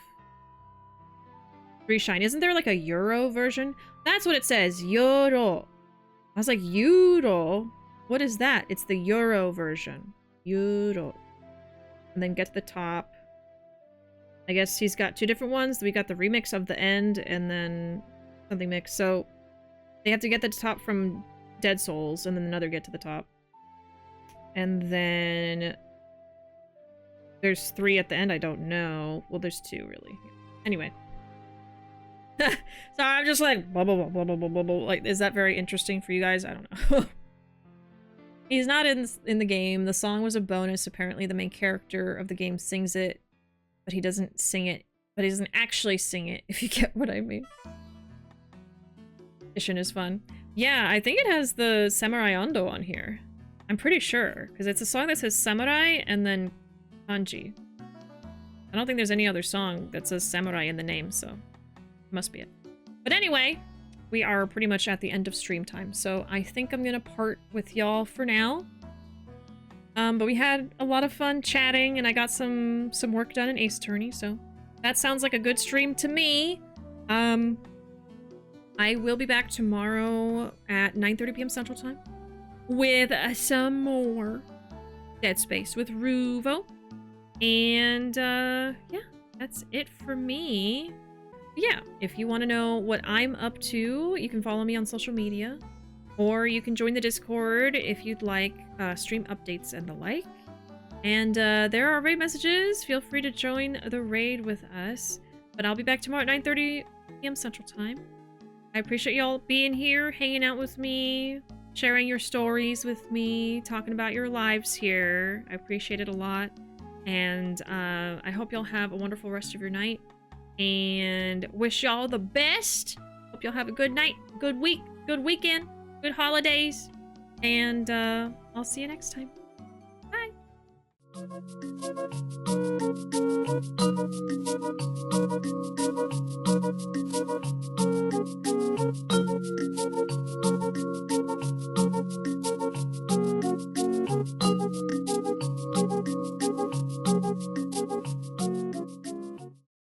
S1: 3 Shine. Isn't there like a Euro version? That's what it says. Euro. I was like, Euro? What is that? It's the Euro version. Euro. And then get to the top. I guess he's got 2 different ones. We got the remix of the end and then something mixed. So they have to get the top from Dead Souls and then another get to the top. And then there's 3 at the end. I don't know. Well, there's 2 really. Anyway. So I'm just like blah, blah, blah, blah, blah, blah, blah. Like, is that very interesting for you guys? I don't know. He's not in the game. The song was a bonus. Apparently the main character of the game sings it, but he doesn't sing it. but he doesn't actually sing it, if you get what I mean. Mission is fun. Yeah, I think it has the Samurai Ondo on here. I'm pretty sure, because it's a song that says Samurai and then Kanji. I don't think there's any other song that says Samurai in the name, so must be it. But anyway, we are pretty much at the end of stream time, so I think I'm gonna part with y'all for now. But we had a lot of fun chatting, and I got some work done in Ace Attorney, so that sounds like a good stream to me. I will be back tomorrow at 9:30 p.m. Central Time with some more Dead Space with Ruuuvo. And, yeah, that's it for me. Yeah, if you want to know what I'm up to, you can follow me on social media. Or you can join the Discord if you'd like stream updates and the like. And there are raid messages. Feel free to join the raid with us. But I'll be back tomorrow at 9:30 p.m. Central Time. I appreciate y'all being here, hanging out with me, sharing your stories with me, talking about your lives here. I appreciate it a lot. And I hope y'all have a wonderful rest of your night. And wish y'all the best. Hope y'all have a good night, good week, good weekend, good holidays. And I'll see you next time. Bye.